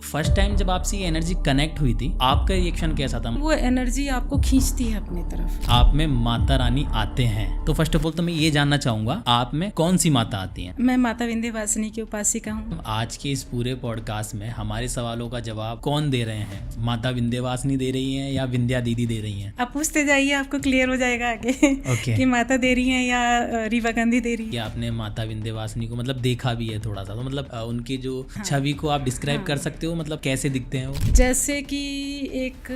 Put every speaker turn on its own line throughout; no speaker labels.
First time जब आपसे ये एनर्जी कनेक्ट हुई थी, आपका रिएक्शन कैसा था?
वो एनर्जी आपको खींचती है अपनी तरफ।
आप में माता रानी आते हैं, तो फर्स्ट ऑफ ऑल तो मैं ये जानना चाहूंगा, आप में कौन सी माता आती हैं?
मैं माता विंध्यवासिनी की उपासिका हूँ।
आज के इस पूरे पॉडकास्ट में हमारे सवालों का जवाब कौन दे रहे हैं? माता विंध्यवासिनी दे रही हैं या विंध्या दीदी दे रही हैं?
आप पूछते जाइए, आपको क्लियर हो जाएगा आगे
Okay.
कि माता दे रही हैं या रीवा गांधी दे रही है।
कि आपने माता विंध्यवासिनी को मतलब देखा भी है थोड़ा सा, तो मतलब उनकी जो छवि को आप डिस्क्राइब कर सकते हो, मतलब कैसे दिखते हैं वो?
जैसे कि एक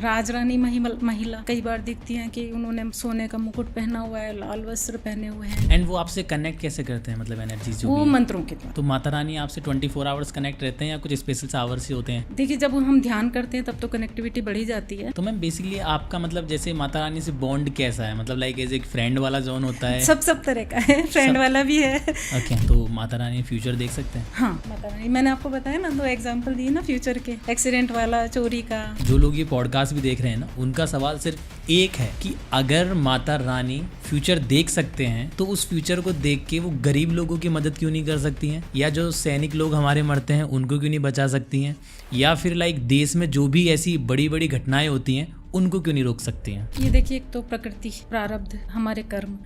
राजरानी महिला कई बार दिखती हैं कि उन्होंने सोने का मुकुट पहना हुआ है, लाल वस्त्र पहने हुए हैं।
एंड वो आपसे कनेक्ट कैसे करते हैं, मतलब एनर्जी जो
वो
भी है?
मंत्रों के द्वारा।
तो माता रानी आपसे 24 आवर्स कनेक्ट रहते हैं या कुछ स्पेशल आवर्स ही होते हैं?
देखिए, जब हम ध्यान करते हैं तब तो कनेक्टिविटी बढ़ी जाती है।
तो मैम बेसिकली आपका मतलब जैसे माता रानी से बॉन्ड कैसा है, मतलब लाइक एज एक फ्रेंड वाला जोन होता है?
सब तरह का है, फ्रेंड वाला भी है।
ओके, तो माता रानी फ्यूचर देख सकते हैं?
हाँ, माता रानी मैंने आपको बताया ना, 2 एग्जाम्पल दिए ना फ्यूचर के, एक्सीडेंट वाला, चोरी का।
जो लोग ये पॉडकास्ट भी देख रहे हैं ना, उनका सवाल सिर्फ एक है कि अगर माता रानी फ्यूचर देख सकते हैं तो उस फ्यूचर को देख के वो गरीब लोगों की मदद क्यों नहीं कर सकती हैं, या जो सैनिक लोग हमारे मरते हैं उनको क्यों नहीं बचा सकती हैं, या फिर लाइक देश में जो भी ऐसी बड़ी बड़ी घटनाएं होती हैं उनको क्यों नहीं रोक सकती हैं?
ये देखिए, एक तो प्रकृति, प्रारब्ध, हमारे कर्म,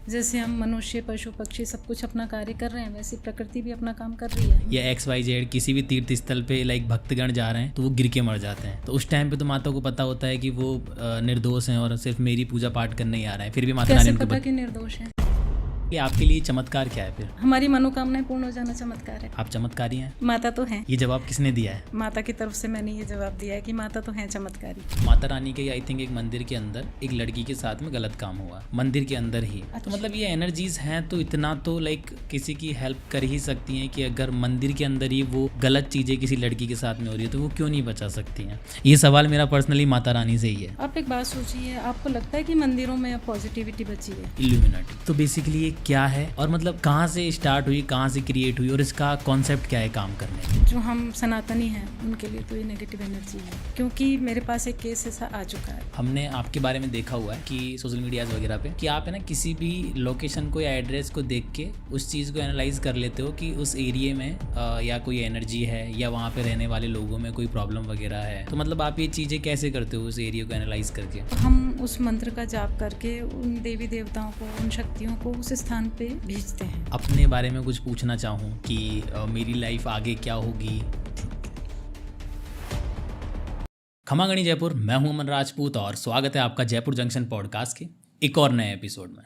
जैसे हम मनुष्य, पशु, पक्षी सब कुछ अपना कार्य कर रहे हैं, वैसे प्रकृति भी अपना काम कर रही है।
या XYZ किसी भी तीर्थ स्थल पे लाइक भक्तगण जा रहे हैं तो वो गिर के मर जाते हैं, तो उस टाइम पे तो माता को पता होता है कि वो निर्दोष हैं और सिर्फ मेरी पूजा पाठ करने ही आ रहा है, फिर भी माता रानी
कैसे
उनको
पता कि निर्दोष है?
कि आपके लिए चमत्कार क्या है? फिर
हमारी मनोकामनाएं पूर्ण हो जाना चमत्कार है।
आप चमत्कारी हैं?
माता तो है।
ये जवाब किसने दिया है?
माता की तरफ से मैंने ये जवाब दिया है कि माता तो है चमत्कारी।
माता रानी के आई थिंक एक मंदिर के अंदर एक लड़की के साथ में गलत काम हुआ, मंदिर के अंदर ही। तो मतलब ये एनर्जीज हैं तो इतना तो लाइक किसी की हेल्प कर ही सकती हैं कि अगर मंदिर के अंदर ही वो गलत चीजें किसी लड़की के साथ में हो रही है तो वो क्यों नहीं बचा सकती हैं? ये सवाल मेरा पर्सनली माता रानी से ही है।
आप एक बात सोचिए, आपको लगता है कि मंदिरों में पॉजिटिविटी बची है?
इल्यूमिनाटी। तो बेसिकली ये क्या है और मतलब कहाँ से स्टार्ट हुई, कहाँ से क्रिएट हुई और इसका कॉन्सेप्ट क्या है काम करने में?
जो हम सनातनी हैं उनके लिए तो ये नेगेटिव एनर्जी है, क्योंकि मेरे पास एक केस ऐसा आ चुका है।
हमने आपके बारे में देखा हुआ है कि सोशल मीडिया वगैरह पे कि आप है ना किसी भी लोकेशन को या एड्रेस को देख के उस चीज़ को एनालाइज कर लेते हो कि उस एरिया में या कोई एनर्जी है या वहाँ पे रहने वाले लोगों में कोई प्रॉब्लम वगैरह है। तो मतलब आप ये चीज़ें कैसे करते हो उस एरिया को एनालाइज करके?
हम उस मंत्र का जाप करके उन देवी देवताओं को, उन शक्तियों को उस स्थान पे भेजते हैं।
अपने बारे में कुछ पूछना चाहूँ कि मेरी लाइफ आगे क्या होगी? खमागणी जयपुर, मैं हूं अमन राजपूत और स्वागत है आपका जयपुर जंक्शन पॉडकास्ट के एक और नए एपिसोड में।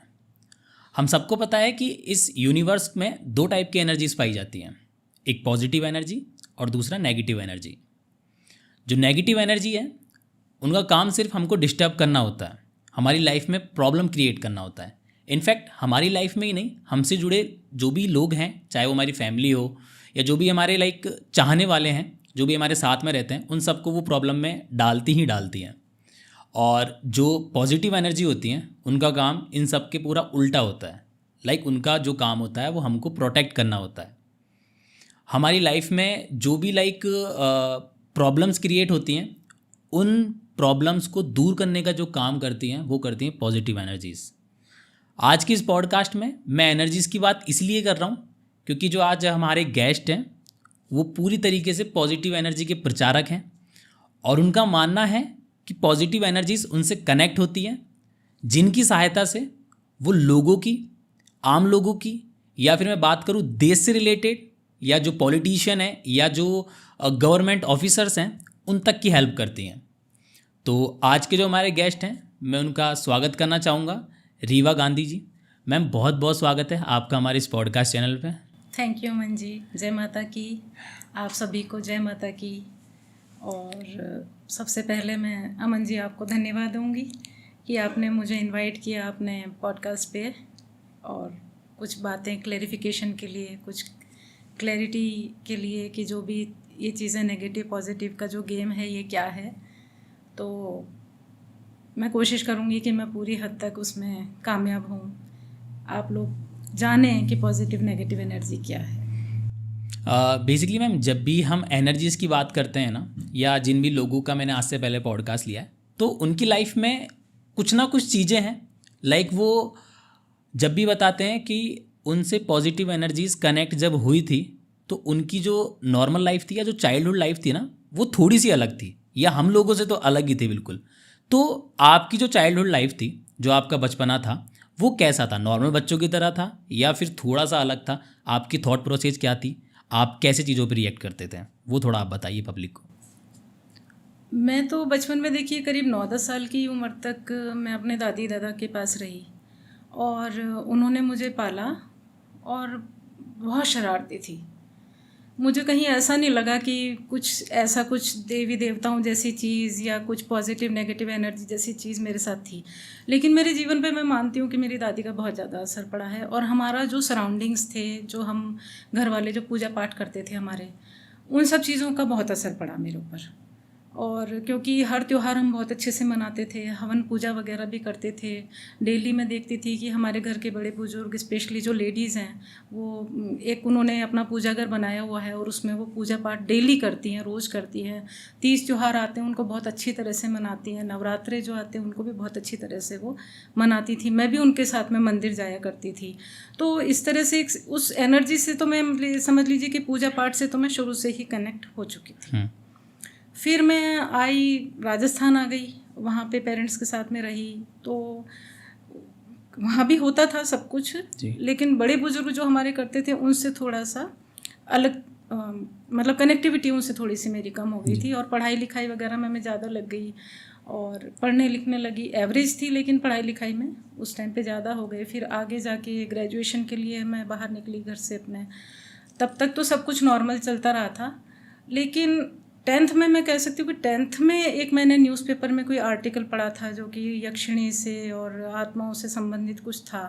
हम सबको पता है कि इस यूनिवर्स में 2 टाइप की एनर्जीज पाई जाती हैं, एक पॉजिटिव एनर्जी और दूसरा नेगेटिव एनर्जी। जो नेगेटिव एनर्जी है उनका काम सिर्फ हमको डिस्टर्ब करना होता है, हमारी लाइफ में प्रॉब्लम क्रिएट करना होता है। इनफैक्ट हमारी लाइफ में ही नहीं, हमसे जुड़े जो भी लोग हैं, चाहे वो हमारी फैमिली हो या जो भी हमारे लाइक चाहने वाले हैं, जो भी हमारे साथ में रहते हैं, उन सबको वो प्रॉब्लम में डालती हैं। और जो पॉजिटिव एनर्जी होती हैं उनका काम इन सब के पूरा उल्टा होता है। लाइक उनका जो काम होता है वो हमको प्रोटेक्ट करना होता है। हमारी लाइफ में जो भी लाइक प्रॉब्लम्स क्रिएट होती हैं, उन प्रॉब्लम्स को दूर करने का जो काम करती हैं वो करती हैं पॉजिटिव एनर्जीज़। आज की इस पॉडकास्ट में मैं एनर्जीज़ की बात इसलिए कर रहा हूँ क्योंकि जो आज हमारे गेस्ट हैं वो पूरी तरीके से पॉजिटिव एनर्जी के प्रचारक हैं और उनका मानना है कि पॉजिटिव एनर्जीज़ उनसे कनेक्ट होती हैं, जिनकी सहायता से वो लोगों की, आम लोगों की, या फिर मैं बात करूँ देश से रिलेटेड, या जो पॉलिटिशियन है या जो गवर्नमेंट ऑफिसर्स हैं उन तक की हेल्प करती हैं। तो आज के जो हमारे गेस्ट हैं मैं उनका स्वागत करना चाहूँगा। रीवा गांधी जी, मैम बहुत बहुत स्वागत है आपका हमारे इस पॉडकास्ट चैनल पे।
थैंक यू अमन जी, जय माता की, आप सभी को जय माता की। और सबसे पहले मैं अमन जी आपको धन्यवाद दूंगी कि आपने मुझे इनवाइट किया अपने पॉडकास्ट पे और कुछ बातें क्लैरिफिकेशन के लिए, कुछ क्लैरिटी के लिए कि जो भी ये चीज़ें नेगेटिव पॉजिटिव का जो गेम है ये क्या है। तो मैं कोशिश करूँगी कि मैं पूरी हद तक उसमें कामयाब हूँ, आप लोग जानें कि पॉजिटिव नेगेटिव एनर्जी क्या है।
बेसिकली मैम जब भी हम एनर्जीज़ की बात करते हैं ना, या जिन भी लोगों का मैंने आज से पहले पॉडकास्ट लिया है, तो उनकी लाइफ में कुछ ना कुछ चीज़ें हैं, लाइक वो जब भी बताते हैं कि उनसे पॉजिटिव एनर्जीज़ कनेक्ट जब हुई थी तो उनकी जो नॉर्मल लाइफ थी या जो चाइल्डहुड लाइफ थी ना, वो थोड़ी सी अलग थी, या हम लोगों से तो अलग ही थी बिल्कुल। तो आपकी जो चाइल्डहुड लाइफ थी, जो आपका बचपना था, वो कैसा था? नॉर्मल बच्चों की तरह था या फिर थोड़ा सा अलग था? आपकी थॉट प्रोसेस क्या थी? आप कैसे चीज़ों पर रिएक्ट करते थे? वो थोड़ा आप बताइए पब्लिक को।
मैं तो बचपन में देखिए करीब 9-10 साल की उम्र तक मैं अपने दादी दादा के पास रही, और उन्होंने मुझे पाला, और बहुत शरारती थी। मुझे कहीं ऐसा नहीं लगा कि कुछ देवी देवताओं जैसी चीज़ या कुछ पॉजिटिव नेगेटिव एनर्जी जैसी चीज़ मेरे साथ थी। लेकिन मेरे जीवन पे मैं मानती हूँ कि मेरी दादी का बहुत ज़्यादा असर पड़ा है, और हमारा जो सराउंडिंग्स थे, जो हम घर वाले जो पूजा पाठ करते थे हमारे, उन सब चीज़ों का बहुत असर पड़ा मेरे ऊपर। और क्योंकि हर त्यौहार हम बहुत अच्छे से मनाते थे, हवन पूजा वगैरह भी करते थे। डेली मैं देखती थी कि हमारे घर के बड़े बुजुर्ग, स्पेशली जो लेडीज़ हैं, वो एक उन्होंने अपना पूजा घर बनाया हुआ है, और उसमें वो पूजा पाठ डेली करती हैं, रोज़ करती हैं। 30 त्यौहार आते हैं उनको बहुत अच्छी तरह से मनाती हैं। नवरात्रे जो आते हैं उनको भी बहुत अच्छी तरह से वो मनाती थी। मैं भी उनके साथ में मंदिर जाया करती थी। तो इस तरह से उस एनर्जी से तो मैं समझ लीजिए कि पूजा पाठ से तो मैं शुरू से ही कनेक्ट हो चुकी थी। फिर मैं आई, राजस्थान आ गई, वहाँ पे पेरेंट्स के साथ में रही, तो वहाँ भी होता था सब कुछ, लेकिन बड़े बुजुर्ग जो हमारे करते थे उनसे थोड़ा सा अलग, मतलब कनेक्टिविटी उनसे थोड़ी सी मेरी कम हो गई थी। और पढ़ाई लिखाई वगैरह में मैं ज़्यादा लग गई, और पढ़ने लिखने लगी। एवरेज थी, लेकिन पढ़ाई लिखाई में उस टाइम पे ज़्यादा हो गए। फिर आगे जाके ग्रेजुएशन के लिए मैं बाहर निकली घर से अपने। तब तक तो सब कुछ नॉर्मल चलता रहा था, लेकिन 10th में मैं कह सकती हूँ कि 10th में एक मैंने न्यूज़पेपर में कोई आर्टिकल पढ़ा था जो कि यक्षिणी से और आत्माओं से संबंधित कुछ था।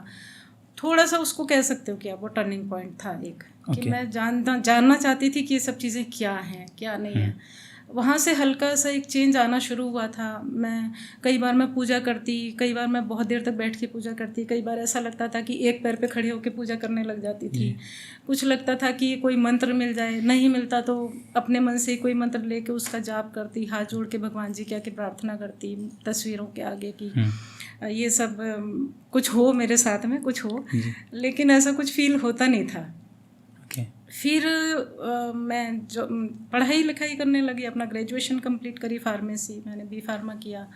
थोड़ा सा उसको कह सकते हो कि वो टर्निंग पॉइंट था एक, कि मैं जानना चाहती थी कि ये सब चीज़ें क्या हैं, क्या नहीं है। वहाँ से हल्का सा एक चेंज आना शुरू हुआ था। कई बार मैं पूजा करती, कई बार मैं बहुत देर तक बैठ के पूजा करती, कई बार ऐसा लगता था कि एक पैर पे खड़े होकर पूजा करने लग जाती थी। कुछ लगता था कि कोई मंत्र मिल जाए, नहीं मिलता तो अपने मन से कोई मंत्र लेके उसका जाप करती, हाथ जोड़ के भगवान जी के आगे प्रार्थना करती, तस्वीरों के आगे की ये सब कुछ हो मेरे साथ में, कुछ हो, लेकिन ऐसा कुछ फील होता नहीं था। फिर मैं जो पढ़ाई लिखाई करने लगी, अपना ग्रेजुएशन कंप्लीट करी, फार्मेसी मैंने बी फार्मा किया।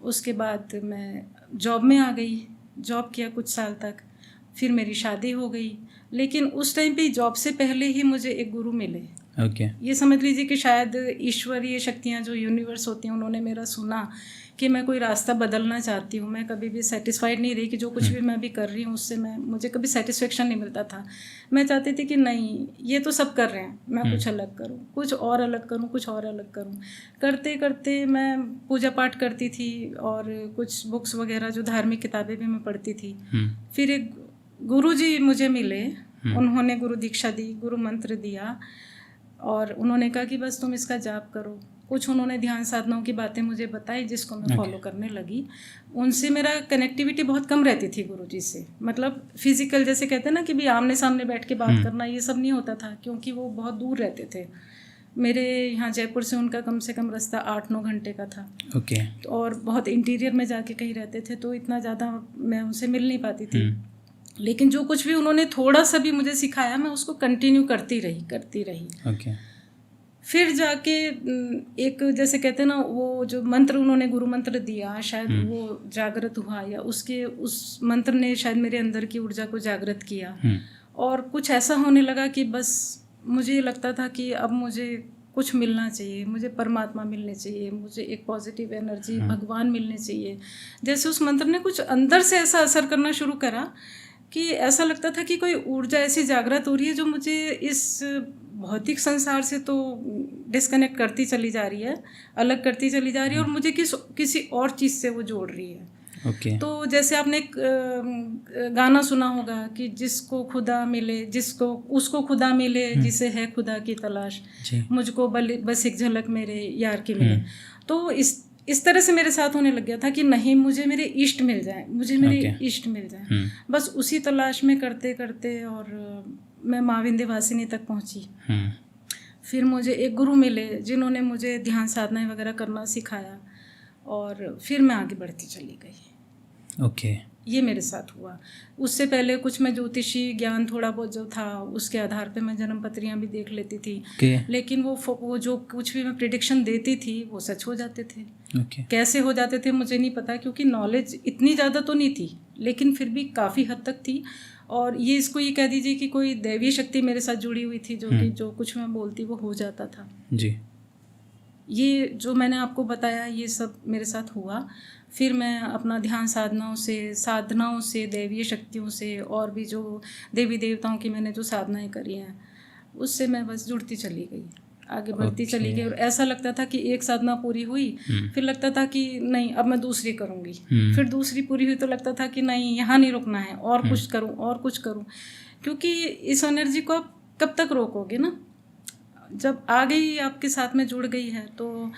उसके बाद मैं जॉब में आ गई, जॉब किया कुछ साल तक, फिर मेरी शादी हो गई। लेकिन उस टाइम पे जॉब से पहले ही मुझे एक गुरु मिले। ये समझ लीजिए कि शायद ईश्वरीय शक्तियाँ जो यूनिवर्स होती हैं, उन्होंने मेरा सुना कि मैं कोई रास्ता बदलना चाहती हूँ। मैं कभी भी सेटिस्फाइड नहीं रही कि जो कुछ भी मैं अभी कर रही हूँ उससे मुझे कभी सेटिस्फेक्शन नहीं मिलता था। मैं चाहती थी कि नहीं, ये तो सब कर रहे हैं, मैं कुछ अलग करूँ, कुछ और अलग करूँ, कुछ और अलग करूँ। करते करते मैं पूजा पाठ करती थी, और कुछ बुक्स वगैरह जो धार्मिक किताबें भी मैं पढ़ती थी। फिर एक गुरुजी मुझे मिले, उन्होंने गुरु दीक्षा दी, गुरु मंत्र दिया, और उन्होंने कहा कि बस तुम इसका जाप करो। कुछ उन्होंने ध्यान साधनाओं की बातें मुझे बताई, जिसको मैं फॉलो करने लगी। उनसे मेरा कनेक्टिविटी बहुत कम रहती थी गुरुजी से, मतलब फिजिकल, जैसे कहते हैं ना कि भी आमने सामने बैठ के बात करना, ये सब नहीं होता था, क्योंकि वो बहुत दूर रहते थे। मेरे यहाँ जयपुर से उनका कम से कम रास्ता 8-9 घंटे का था। और बहुत इंटीरियर में जाके कहीं रहते थे, तो इतना ज़्यादा मैं उनसे मिल नहीं पाती थी। लेकिन जो कुछ भी उन्होंने थोड़ा सा भी मुझे सिखाया, मैं उसको कंटिन्यू करती रही। फिर जाके एक, जैसे कहते हैं ना, वो जो मंत्र उन्होंने गुरु मंत्र दिया, शायद वो जागृत हुआ, या उस मंत्र ने शायद मेरे अंदर की ऊर्जा को जागृत किया। और कुछ ऐसा होने लगा कि बस मुझे लगता था कि अब मुझे कुछ मिलना चाहिए, मुझे परमात्मा मिलने चाहिए, मुझे एक पॉजिटिव एनर्जी, भगवान मिलने चाहिए। जैसे उस मंत्र ने कुछ अंदर से ऐसा असर करना शुरू करा कि ऐसा लगता था कि कोई ऊर्जा ऐसी जागृत हो रही है जो मुझे इस भौतिक संसार से तो डिस्कनेक्ट करती चली जा रही है, अलग करती चली जा रही है, और मुझे किसी और चीज़ से वो जोड़ रही है। तो जैसे आपने एक गाना सुना होगा कि जिसको खुदा मिले, उसको खुदा मिले, जिसे है खुदा की तलाश, मुझको बस एक झलक मेरे यार की मिले। तो इस तरह से मेरे साथ होने लग गया था कि नहीं, मुझे मेरे इष्ट मिल जाए, मुझे मेरे इष्ट मिल जाए। बस उसी तलाश में करते करते और मैं माँ विंध्यवासिनी तक पहुँची। फिर मुझे एक गुरु मिले जिन्होंने मुझे ध्यान साधनाएं वगैरह करना सिखाया, और फिर मैं आगे बढ़ती चली गई।
ओके।
ये मेरे साथ हुआ। उससे पहले कुछ मैं ज्योतिषी ज्ञान थोड़ा बहुत जो था उसके आधार पे मैं जन्म पत्रियाँ भी देख लेती थी।
ओके।
लेकिन वो जो कुछ भी मैं प्रिडिक्शन देती थी वो सच हो जाते थे।
ओके।
कैसे हो जाते थे मुझे नहीं पता, क्योंकि नॉलेज इतनी ज़्यादा तो नहीं थी, लेकिन फिर भी काफ़ी हद तक थी। और ये इसको ये कह दीजिए कि कोई दैवीय शक्ति मेरे साथ जुड़ी हुई थी, जो कि जो कुछ मैं बोलती वो हो जाता था
जी।
ये जो मैंने आपको बताया ये सब मेरे साथ हुआ। फिर मैं अपना ध्यान साधनाओं से दैवीय शक्तियों से और भी जो देवी देवताओं की मैंने जो साधनाएं करी हैं उससे मैं बस जुड़ती चली गई, आगे बढ़ती चली गई। और ऐसा लगता था कि एक साधना पूरी हुई, फिर लगता था कि नहीं अब मैं दूसरी करूँगी, फिर दूसरी पूरी हुई तो लगता था कि नहीं यहाँ नहीं रुकना है, और कुछ करूँ और कुछ करूँ, क्योंकि इस एनर्जी को आप कब तक रोकोगे ना, जब आ गई आपके साथ में जुड़ गई है तो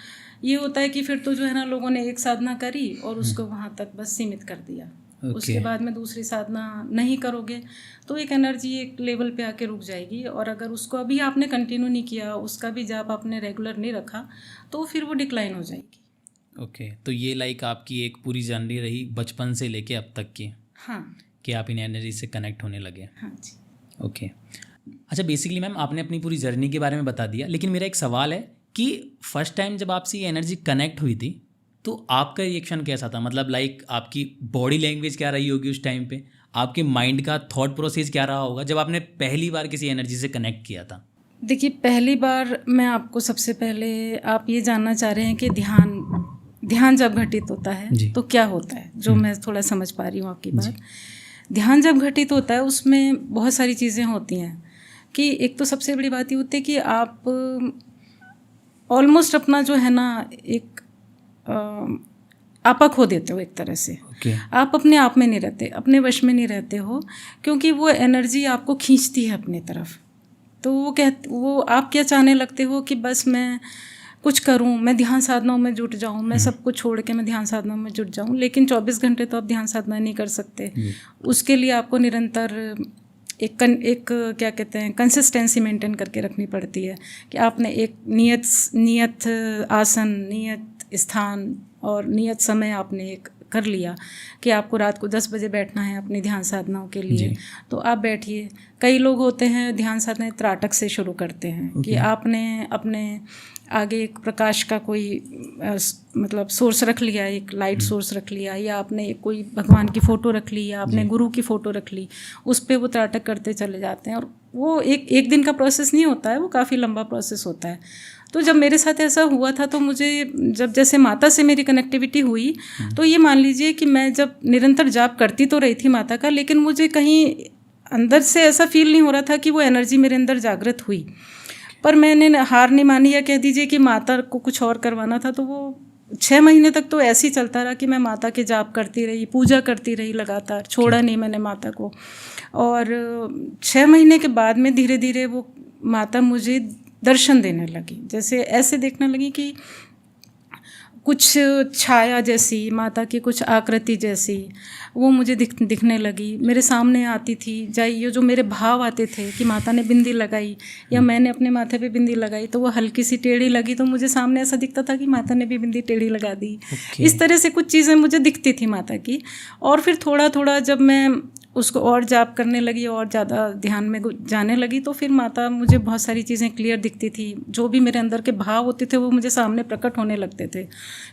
ये होता है कि फिर तो जो है ना लोगों ने एक साधना करी और उसको वहाँ तक बस सीमित कर दिया। उसके बाद में दूसरी साधना नहीं करोगे तो एक एनर्जी एक लेवल पे आके रुक जाएगी, और अगर उसको अभी आपने कंटिन्यू नहीं किया, उसका भी जाप आपने रेगुलर नहीं रखा, तो फिर वो डिक्लाइन हो जाएगी।
ओके। तो ये लाइक आपकी एक पूरी जर्नी रही बचपन से लेके अब तक की।
हाँ,
कि आप इन एनर्जी से कनेक्ट होने लगे।
हाँ जी।
ओके। अच्छा, बेसिकली मैम आपने अपनी पूरी जर्नी के बारे में बता दिया, लेकिन मेरा एक सवाल है कि फर्स्ट टाइम जब आपसे ये एनर्जी कनेक्ट हुई थी तो आपका रिएक्शन कैसा था? मतलब लाइक आपकी बॉडी लैंग्वेज क्या रही होगी उस टाइम पे, आपके माइंड का थॉट प्रोसेस क्या रहा होगा जब आपने पहली बार किसी एनर्जी से कनेक्ट किया था?
देखिए, पहली बार मैं आपको सबसे पहले आप ये जानना चाह रहे हैं कि ध्यान जब घटित होता है तो क्या होता है, जो मैं थोड़ा समझ पा रही हूँ आपकी बात। ध्यान जब घटित होता है उसमें बहुत सारी चीज़ें होती हैं कि एक तो सबसे बड़ी बात ये होती है कि आप ऑलमोस्ट अपना जो है ना एक आपा खो देते हो एक तरह से। आप अपने आप में नहीं रहते, अपने वश में नहीं रहते हो, क्योंकि वो एनर्जी आपको खींचती है अपनी तरफ। तो वो आप क्या चाहने लगते हो कि बस मैं कुछ करूं, मैं ध्यान साधनाओं में जुट जाऊं, मैं सब कुछ छोड़ के मैं ध्यान साधनाओं में जुट जाऊं। लेकिन 24 घंटे तो आप ध्यान साधना नहीं कर सकते। उसके लिए आपको निरंतर एक क्या कहते हैं कंसिस्टेंसी मेंटेन करके रखनी पड़ती है कि आपने एक नियत आसन, नियत स्थान और नियत समय आपने एक कर लिया कि आपको रात को 10 बजे बैठना है अपनी ध्यान साधनाओं के लिए, तो आप बैठिए। कई लोग होते हैं ध्यान साधना त्राटक से शुरू करते हैं कि आपने अपने आगे एक प्रकाश का कोई मतलब सोर्स रख लिया, एक लाइट सोर्स रख लिया, या आपने कोई भगवान की फ़ोटो रख ली, या आपने गुरु की फ़ोटो रख ली, उस पर वो त्राटक करते चले जाते हैं। और वो एक दिन का प्रोसेस नहीं होता है, वो काफ़ी लंबा प्रोसेस होता है। तो जब मेरे साथ ऐसा हुआ था तो मुझे जब जैसे माता से मेरी कनेक्टिविटी हुई, तो ये मान लीजिए कि मैं जब निरंतर जाप करती तो रही थी माता का, लेकिन मुझे कहीं अंदर से ऐसा फील नहीं हो रहा था कि वो एनर्जी मेरे अंदर जागृत हुई। पर मैंने हार नहीं मानी, या कह दीजिए कि माता को कुछ और करवाना था। तो वो 6 महीने तक तो ऐसे ही चलता रहा कि मैं माता के जाप करती रही, पूजा करती रही लगातार, छोड़ा नहीं मैंने माता को। और 6 महीने के बाद में धीरे धीरे वो माता मुझे दर्शन देने लगी, जैसे ऐसे देखने लगी कि कुछ छाया जैसी, माता की कुछ आकृति जैसी वो मुझे दिखने लगी, मेरे सामने आती थी। ये जो मेरे भाव आते थे कि माता ने बिंदी लगाई या मैंने अपने माथे पे बिंदी लगाई, तो वो हल्की सी टेढ़ी लगी, तो मुझे सामने ऐसा दिखता था कि माता ने भी बिंदी टेढ़ी लगा दी। इस तरह से कुछ चीज़ें मुझे दिखती थी माता की। और फिर थोड़ा थोड़ा जब मैं उसको और जाप करने लगी और ज़्यादा ध्यान में जाने लगी, तो फिर माता मुझे बहुत सारी चीज़ें क्लियर दिखती थी। जो भी मेरे अंदर के भाव होते थे वो मुझे सामने प्रकट होने लगते थे।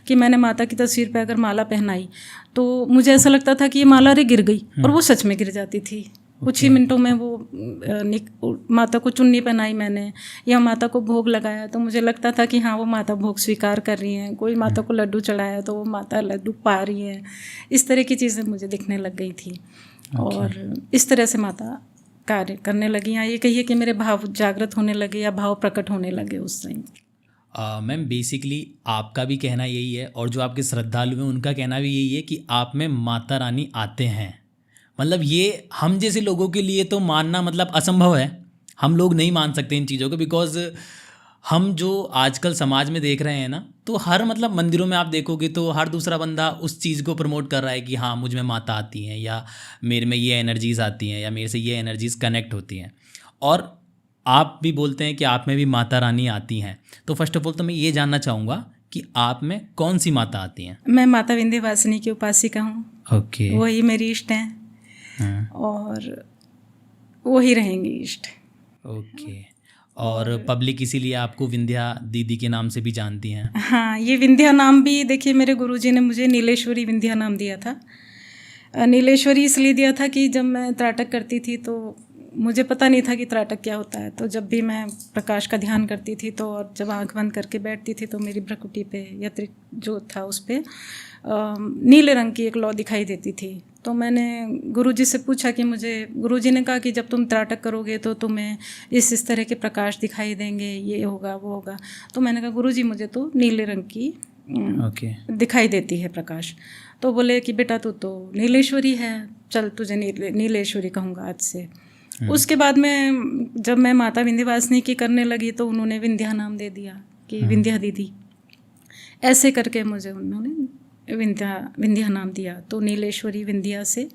कि मैंने माता की तस्वीर पे अगर माला पहनाई तो मुझे ऐसा लगता था कि ये माला गिर गई, और वो सच में गिर जाती थी। कुछ ही मिनटों में वो माता को चुन्नी पहनाई मैंने, या माता को भोग लगाया, तो मुझे लगता था कि हाँ वो माता भोग स्वीकार कर रही हैं। कोई माता को लड्डू चढ़ाया तो वो माता लड्डू पा रही है। इस तरह की चीज़ें मुझे दिखने लग गई थी। और इस तरह से माता कार्य करने लगी, या ये कहिए कि मेरे भाव जागृत होने लगे या भाव प्रकट होने लगे उस टाइम।
मैम बेसिकली आपका भी कहना यही है, और जो आपके श्रद्धालु हैं उनका कहना भी यही है कि आप में माता रानी आते हैं। मतलब ये हम जैसे लोगों के लिए तो मानना मतलब असंभव है, हम लोग नहीं मान सकते इन चीज़ों को, बिकॉज हम जो आजकल समाज में देख रहे हैं ना, तो हर मतलब मंदिरों में आप देखोगे तो हर दूसरा बंदा उस चीज़ को प्रमोट कर रहा है कि हाँ मुझ में माता आती हैं, या मेरे में ये एनर्जीज़ आती हैं, या मेरे से ये एनर्जीज़ कनेक्ट होती हैं। और आप भी बोलते हैं कि आप में भी माता रानी आती हैं। तो फर्स्ट ऑफ ऑल तो मैं ये जानना चाहूँगा कि आप में कौन सी माता आती हैं?
मैं माता विंध्यवासिनी की उपासिका हूँ।
ओके।
वही मेरी इष्ट हैं
हाँ,
और वही रहेंगी इष्ट।
ओके। और पब्लिक इसीलिए आपको विंध्या दीदी के नाम से भी जानती हैं?
हाँ, ये विंध्या नाम भी देखिए मेरे गुरुजी ने मुझे नीलेश्वरी विंध्या नाम दिया था। नीलेश्वरी इसलिए दिया था कि जब मैं त्राटक करती थी तो मुझे पता नहीं था कि त्राटक क्या होता है। तो जब भी मैं प्रकाश का ध्यान करती थी तो और जब आंख बंद करके बैठती थी तो मेरी भ्रकुटी पे या जो था उस पे नीले रंग की एक लौ दिखाई देती थी। तो मैंने गुरुजी से पूछा कि गुरुजी ने कहा कि जब तुम त्राटक करोगे तो तुम्हें इस तरह के प्रकाश दिखाई देंगे, ये होगा वो होगा। तो मैंने कहा गुरुजी मुझे तो नीले रंग की दिखाई देती है प्रकाश। तो बोले कि बेटा तू तो नीलेश्वरी है, चल तुझे नीलेश्वरी कहूँगा आज से। उसके बाद में जब मैं माता विंध्यवासिनी की करने लगी तो उन्होंने विंध्या नाम दे दिया कि विंध्या दीदी। ऐसे करके मुझे उन्होंने विंध्या नाम दिया। तो नीलेश्वरी विंध्या से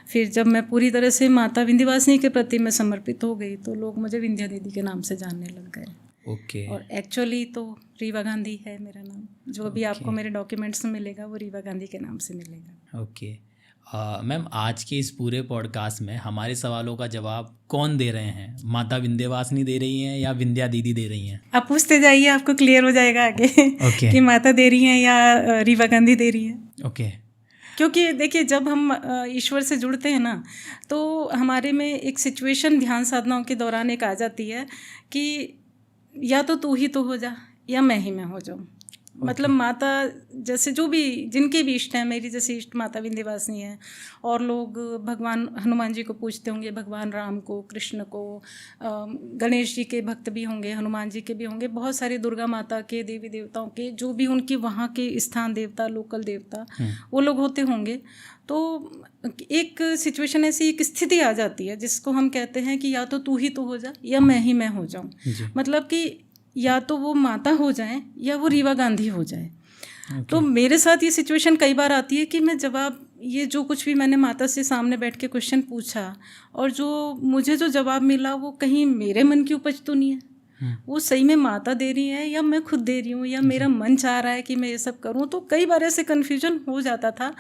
फिर जब मैं पूरी तरह से माता विंध्यवासिनी के प्रति मैं समर्पित हो गई तो लोग मुझे विंध्या दीदी के नाम से जानने लग गए।
ओके।
और एक्चुअली तो रीवा गांधी है मेरा नाम। जो भी आपको मेरे डॉक्यूमेंट्स में मिलेगा वो रीवा गांधी के नाम से मिलेगा।
ओके। मैम, आज के इस पूरे पॉडकास्ट में हमारे सवालों का जवाब कौन दे रहे हैं? माता विंध्यवासिनी दे रही हैं या विंध्या दीदी दे रही हैं?
आप पूछते जाइए, आपको क्लियर हो जाएगा आगे
ओके।
कि माता दे रही हैं या रीवा गांधी दे रही है।
ओके।
क्योंकि देखिए जब हम ईश्वर से जुड़ते हैं ना तो हमारे में एक सिचुएशन ध्यान साधनाओं के दौरान एक आ जाती है कि या तो तू ही तो हो जा या मैं ही मैं हो जाऊँ। मतलब माता जैसे जो भी जिनके भी इष्ट हैं, मेरी जैसे इष्ट माता विंध्यवासिनी है। और लोग भगवान हनुमान जी को पूछते होंगे, भगवान राम को, कृष्ण को, गणेश जी के भक्त भी होंगे, हनुमान जी के भी होंगे, बहुत सारे दुर्गा माता के, देवी देवताओं के, जो भी उनकी वहाँ के स्थान देवता, लोकल देवता वो लोग होते होंगे। तो एक सिचुएशन ऐसी एक स्थिति आ जाती है जिसको हम कहते हैं कि या तो तू ही तो हो जा या मैं ही मैं हो जाऊँ। मतलब कि या तो वो माता हो जाए या वो रीवा गांधी हो जाए। तो मेरे साथ ये सिचुएशन कई बार आती है कि मैं जवाब ये जो कुछ भी मैंने माता से सामने बैठ के क्वेश्चन पूछा और जो मुझे जो जवाब मिला वो कहीं मेरे मन की उपज तो नहीं है, वो सही में माता दे रही है या मैं खुद दे रही हूँ या मेरा मन चाह रहा है कि मैं ये सब करूँ। तो कई बार ऐसे कन्फ्यूजन हो जाता था।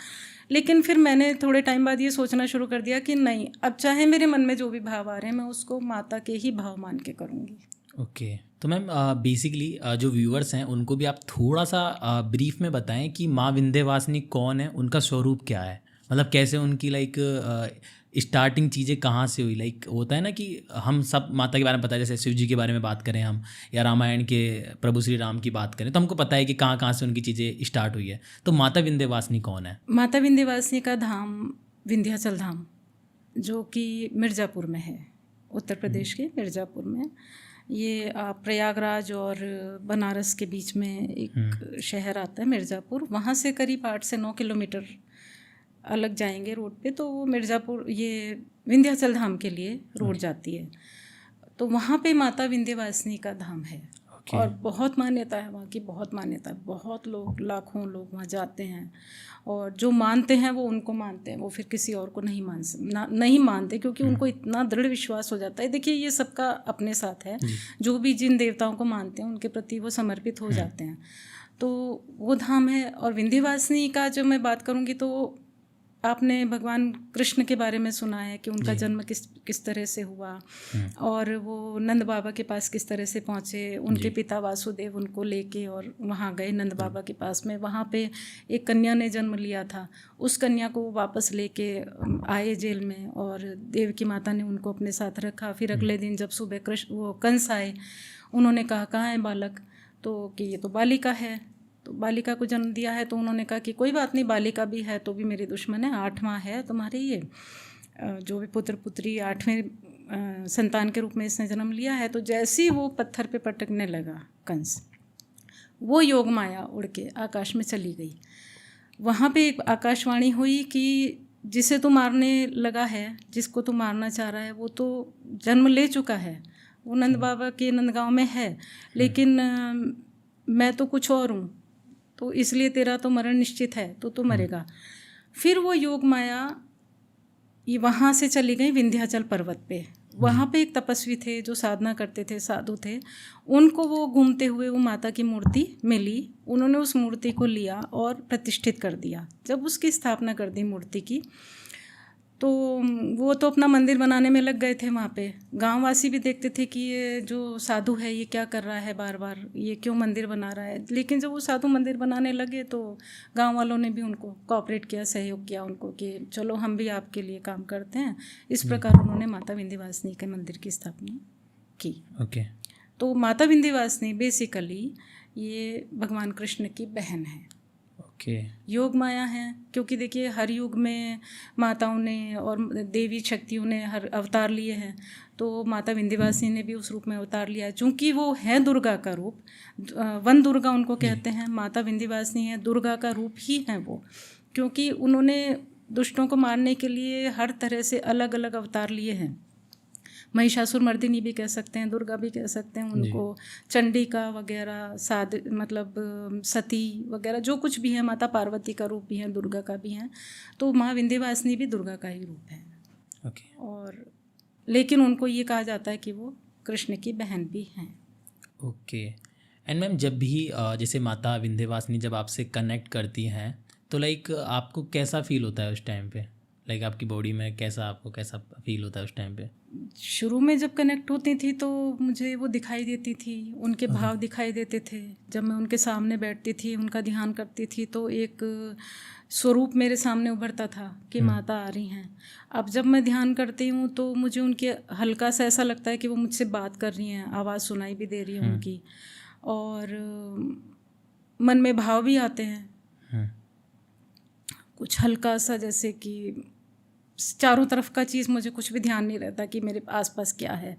लेकिन फिर मैंने थोड़े टाइम बाद ये सोचना शुरू कर दिया कि नहीं, अब चाहे मेरे मन में जो भी भाव आ रहे हैं मैं उसको माता के ही भाव मान के करूँगी।
ओके। तो मैम बेसिकली जो व्यूअर्स हैं उनको भी आप थोड़ा सा ब्रीफ में बताएं कि माँ विंध्यवासिनी कौन है, उनका स्वरूप क्या है, मतलब कैसे उनकी स्टार्टिंग चीज़ें कहाँ से हुई। होता है ना कि हम सब माता के बारे में पता है, जैसे शिव जी के बारे में बात करें हम या रामायण के प्रभु श्री राम की बात करें तो हमको पता है कि कहाँ कहाँ से उनकी चीज़ें स्टार्ट हुई है। तो माता विंध्यवासिनी कौन है?
माता विंध्यवासिनी का धाम विंध्याचल धाम जो कि मिर्ज़ापुर में है, उत्तर प्रदेश के मिर्ज़ापुर में। ये प्रयागराज और बनारस के बीच में एक शहर आता है मिर्ज़ापुर। वहाँ से करीब 8 से 9 किलोमीटर अलग जाएंगे रोड पे तो मिर्ज़ापुर ये विंध्याचल धाम के लिए रोड जाती है। तो वहाँ पे माता विंध्यवासिनी का धाम है। और बहुत मान्यता है वहाँ की, बहुत मान्यता है। बहुत लोग, लाखों लोग वहाँ जाते हैं और जो मानते हैं वो उनको मानते हैं, वो फिर किसी और को नहीं मानते क्योंकि उनको इतना दृढ़ विश्वास हो जाता है। देखिए ये सबका अपने साथ है, जो भी जिन देवताओं को मानते हैं उनके प्रति वो समर्पित हो जाते हैं। तो वो धाम है। और विंध्यवासिनी का जो मैं बात करूँगी तो आपने भगवान कृष्ण के बारे में सुना है कि उनका जन्म किस तरह से हुआ और वो नंद बाबा के पास किस तरह से पहुँचे। उनके पिता वासुदेव उनको लेके और वहाँ गए नंद बाबा के पास में। वहाँ पे एक कन्या ने जन्म लिया था, उस कन्या को वापस लेके आए जेल में और देवकी माता ने उनको अपने साथ रखा। फिर अगले दिन जब सुबह वो कंस आए, उन्होंने कहा कहाँ है बालक, तो कि ये तो बालिका है, तो बालिका को जन्म दिया है। तो उन्होंने कहा कि कोई बात नहीं, बालिका भी है तो भी मेरी दुश्मन है, 8वां है तुम्हारे ये जो भी पुत्र पुत्री 8वें संतान के रूप में इसने जन्म लिया है। तो जैसे ही वो पत्थर पे पटकने लगा कंस, वो योग माया उड़ के आकाश में चली गई। वहाँ पे एक आकाशवाणी हुई कि जिसे तू मारने लगा है, जिसको तू मारना चाह रहा है, वो तो जन्म ले चुका है, वो नंद बाबा के नंदगांव में है, लेकिन मैं तो कुछ और हूँ, तो इसलिए तेरा तो मरण निश्चित है, तो मरेगा। फिर वो योग माया ये वहाँ से चली गई विंध्याचल पर्वत पे। वहाँ पे एक तपस्वी थे जो साधना करते थे, साधु थे, उनको वो घूमते हुए वो माता की मूर्ति मिली। उन्होंने उस मूर्ति को लिया और प्रतिष्ठित कर दिया। जब उसकी स्थापना कर दी मूर्ति की, तो वो तो अपना मंदिर बनाने में लग गए थे। वहाँ पे गांववासी भी देखते थे कि ये जो साधु है ये क्या कर रहा है, बार बार ये क्यों मंदिर बना रहा है। लेकिन जब वो साधु मंदिर बनाने लगे तो गांव वालों ने भी उनको कोऑपरेट किया, सहयोग किया उनको कि चलो हम भी आपके लिए काम करते हैं। इस प्रकार उन्होंने माता विंध्यवासिनी के मंदिर की स्थापना की।
ओके।
तो माता विंध्यवासिनी बेसिकली ये भगवान कृष्ण की बहन है।
ओके।
योग माया है, क्योंकि देखिए हर युग में माताओं ने और देवी शक्तियों ने हर अवतार लिए हैं। तो माता विंध्यवासिनी ने भी उस रूप में अवतार लिया, चूँकि वो है दुर्गा का रूप। वन दुर्गा उनको कहते हैं। माता विंध्यवासिनी है, दुर्गा का रूप ही है वो, क्योंकि उन्होंने दुष्टों को मारने के लिए हर तरह से अलग अलग अवतार लिए हैं। महिषासुर मर्दिनी भी कह सकते हैं, दुर्गा भी कह सकते हैं उनको, चंडिका वगैरह, सती वगैरह जो कुछ भी है, माता पार्वती का रूप भी है, दुर्गा का भी है। तो माँ विंध्यवासिनी भी दुर्गा का ही रूप है।
ओके।
और लेकिन उनको ये कहा जाता है कि वो कृष्ण की बहन भी हैं।
ओके। एंड मैम, जब भी जैसे माता विंध्यवासिनी जब आपसे कनेक्ट करती हैं तो लाइक आपको कैसा फील होता है उस टाइम पे? लाइक आपकी बॉडी में आपको कैसा फील होता है उस टाइम पे?
शुरू में जब कनेक्ट होती थी तो मुझे वो दिखाई देती थी, उनके भाव दिखाई देते थे। जब मैं उनके सामने बैठती थी, उनका ध्यान करती थी, तो एक स्वरूप मेरे सामने उभरता था कि माता आ रही हैं। अब जब मैं ध्यान करती हूँ तो मुझे उनके हल्का सा ऐसा लगता है कि वो मुझसे बात कर रही हैं, आवाज़ सुनाई भी दे रही है उनकी, और मन में भाव भी आते हैं कुछ हल्का सा, जैसे कि चारों तरफ का चीज़ मुझे कुछ भी ध्यान नहीं रहता कि मेरे आसपास क्या है,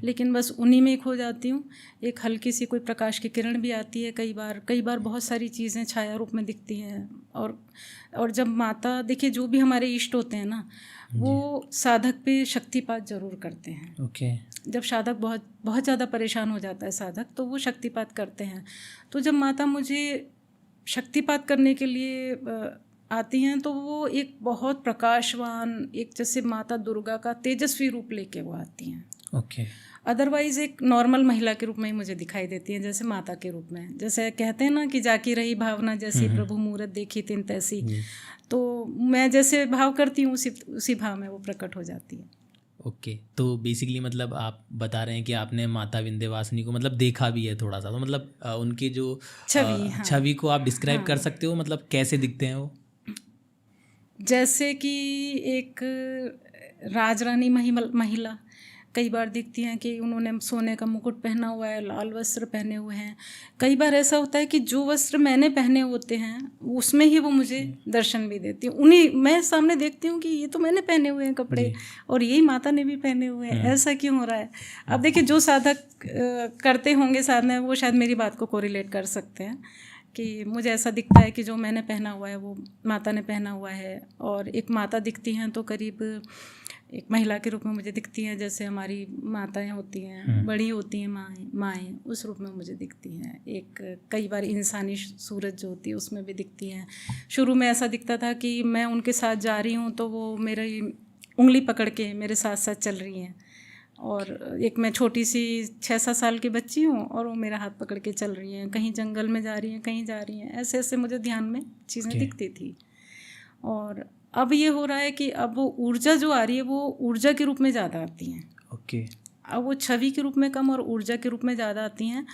लेकिन बस उन्हीं में खो जाती हूँ। एक हल्की सी कोई प्रकाश की किरण भी आती है, कई बार बहुत सारी चीज़ें छाया रूप में दिखती हैं। और जब माता, देखिए जो भी हमारे इष्ट होते हैं ना, वो साधक पे शक्तिपात जरूर करते हैं।
ओके।
जब साधक बहुत ज़्यादा परेशान हो जाता है साधक, तो वो शक्तिपात करते हैं। तो जब माता मुझे शक्तिपात करने के लिए आती हैं तो वो एक बहुत प्रकाशवान, एक जैसे माता दुर्गा का तेजस्वी रूप लेके वो आती हैं।
ओके।
अदरवाइज़ एक नॉर्मल महिला के रूप में ही मुझे दिखाई देती हैं, जैसे माता के रूप में। जैसे कहते हैं ना कि जाकी रही भावना जैसी, प्रभु मूरत देखी तिन तैसी। तो मैं जैसे भाव करती हूँ उसी भाव में वो प्रकट हो जाती है।
ओके। तो बेसिकली मतलब आप बता रहे हैं कि आपने माता विंध्यवासिनी को मतलब देखा भी है थोड़ा सा, तो मतलब उनकी जो छवि को आप डिस्क्राइब कर सकते हो, मतलब कैसे दिखते हैं वो?
जैसे कि एक राजरानी महिला कई बार दिखती हैं कि उन्होंने सोने का मुकुट पहना हुआ है, लाल वस्त्र पहने हुए हैं। कई बार ऐसा होता है कि जो वस्त्र मैंने पहने होते हैं उसमें ही वो मुझे दर्शन भी देती हैं। उन्हीं मैं सामने देखती हूँ कि ये तो मैंने पहने हुए हैं कपड़े, और यही माता ने भी पहने हुए हैं। ऐसा क्यों हो रहा है? अब देखिए, जो साधक करते होंगे साधना, वो शायद मेरी बात को कोरिलेट कर सकते हैं कि मुझे ऐसा दिखता है कि जो मैंने पहना हुआ है वो माता ने पहना हुआ है। और एक माता दिखती हैं तो करीब एक महिला के रूप में मुझे दिखती हैं, जैसे हमारी माताएं होती हैं, बड़ी होती हैं माएँ, उस रूप में मुझे दिखती हैं। एक कई बार इंसानी सूरत जो होती है उसमें भी दिखती हैं। शुरू में ऐसा दिखता था कि मैं उनके साथ जा रही हूँ तो वो मेरी उंगली पकड़ के मेरे साथ साथ चल रही हैं, और एक मैं छोटी सी 6-7 साल की बच्ची हूँ और वो मेरा हाथ पकड़ के चल रही हैं, कहीं जंगल में जा रही हैं, कहीं जा रही हैं। ऐसे ऐसे मुझे ध्यान में चीज़ें दिखती थी। और अब ये हो रहा है कि अब वो ऊर्जा जो आ रही है वो ऊर्जा के रूप में ज़्यादा आती हैं।
ओके।
अब वो छवि के रूप में कम और ऊर्जा के रूप में ज़्यादा आती हैं।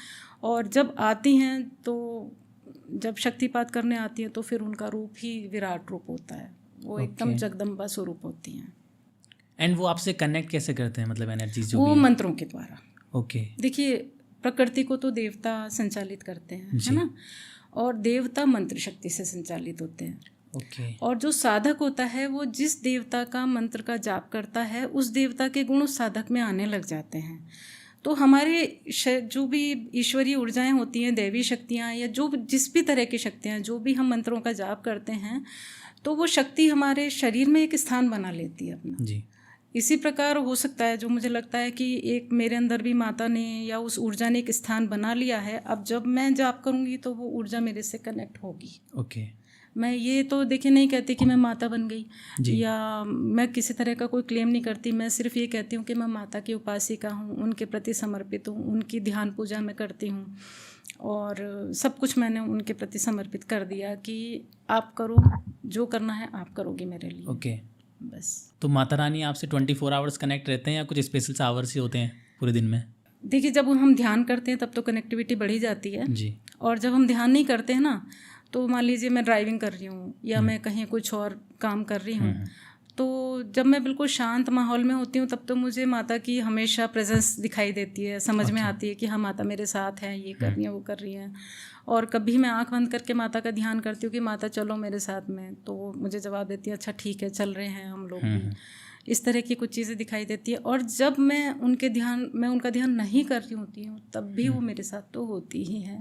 और जब आती हैं तो जब शक्तिपात करने आती हैं तो फिर उनका रूप ही विराट रूप होता है, वो एकदम जगदम्बा स्वरूप होती हैं।
एंड वो आपसे कनेक्ट कैसे करते हैं, मतलब एनर्जी जो
वो मंत्रों के द्वारा।
ओके।
देखिए, प्रकृति को तो देवता संचालित करते हैं, है ना, और देवता मंत्र शक्ति से संचालित होते हैं।
ओके।
और जो साधक होता है वो जिस देवता का मंत्र का जाप करता है उस देवता के गुण उस साधक में आने लग जाते हैं। तो हमारे जो भी ईश्वरीय ऊर्जाएं होती हैं, दैवी शक्तियाँ या जो जिस भी तरह की शक्तियाँ, जो भी हम मंत्रों का जाप करते हैं तो वो शक्ति हमारे शरीर में एक स्थान बना लेती है अपना।
जी।
इसी प्रकार हो सकता है, जो मुझे लगता है कि एक मेरे अंदर भी माता ने या उस ऊर्जा ने एक स्थान बना लिया है। अब जब मैं जाप करूँगी तो वो ऊर्जा मेरे से कनेक्ट होगी।
ओके।
मैं ये तो देखिए नहीं कहती कि मैं माता बन गई,
जी।
या मैं किसी तरह का कोई क्लेम नहीं करती। मैं सिर्फ ये कहती हूँ कि मैं माता की उपासिका हूँ, उनके प्रति समर्पित हूँ, उनकी ध्यान पूजा मैं करती हूँ, और सब कुछ मैंने उनके प्रति समर्पित कर दिया कि आप करो, जो करना है आप करोगी मेरे लिए।
ओके।
बस।
तो माता रानी आपसे 24 आवर्स कनेक्ट रहते हैं या कुछ स्पेशल आवर्स ही होते हैं पूरे दिन में?
देखिए, जब हम ध्यान करते हैं तब तो कनेक्टिविटी बढ़ी जाती है
जी।
और जब हम ध्यान नहीं करते हैं ना, तो मान लीजिए मैं ड्राइविंग कर रही हूँ या मैं कहीं कुछ और काम कर रही हूँ, तो जब मैं बिल्कुल शांत माहौल में होती हूँ तब तो मुझे माता की हमेशा प्रेजेंस दिखाई देती है, समझ में आती है कि हाँ माता मेरे साथ है, ये कर रही हैं वो कर रही हैं। और कभी मैं आंख बंद करके माता का ध्यान करती हूँ कि माता चलो मेरे साथ में, तो वो मुझे जवाब देती है अच्छा ठीक है चल रहे हैं हम लोग भी। इस तरह की कुछ चीज़ें दिखाई देती है। और जब मैं उनका ध्यान नहीं कर रही होती हूँ तब भी वो मेरे साथ तो होती ही हैं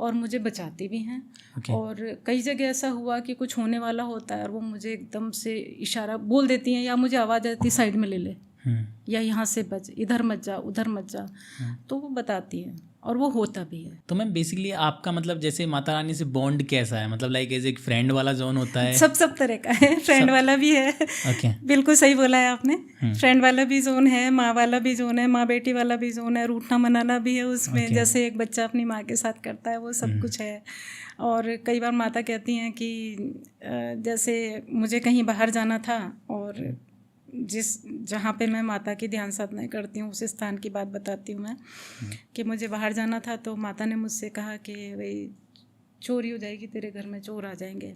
और मुझे बचाती भी हैं। और कई जगह ऐसा हुआ कि कुछ होने वाला होता है और वो मुझे एकदम से इशारा बोल देती हैं या मुझे आवाज़ आती है साइड में ले ले, या यहाँ से बच, इधर मत जा, उधर मत जा, तो वो बताती हैं और वो होता भी है।
तो मैम बेसिकली आपका मतलब जैसे माता रानी से बॉन्ड कैसा है? मतलब लाइक एज एक फ्रेंड वाला जोन होता है?
सब तरह का है, फ्रेंड वाला भी है।
ओके।
बिल्कुल सही बोला है आपने। फ्रेंड वाला भी जोन है, माँ वाला भी जोन है, माँ बेटी वाला भी जोन है, रूठना मनाना भी है उसमें। जैसे एक बच्चा अपनी माँ के साथ करता है वो सब कुछ है। और कई बार माता कहती हैं कि जैसे मुझे कहीं बाहर जाना था और जहाँ पे मैं माता की ध्यान साधना करती हूँ उस स्थान की बात बताती हूँ मैं, कि मुझे बाहर जाना था तो माता ने मुझसे कहा कि भाई चोरी हो जाएगी, तेरे घर में चोर आ जाएंगे।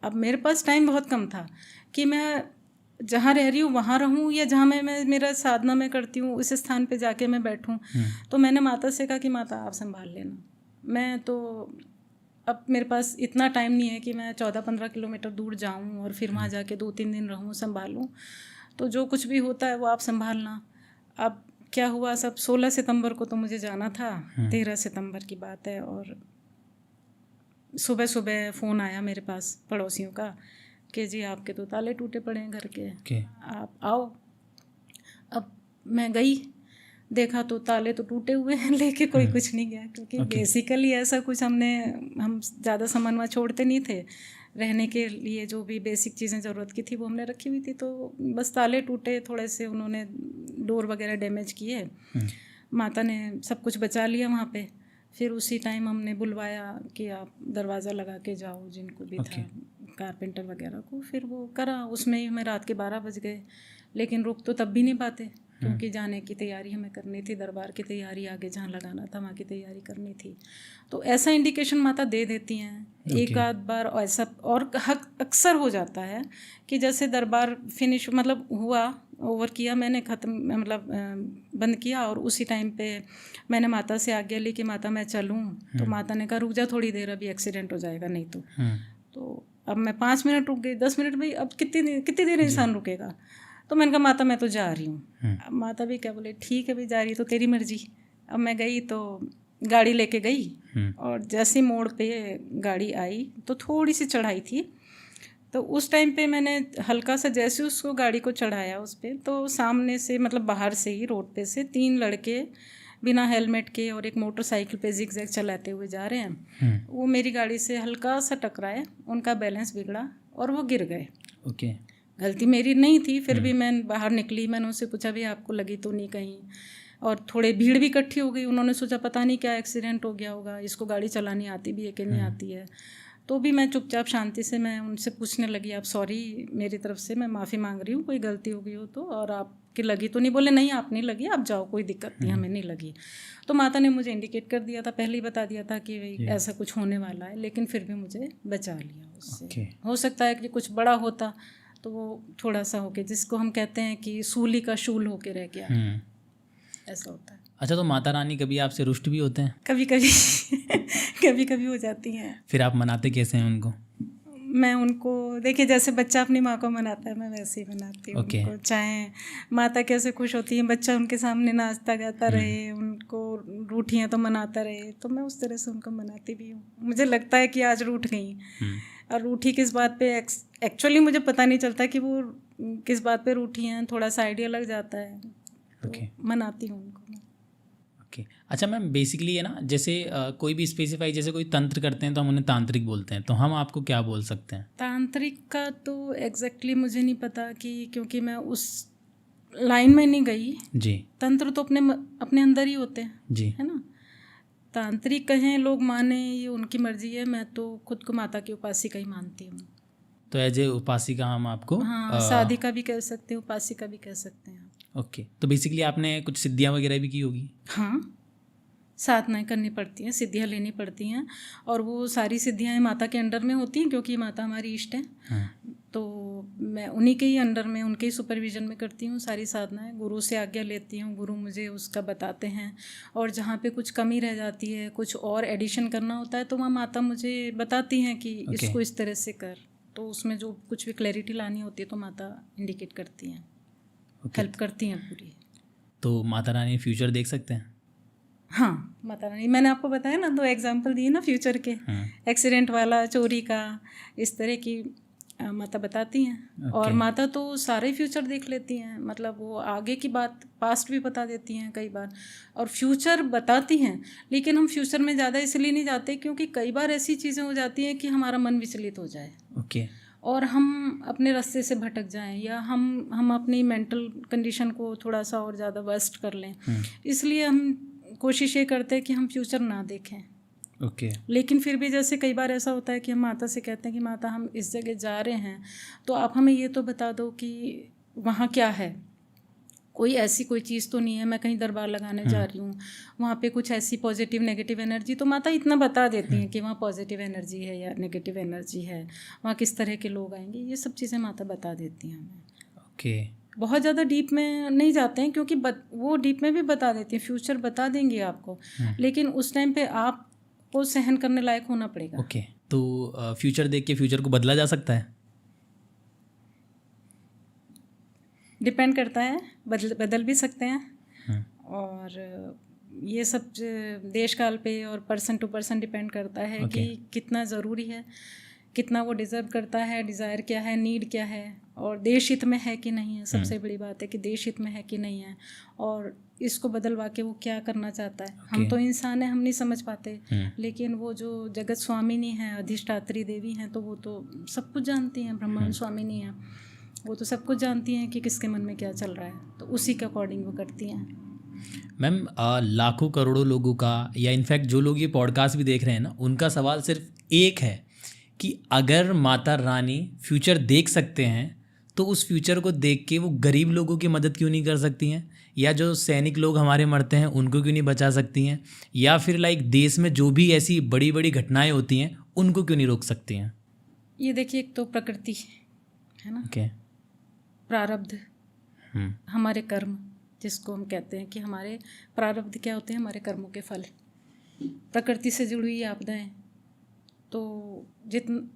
अब मेरे पास टाइम बहुत कम था कि मैं जहाँ रह रही हूँ वहाँ रहूँ या जहाँ मैं मेरा साधना में करती हूँ उस स्थान पे जाके मैं बैठूँ। तो मैंने माता से कहा कि माता आप संभाल लेना, मैं तो अब मेरे पास इतना टाइम नहीं है कि मैं 14-15 किलोमीटर दूर जाऊँ और फिर वहाँ जाके 2-3 दिन रहूँ, संभालूँ। तो जो कुछ भी होता है वो आप संभालना। अब क्या हुआ, सब 16 सितंबर को तो मुझे जाना था, 13 सितंबर की बात है, और सुबह सुबह फ़ोन आया मेरे पास पड़ोसियों का कि जी आपके तो ताले टूटे पड़े हैं घर के, आप आओ। अब मैं गई, देखा तो ताले तो टूटे हुए हैं, लेके कोई कुछ नहीं गया, क्योंकि बेसिकली ऐसा कुछ हम ज़्यादा सामान वहाँ छोड़ते नहीं थे। रहने के लिए जो भी बेसिक चीज़ें ज़रूरत की थी वो हमने रखी हुई थी, तो बस ताले टूटे थोड़े से, उन्होंने डोर वगैरह डैमेज किए। माता ने सब कुछ बचा लिया वहाँ पे। फिर उसी टाइम हमने बुलवाया कि आप दरवाज़ा लगा के जाओ, जिनको भी था कारपेंटर वगैरह को। फिर वो करा, उसमें ही हमें रात के 12 बज गए, लेकिन रुक तो तब भी नहीं पाते क्योंकि जाने की तैयारी हमें करनी थी, दरबार की तैयारी आगे जहाँ लगाना था वहाँ की तैयारी करनी थी। तो ऐसा इंडिकेशन माता दे देती हैं एक आध बार ऐसा, और अक्सर हो जाता है कि जैसे दरबार फिनिश मतलब हुआ, ओवर किया मैंने, ख़त्म मतलब बंद किया, और उसी टाइम पे मैंने माता से आज्ञा ली कि माता मैं चलूँ। तो माता ने कहा रुक जा थोड़ी देर, अभी एक्सीडेंट हो जाएगा नहीं तो अब मैं 5 मिनट रुक गई, 10 मिनट, भाई अब कितनी देर इंसान रुकेगा। तो मैंने कहा माता मैं तो जा रही हूँ। अब माता भी क्या बोले, ठीक है भाई जा रही तो तेरी मर्जी। अब मैं गई तो गाड़ी लेके गई, और जैसे मोड़ पे गाड़ी आई तो थोड़ी सी चढ़ाई थी, तो उस टाइम पे मैंने हल्का सा जैसे उसको गाड़ी को चढ़ाया उस पर, तो सामने से मतलब बाहर से ही रोड पे से 3 लड़के बिना हेलमेट के और एक मोटरसाइकिल पे जिग-जैग चलाते हुए जा रहे हैं। वो मेरी गाड़ी से हल्का सा टकराए, उनका बैलेंस बिगड़ा और वो गिर गए।
ओके।
गलती मेरी नहीं थी, फिर भी मैं बाहर निकली, मैंने उनसे पूछा भी आपको लगी तो नहीं कहीं, और थोड़े भीड़ भी इकट्ठी हो गई। उन्होंने सोचा पता नहीं क्या एक्सीडेंट हो गया होगा, इसको गाड़ी चलानी आती भी है कि नहीं आती है। तो भी मैं चुपचाप शांति से मैं उनसे पूछने लगी, आप सॉरी, मेरी तरफ से मैं माफ़ी मांग रही हूँ, कोई गलती हो गई हो तो, और आपकी लगी तो नहीं? बोले नहीं आप नहीं लगी, आप जाओ, कोई दिक्कत नहीं, हमें नहीं लगी। तो माता ने मुझे इंडिकेट कर दिया था, पहले ही बता दिया था कि भाई ऐसा कुछ होने वाला है, लेकिन फिर भी मुझे बचा लिया उससे। हो सकता है कि कुछ बड़ा होता तो वो थोड़ा सा होके, जिसको हम कहते हैं कि सूली का शूल होके रह गया, ऐसा होता है।
अच्छा, तो माता रानी कभी आपसे रुष्ट भी होते हैं?
कभी कभी कभी कभी हो जाती हैं।
फिर आप मनाते कैसे हैं उनको?
मैं उनको, देखिए जैसे बच्चा अपनी माँ को मनाता है मैं वैसे ही मनाती हूँ उनको। चाहे माता कैसे खुश होती है, बच्चा उनके सामने नाचता गाता रहे, उनको रूठियाँ तो मनाता रहे, तो मैं उस तरह से उनको मनाती भी हूँ। मुझे लगता है कि आज रूठ गई, और रूठी किस बात पे, एक्चुअली मुझे पता नहीं चलता कि वो किस बात पे रूठी हैं, थोड़ा सा आइडिया लग जाता है, तो मनाती हूँ उनको।
ओके अच्छा मैम, बेसिकली है ना, जैसे कोई भी स्पेसिफाई, जैसे कोई तंत्र करते हैं तो हम उन्हें तांत्रिक बोलते हैं, तो हम आपको क्या बोल सकते हैं?
तांत्रिक का तो एग्जैक्टली मुझे नहीं पता, कि क्योंकि मैं उस लाइन में नहीं गई।
जी
तंत्र तो अपने अंदर ही होते हैं,
जी।
है ना। तांत्रिक कहें लोग माने, ये उनकी मर्जी है। मैं तो खुद को माता की उपासिका ही मानती हूँ।
तो एज ए उपासिका हम आपको
हाँ, साधिका भी कह सकते हैं, उपासिका भी कह सकते हैं।
ओके। तो बेसिकली आपने कुछ सिद्धियाँ वगैरह भी की होगी?
हाँ, साधनाएं करनी पड़ती हैं, सिद्धियाँ लेनी पड़ती हैं, और वो सारी सिद्धियाँ माता के अंडर में होती हैं, क्योंकि माता हमारी इष्ट है।
हाँ।
तो मैं उन्हीं के ही अंडर में, उनके ही सुपरविजन में करती हूँ सारी साधनाएं। गुरु से आज्ञा लेती हूँ, गुरु मुझे उसका बताते हैं, और जहाँ पे कुछ कमी रह जाती है, कुछ और एडिशन करना होता है, तो वहाँ माता मुझे बताती हैं कि इसको इस तरह से कर। तो उसमें जो कुछ भी क्लैरिटी लानी होती है तो माता इंडिकेट करती हैं, हेल्प करती हैं पूरी।
तो माता रानी फ्यूचर देख सकते हैं?
हाँ, माता रानी, मैंने आपको बताया ना, 2 एग्जाम्पल दिए ना फ्यूचर के, एक्सीडेंट वाला, चोरी का, इस तरह की माता बताती हैं। और माता तो सारे फ्यूचर देख लेती हैं, मतलब वो आगे की बात, पास्ट भी बता देती हैं कई बार, और फ्यूचर बताती हैं। लेकिन हम फ्यूचर में ज़्यादा इसलिए नहीं जाते क्योंकि कई बार ऐसी चीज़ें हो जाती हैं कि हमारा मन विचलित हो जाए, और हम अपने रास्ते से भटक जाएं, या हम अपनी मेंटल कंडीशन को थोड़ा सा और ज़्यादा वर्स्ट कर लें। इसलिए हम कोशिश ये करते हैं कि हम फ्यूचर ना देखें। लेकिन फिर भी जैसे कई बार ऐसा होता है कि हम माता से कहते हैं कि माता हम इस जगह जा रहे हैं, तो आप हमें ये तो बता दो कि वहाँ क्या है, कोई ऐसी कोई चीज़ तो नहीं है, मैं कहीं दरबार लगाने जा रही हूँ, वहाँ पे कुछ ऐसी पॉजिटिव नेगेटिव एनर्जी, तो माता इतना बता देती हैं कि वहाँ पॉजिटिव एनर्जी है या नेगेटिव एनर्जी है, वहाँ किस तरह के लोग आएंगे, ये सब चीज़ें माता बता देती हैं हमें। बहुत ज़्यादा डीप में नहीं जाते हैं, क्योंकि वो डीप में भी बता देती हैं, फ्यूचर बता देंगे आपको, लेकिन उस टाइम पे आपको सहन करने लायक होना पड़ेगा।
तो फ्यूचर देख के फ्यूचर को बदला जा सकता है?
डिपेंड करता है, बदल भी सकते हैं, और ये सब देश काल पे और पर्सन टू पर्सन डिपेंड करता है कि कितना ज़रूरी है, कितना वो डिज़र्व करता है, डिज़ायर क्या है, नीड क्या है, और देश हित में है कि नहीं है। सबसे बड़ी बात है कि देश हित में है कि नहीं है, और इसको बदलवा के वो क्या करना चाहता है। हम तो इंसान हैं, हम नहीं समझ पाते, लेकिन वो जो जगत स्वामिनी है, अधिष्ठात्री देवी हैं, तो वो तो सब कुछ जानती हैं, ब्रह्मांड स्वामिनी है, वो तो सब कुछ जानती हैं कि किसके मन में क्या चल रहा है, तो उसी के अकॉर्डिंग वो करती हैं।
मैम, लाखों करोड़ों लोगों का, या इनफैक्ट जो लोग ये पॉडकास्ट भी देख रहे हैं ना, उनका सवाल सिर्फ एक है कि अगर माता रानी फ्यूचर देख सकते हैं तो उस फ्यूचर को देख के वो गरीब लोगों की मदद क्यों नहीं कर सकती हैं, या जो सैनिक लोग हमारे मरते हैं उनको क्यों नहीं बचा सकती हैं, या फिर लाइक देश में जो भी ऐसी बड़ी बड़ी घटनाएं होती हैं उनको क्यों नहीं रोक सकती हैं?
ये देखिए, एक तो प्रकृति है ना, प्रारब्ध, हमारे कर्म, जिसको हम कहते हैं कि हमारे प्रारब्ध क्या होते हैं, हमारे कर्मों के फल। प्रकृति से जुड़ी हुई आपदाएं तो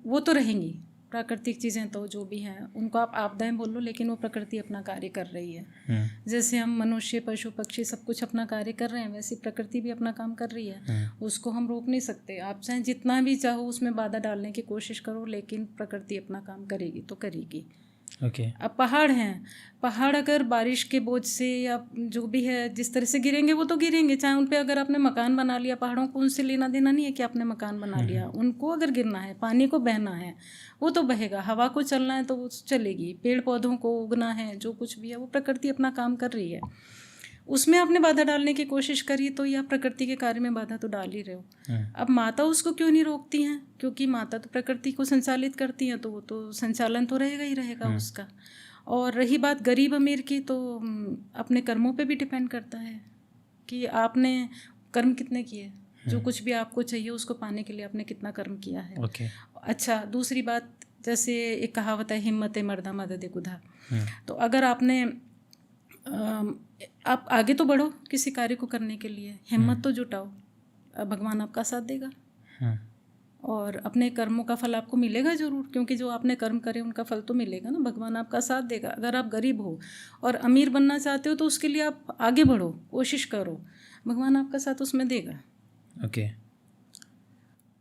वो तो रहेंगी, प्राकृतिक चीज़ें तो जो भी हैं उनको आप आपदाएं बोल लो, लेकिन वो प्रकृति अपना कार्य कर रही है। जैसे हम मनुष्य, पशु, पक्षी सब कुछ अपना कार्य कर रहे हैं, वैसे प्रकृति भी अपना काम कर रही है, उसको हम रोक नहीं सकते। आप चाहे जितना भी चाहो उसमें बाधा डालने की कोशिश करो, लेकिन प्रकृति अपना काम करेगी तो करेगी। अब पहाड़ हैं, पहाड़ अगर बारिश के बोझ से या जो भी है जिस तरह से गिरेंगे वो तो गिरेंगे, चाहे उन पे अगर आपने मकान बना लिया, पहाड़ों को उनसे लेना देना नहीं है कि आपने मकान बना लिया, उनको अगर गिरना है, पानी को बहना है वो तो बहेगा, हवा को चलना है तो वो चलेगी, पेड़ पौधों को उगना है, जो कुछ भी है वो प्रकृति अपना काम कर रही है। उसमें आपने बाधा डालने की कोशिश करी तो या प्रकृति के कार्य में बाधा तो डाल ही रहे हो। अब माता उसको क्यों नहीं रोकती हैं, क्योंकि माता तो प्रकृति को संचालित करती हैं, तो वो तो संचालन तो रहेगा ही रहेगा उसका। और रही बात गरीब अमीर की, तो अपने कर्मों पे भी डिपेंड करता है कि आपने कर्म कितने किए, जो कुछ भी आपको चाहिए उसको पाने के लिए आपने कितना कर्म किया है। अच्छा, दूसरी बात, जैसे एक कहावत है, हिम्मत मर्दा मदद खुदा। तो अगर आपने आप आगे तो बढ़ो किसी कार्य को करने के लिए, हिम्मत तो जुटाओ, भगवान आपका साथ देगा, और अपने कर्मों का फल आपको मिलेगा ज़रूर, क्योंकि जो आपने कर्म करे उनका फल तो मिलेगा ना, भगवान आपका साथ देगा। अगर आप गरीब हो और अमीर बनना चाहते हो तो उसके लिए आप आगे बढ़ो, कोशिश करो, भगवान आपका साथ उसमें देगा।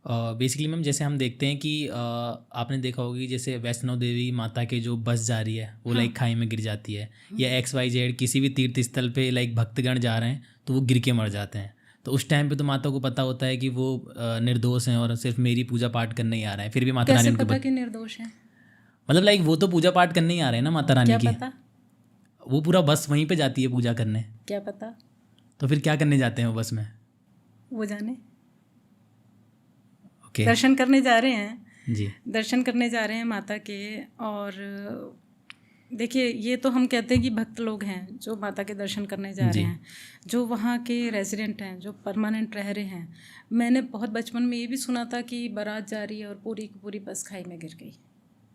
बेसिकली मैम, जैसे हम देखते हैं कि आपने देखा होगा कि जैसे वैष्णो देवी माता के जो बस जा रही है वो लाइक खाई में गिर जाती है, या XYZ किसी भी तीर्थ स्थल पे लाइक भक्तगण जा रहे हैं तो वो गिर के मर जाते हैं, तो उस टाइम पे तो माता को पता होता है कि वो निर्दोष हैं और सिर्फ मेरी पूजा पाठ करने ही आ रहे हैं, फिर भी माता रानी
कैसे
उनको
पता कि निर्दोष है?
मतलब लाइक वो तो पूजा पाठ करने ही आ रहे हैं ना माता रानी
क्या
की,
पता?
वो पूरा बस वहीं पे जाती है पूजा करने,
क्या पता?
तो फिर क्या करने जाते हैं वो बस में?
वो जाने।
ओके
दर्शन करने जा रहे हैं,
जी
दर्शन करने जा रहे हैं माता के। और देखिए, ये तो हम कहते हैं कि भक्त लोग हैं जो माता के दर्शन करने जा
जी।
रहे हैं, जो वहाँ के रेजिडेंट हैं, जो परमानेंट रह रहे हैं। मैंने बहुत बचपन में ये भी सुना था कि बारात जा रही है और पूरी की पूरी बस खाई में गिर गई।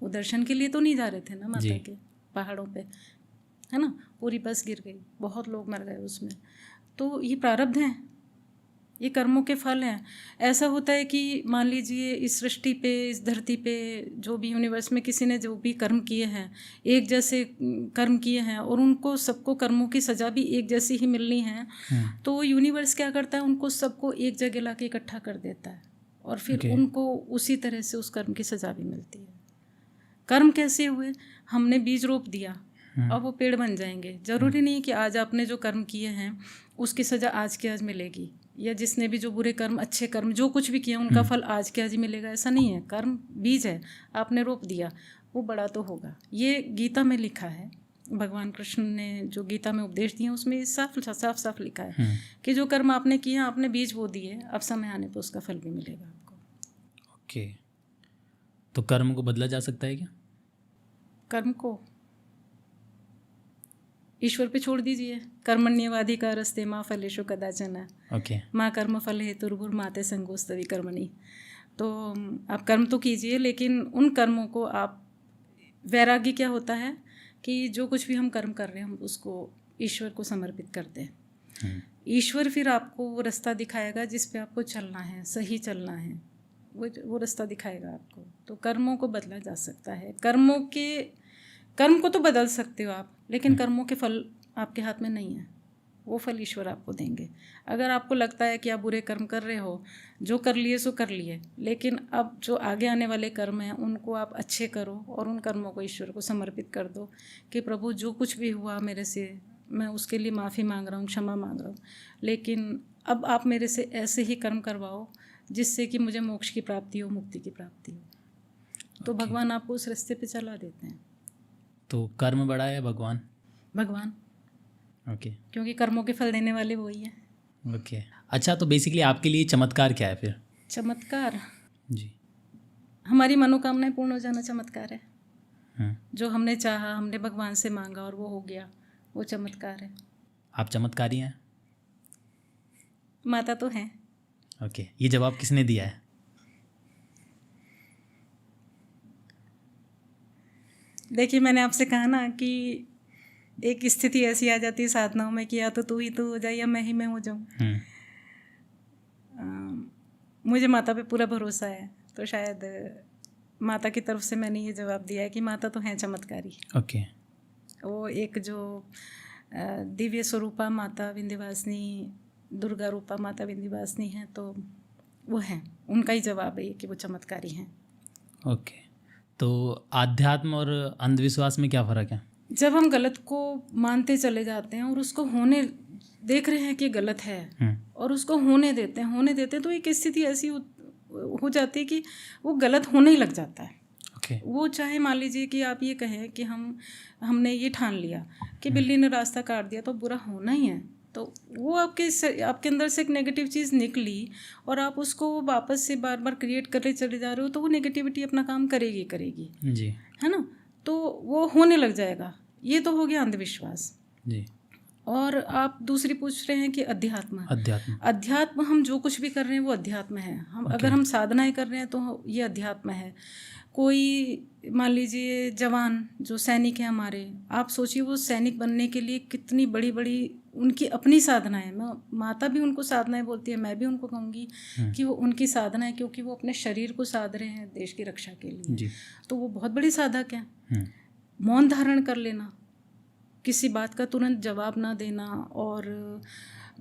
वो दर्शन के लिए तो नहीं जा रहे थे ना माता
जी।
के पहाड़ों पे, है ना, पूरी बस गिर गई, बहुत लोग मर गए उसमें। तो ये प्रारब्ध हैं, ये कर्मों के फल हैं। ऐसा होता है कि मान लीजिए इस सृष्टि पे, इस धरती पे, जो भी यूनिवर्स में किसी ने जो भी कर्म किए हैं, एक जैसे कर्म किए हैं, और उनको सबको कर्मों की सज़ा भी एक जैसी ही मिलनी है। तो यूनिवर्स क्या करता है, उनको सबको एक जगह ला के इकट्ठा कर देता है, और फिर
Okay.
उनको उसी तरह से उस कर्म की सज़ा भी मिलती है। कर्म कैसे हुए? हमने बीज रोप दिया, अब वो पेड़ बन जाएंगे। ज़रूरी नहीं कि आज आपने जो कर्म किए हैं उसकी सज़ा आज के आज मिलेगी, या जिसने भी जो बुरे कर्म, अच्छे कर्म, जो कुछ भी किया उनका फल आज के आज ही मिलेगा, ऐसा नहीं है। कर्म बीज है, आपने रोप दिया, वो बड़ा तो होगा। ये गीता में लिखा है, भगवान कृष्ण ने जो गीता में उपदेश दिए उसमें साफ साफ लिखा है कि जो कर्म आपने किए, आपने बीज बो दिए, अब समय आने पर उसका फल भी मिलेगा आपको।
ओके तो कर्म को बदला जा सकता है क्या?
कर्म को ईश्वर पे छोड़ दीजिए। कर्मण्येवाधिकारस्ते मा फलेषु कदाचन।
ओके
माँ कर्म फल हेतुर्भुर्माते संगोस्तवी कर्मणि। तो आप कर्म तो कीजिए, लेकिन उन कर्मों को आप, वैराग्य क्या होता है कि जो कुछ भी हम कर्म कर रहे हैं हम उसको ईश्वर को समर्पित करते हैं। ईश्वर फिर आपको वो रास्ता दिखाएगा जिस पे आपको चलना है, सही चलना है, वो रास्ता दिखाएगा आपको। तो कर्मों को बदला जा सकता है। कर्म को तो बदल सकते हो आप, लेकिन कर्मों के फल आपके हाथ में नहीं है, वो फल ईश्वर आपको देंगे। अगर आपको लगता है कि आप बुरे कर्म कर रहे हो, जो कर लिए सो कर लिए, लेकिन अब जो आगे आने वाले कर्म हैं उनको आप अच्छे करो और उन कर्मों को ईश्वर को समर्पित कर दो कि प्रभु जो कुछ भी हुआ मेरे से, मैं उसके लिए माफ़ी मांग रहा हूँ, क्षमा मांग रहा हूँ, लेकिन अब आप मेरे से ऐसे ही कर्म करवाओ जिससे कि मुझे मोक्ष की प्राप्ति हो, मुक्ति की प्राप्ति हो। तो भगवान आपको उस रास्ते पे चला देते हैं।
तो कर्म बड़ा है भगवान?
भगवान,
ओके
क्योंकि कर्मों के फल देने वाले वही हैं।
ओके अच्छा, तो बेसिकली आपके लिए चमत्कार क्या है फिर?
चमत्कार
जी
हमारी मनोकामनाएं पूर्ण हो जाना चमत्कार है। जो हमने चाहा, हमने भगवान से मांगा और वो हो गया, वो चमत्कार है।
आप चमत्कारी हैं?
माता तो हैं।
ओके ये जवाब किसने दिया है?
देखिए, मैंने आपसे कहा ना कि एक स्थिति ऐसी आ जाती है साधनाओं में कि या तो तू ही तू हो जाए या मैं ही मैं हो जाऊँ। मुझे माता पे पूरा भरोसा है, तो शायद माता की तरफ से मैंने ये जवाब दिया है कि माता तो हैं चमत्कारी।
ओके
वो एक जो दिव्य स्वरूपा माता विंध्यवासिनी, दुर्गा रूपा माता विंध्यवासिनी हैं, तो वो हैं। उनका ही जवाब है ये कि वो चमत्कारी हैं।
ओके तो आध्यात्म और अंधविश्वास में क्या फ़र्क है?
जब हम गलत को मानते चले जाते हैं और उसको होने देख रहे हैं कि गलत है और उसको होने देते हैं, तो एक स्थिति ऐसी हो जाती है कि वो गलत होने ही लग जाता है। वो चाहे मान लीजिए कि आप ये कहें कि हमने ये ठान लिया कि बिल्ली ने रास्ता काट दिया तो बुरा होना ही है, तो वो आपके अंदर से एक नेगेटिव चीज़ निकली और आप उसको वापस से बार बार क्रिएट करते चले जा रहे हो, तो वो नेगेटिविटी अपना काम करेगी
जी,
है ना। तो वो होने लग जाएगा। ये तो हो गया अंधविश्वास
जी।
और आप दूसरी पूछ रहे हैं कि अध्यात्म हम जो कुछ भी कर रहे हैं वो अध्यात्म है। अगर हम साधनाएं कर रहे हैं तो ये अध्यात्म है। कोई मान लीजिए जवान जो सैनिक है हमारे, आप सोचिए वो सैनिक बनने के लिए कितनी बड़ी बड़ी उनकी अपनी साधनाएं है। माता भी उनको साधनाएं बोलती है, मैं भी उनको कहूँगी कि वो उनकी साधना है, क्योंकि वो अपने शरीर को साध रहे हैं देश की रक्षा के लिए। तो वो बहुत बड़ी साधक है। मौन धारण कर लेना, किसी बात का तुरंत जवाब ना देना और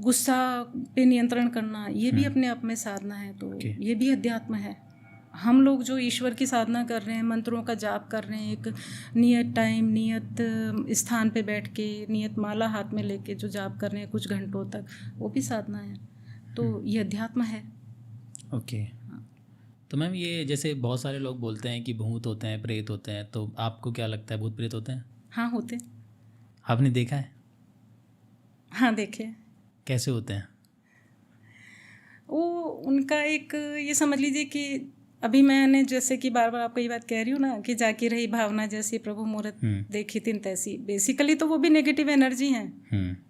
गुस्सा पे नियंत्रण करना, ये भी अपने आप में साधना है। तो ये भी अध्यात्म है। हम लोग जो ईश्वर की साधना कर रहे हैं, मंत्रों का जाप कर रहे हैं, एक नियत टाइम नियत स्थान पे बैठ के नियत माला हाथ में लेके जो जाप कर रहे हैं कुछ घंटों तक, वो भी साधना है। तो ये अध्यात्म है।
ओके। तो मैम ये जैसे बहुत सारे लोग बोलते हैं कि भूत होते हैं, प्रेत होते हैं, तो आपको क्या लगता है, भूत प्रेत होते हैं?
हाँ होते।
आपने देखा है?
हाँ देखे।
कैसे होते हैं?
वो उनका एक ये समझ लीजिए कि अभी मैंने जैसे कि बार बार आपको ये बात कह रही हूँ ना कि जाकी रही भावना जैसी प्रभु मूरत देखी तिन तैसी, बेसिकली तो वो भी नेगेटिव एनर्जी हैं,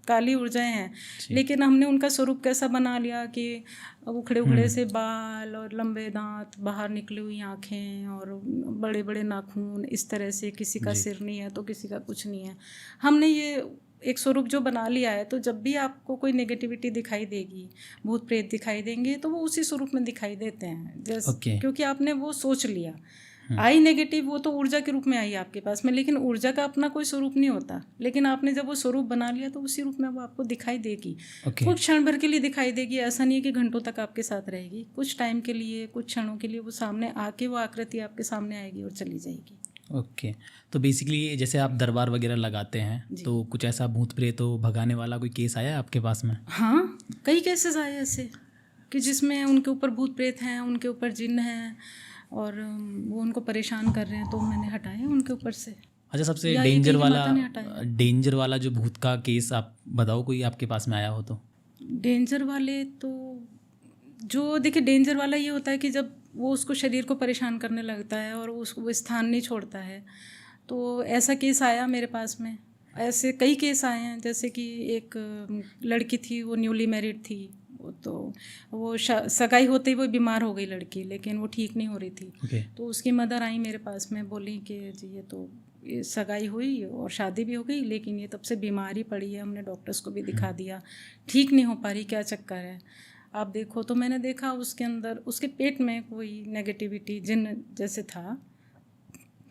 काली ऊर्जाएं हैं, लेकिन हमने उनका स्वरूप कैसा बना लिया कि उखड़े उखड़े से बाल और लंबे दांत, बाहर निकली हुई आँखें और बड़े बड़े नाखून, इस तरह से किसी का सिर नहीं है तो किसी का कुछ नहीं है। हमने ये एक स्वरूप जो बना लिया है, तो जब भी आपको कोई नेगेटिविटी दिखाई देगी, भूत प्रेत दिखाई देंगे, तो वो उसी स्वरूप में दिखाई देते हैं जैसे क्योंकि आपने वो सोच लिया। आई नेगेटिव, वो तो ऊर्जा के रूप में आई आपके पास में, लेकिन ऊर्जा का अपना कोई स्वरूप नहीं होता, लेकिन आपने जब वो स्वरूप बना लिया तो उसी रूप में वो आपको दिखाई देगी। कुछ क्षण भर के लिए दिखाई देगी, ऐसा नहीं है कि घंटों तक आपके साथ रहेगी, कुछ टाइम के लिए, कुछ क्षणों के लिए वो सामने आके वो आकृति आपके सामने आएगी और चली जाएगी।
ओके। तो बेसिकली जैसे आप दरबार वगैरह लगाते हैं, तो कुछ ऐसा भूत प्रेत हो भगाने वाला कोई केस आया है आपके पास में?
हाँ, कई केसेस आए ऐसे कि जिसमें उनके ऊपर भूत प्रेत हैं, उनके ऊपर जिन्न हैं और वो उनको परेशान कर रहे हैं, तो मैंने हटाए उनके ऊपर से।
अच्छा, सबसे डेंजर वाला जो भूत का केस आप बताओ, कोई आपके पास में आया हो तो?
डेंजर वाले तो जो देखिए, डेंजर वाला ये होता है कि जब वो उसको शरीर को परेशान करने लगता है और वो स्थान नहीं छोड़ता है, तो ऐसा केस आया मेरे पास में। ऐसे कई केस आए हैं, जैसे कि एक लड़की थी, वो न्यूली मैरिड थी, तो वो सगाई होते ही वो बीमार हो गई लड़की, लेकिन वो ठीक नहीं हो रही थी। तो उसकी मदर आई मेरे पास में, बोली कि जी ये सगाई हुई और शादी भी हो गई, लेकिन ये तब से बीमार ही पड़ी है, हमने डॉक्टर्स को भी दिखा दिया, ठीक नहीं हो पा रही, क्या चक्कर है आप देखो। तो मैंने देखा उसके अंदर, उसके पेट में कोई नेगेटिविटी जिन्न जैसे था।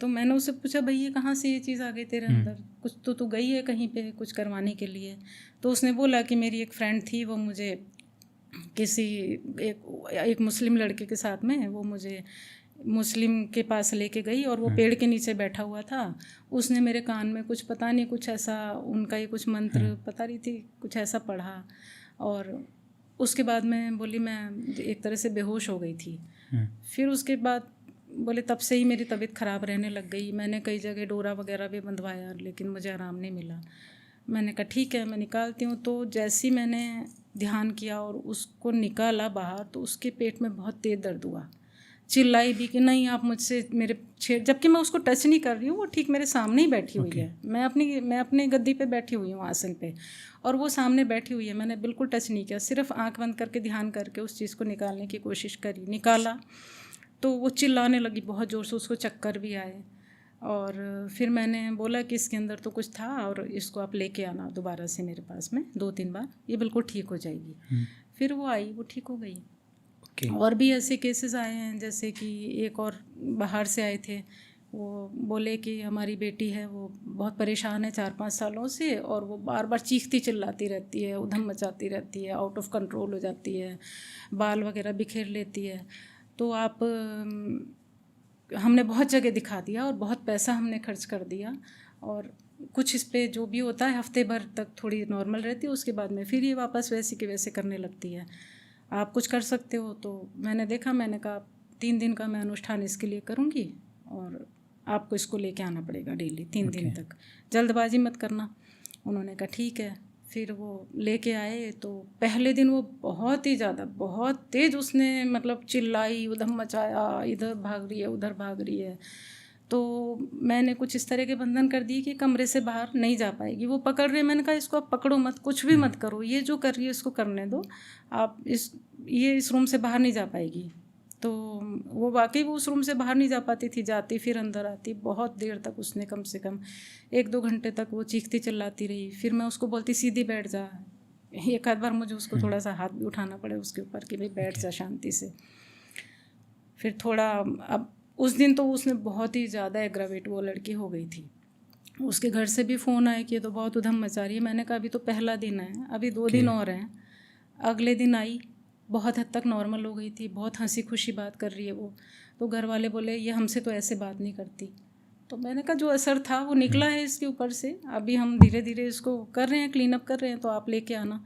तो मैंने उससे पूछा, भाई ये कहाँ से ये चीज़ आ गई तेरे अंदर, कुछ तो तू गई है कहीं पे कुछ करवाने के लिए? तो उसने बोला कि मेरी एक फ्रेंड थी, वो मुझे किसी एक मुस्लिम लड़के के साथ में वो मुझे मुस्लिम के पास लेके गई और वो पेड़ के नीचे बैठा हुआ था। उसने मेरे कान में कुछ पता नहीं, कुछ ऐसा उनका ही कुछ मंत्र पता रही थी, कुछ ऐसा पढ़ा, और उसके बाद मैं बोली मैं एक तरह से बेहोश हो गई थी। फिर उसके बाद बोले तब से ही मेरी तबीयत ख़राब रहने लग गई। मैंने कई जगह डोरा वगैरह भी बंधवाया, लेकिन मुझे आराम नहीं मिला। मैंने कहा ठीक है मैं निकालती हूँ। तो जैसे ही मैंने ध्यान किया और उसको निकाला बाहर, तो उसके पेट में बहुत तेज़ दर्द हुआ। चिल्लाई भी कि नहीं आप मुझसे मेरे जबकि मैं उसको टच नहीं कर रही हूँ, वो ठीक मेरे सामने ही बैठी हुई है। मैं अपनी गद्दी पे बैठी हुई हूँ, आसन पे, और वो सामने बैठी हुई है। मैंने बिल्कुल टच नहीं किया, सिर्फ आंख बंद करके ध्यान करके उस चीज़ को निकालने की कोशिश करी। निकाला तो वो चिल्लाने लगी बहुत ज़ोर से, उसको चक्कर भी आए। और फिर मैंने बोला कि इसके अंदर तो कुछ था और इसको आप लेके आना दोबारा से मेरे पास में 2-3 बार, ये बिल्कुल ठीक हो जाएगी। फिर वो आई, वो ठीक हो गई। और भी ऐसे केसेस आए हैं, जैसे कि एक और बाहर से आए थे, वो बोले कि हमारी बेटी है, वो बहुत परेशान है 4-5 सालों से, और वो बार बार चीखती चिल्लाती रहती है, उधम मचाती रहती है, आउट ऑफ कंट्रोल हो जाती है, बाल वगैरह बिखेर लेती है। तो आप हमने बहुत जगह दिखा दिया और बहुत पैसा हमने खर्च कर दिया, और कुछ इस पर जो भी होता है हफ्ते भर तक थोड़ी नॉर्मल रहती है, उसके बाद में फिर ये वापस वैसे के वैसे करने लगती है। आप कुछ कर सकते हो? तो मैंने देखा, मैंने कहा 3 दिन का मैं अनुष्ठान इसके लिए करूँगी और आपको इसको लेके आना पड़ेगा डेली 3 दिन तक, जल्दबाजी मत करना। उन्होंने कहा ठीक है। फिर वो लेके आए, तो पहले दिन वो बहुत ही ज़्यादा, बहुत तेज़ उसने मतलब चिल्लाई, उधम मचाया, इधर भाग रही है उधर भाग रही है। तो मैंने कुछ इस तरह के बंधन कर दिए कि कमरे से बाहर नहीं जा पाएगी। वो पकड़ रहे, मैंने कहा इसको आप पकड़ो मत, कुछ भी मत करो, ये जो कर रही है इसको करने दो, आप इस रूम से बाहर नहीं जा पाएगी। तो वो वाकई वो उस रूम से बाहर नहीं जा पाती थी, जाती फिर अंदर आती। बहुत देर तक उसने, कम से कम 1-2 घंटे तक वो चीखती चिल्लाती रही। फिर मैं उसको बोलती सीधी बैठ जा, एक आध बार मुझे उसको थोड़ा सा हाथ भी उठाना पड़े उसके ऊपर कि भाई बैठ जा शांति से। फिर थोड़ा, अब उस दिन तो उसने बहुत ही ज़्यादा एग्रावेट वो लड़की हो गई थी। उसके घर से भी फ़ोन आया कि ये तो बहुत उधम मचा रही है। मैंने कहा अभी तो पहला दिन है, अभी 2 दिन और हैं। अगले दिन आई, बहुत हद तक नॉर्मल हो गई थी, बहुत हंसी खुशी बात कर रही है वो। तो घर वाले बोले ये हमसे तो ऐसे बात नहीं करती। तो मैंने कहा जो असर था वो निकला है इसके ऊपर से, अभी हम धीरे धीरे इसको कर रहे हैं, क्लीन अप कर रहे हैं, तो आप लेके आना।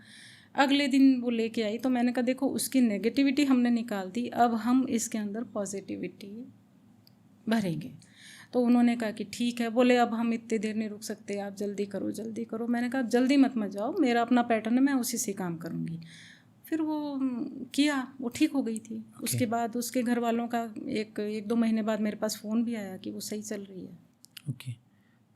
अगले दिन वो लेके आई, तो मैंने कहा देखो उसकी नेगेटिविटी हमने निकाल दी, अब हम इसके अंदर पॉजिटिविटी भरेंगे। तो उन्होंने कहा कि ठीक है। बोले अब हम इतनी देर नहीं रुक सकते, आप जल्दी करो जल्दी करो। मैंने कहा आप जल्दी मत जाओ, मेरा अपना पैटर्न है, मैं उसी से काम करूँगी। फिर वो किया, वो ठीक हो गई थी। उसके बाद उसके घर वालों का एक 2 महीने बाद मेरे पास फ़ोन भी आया कि वो सही चल रही है।
ओके।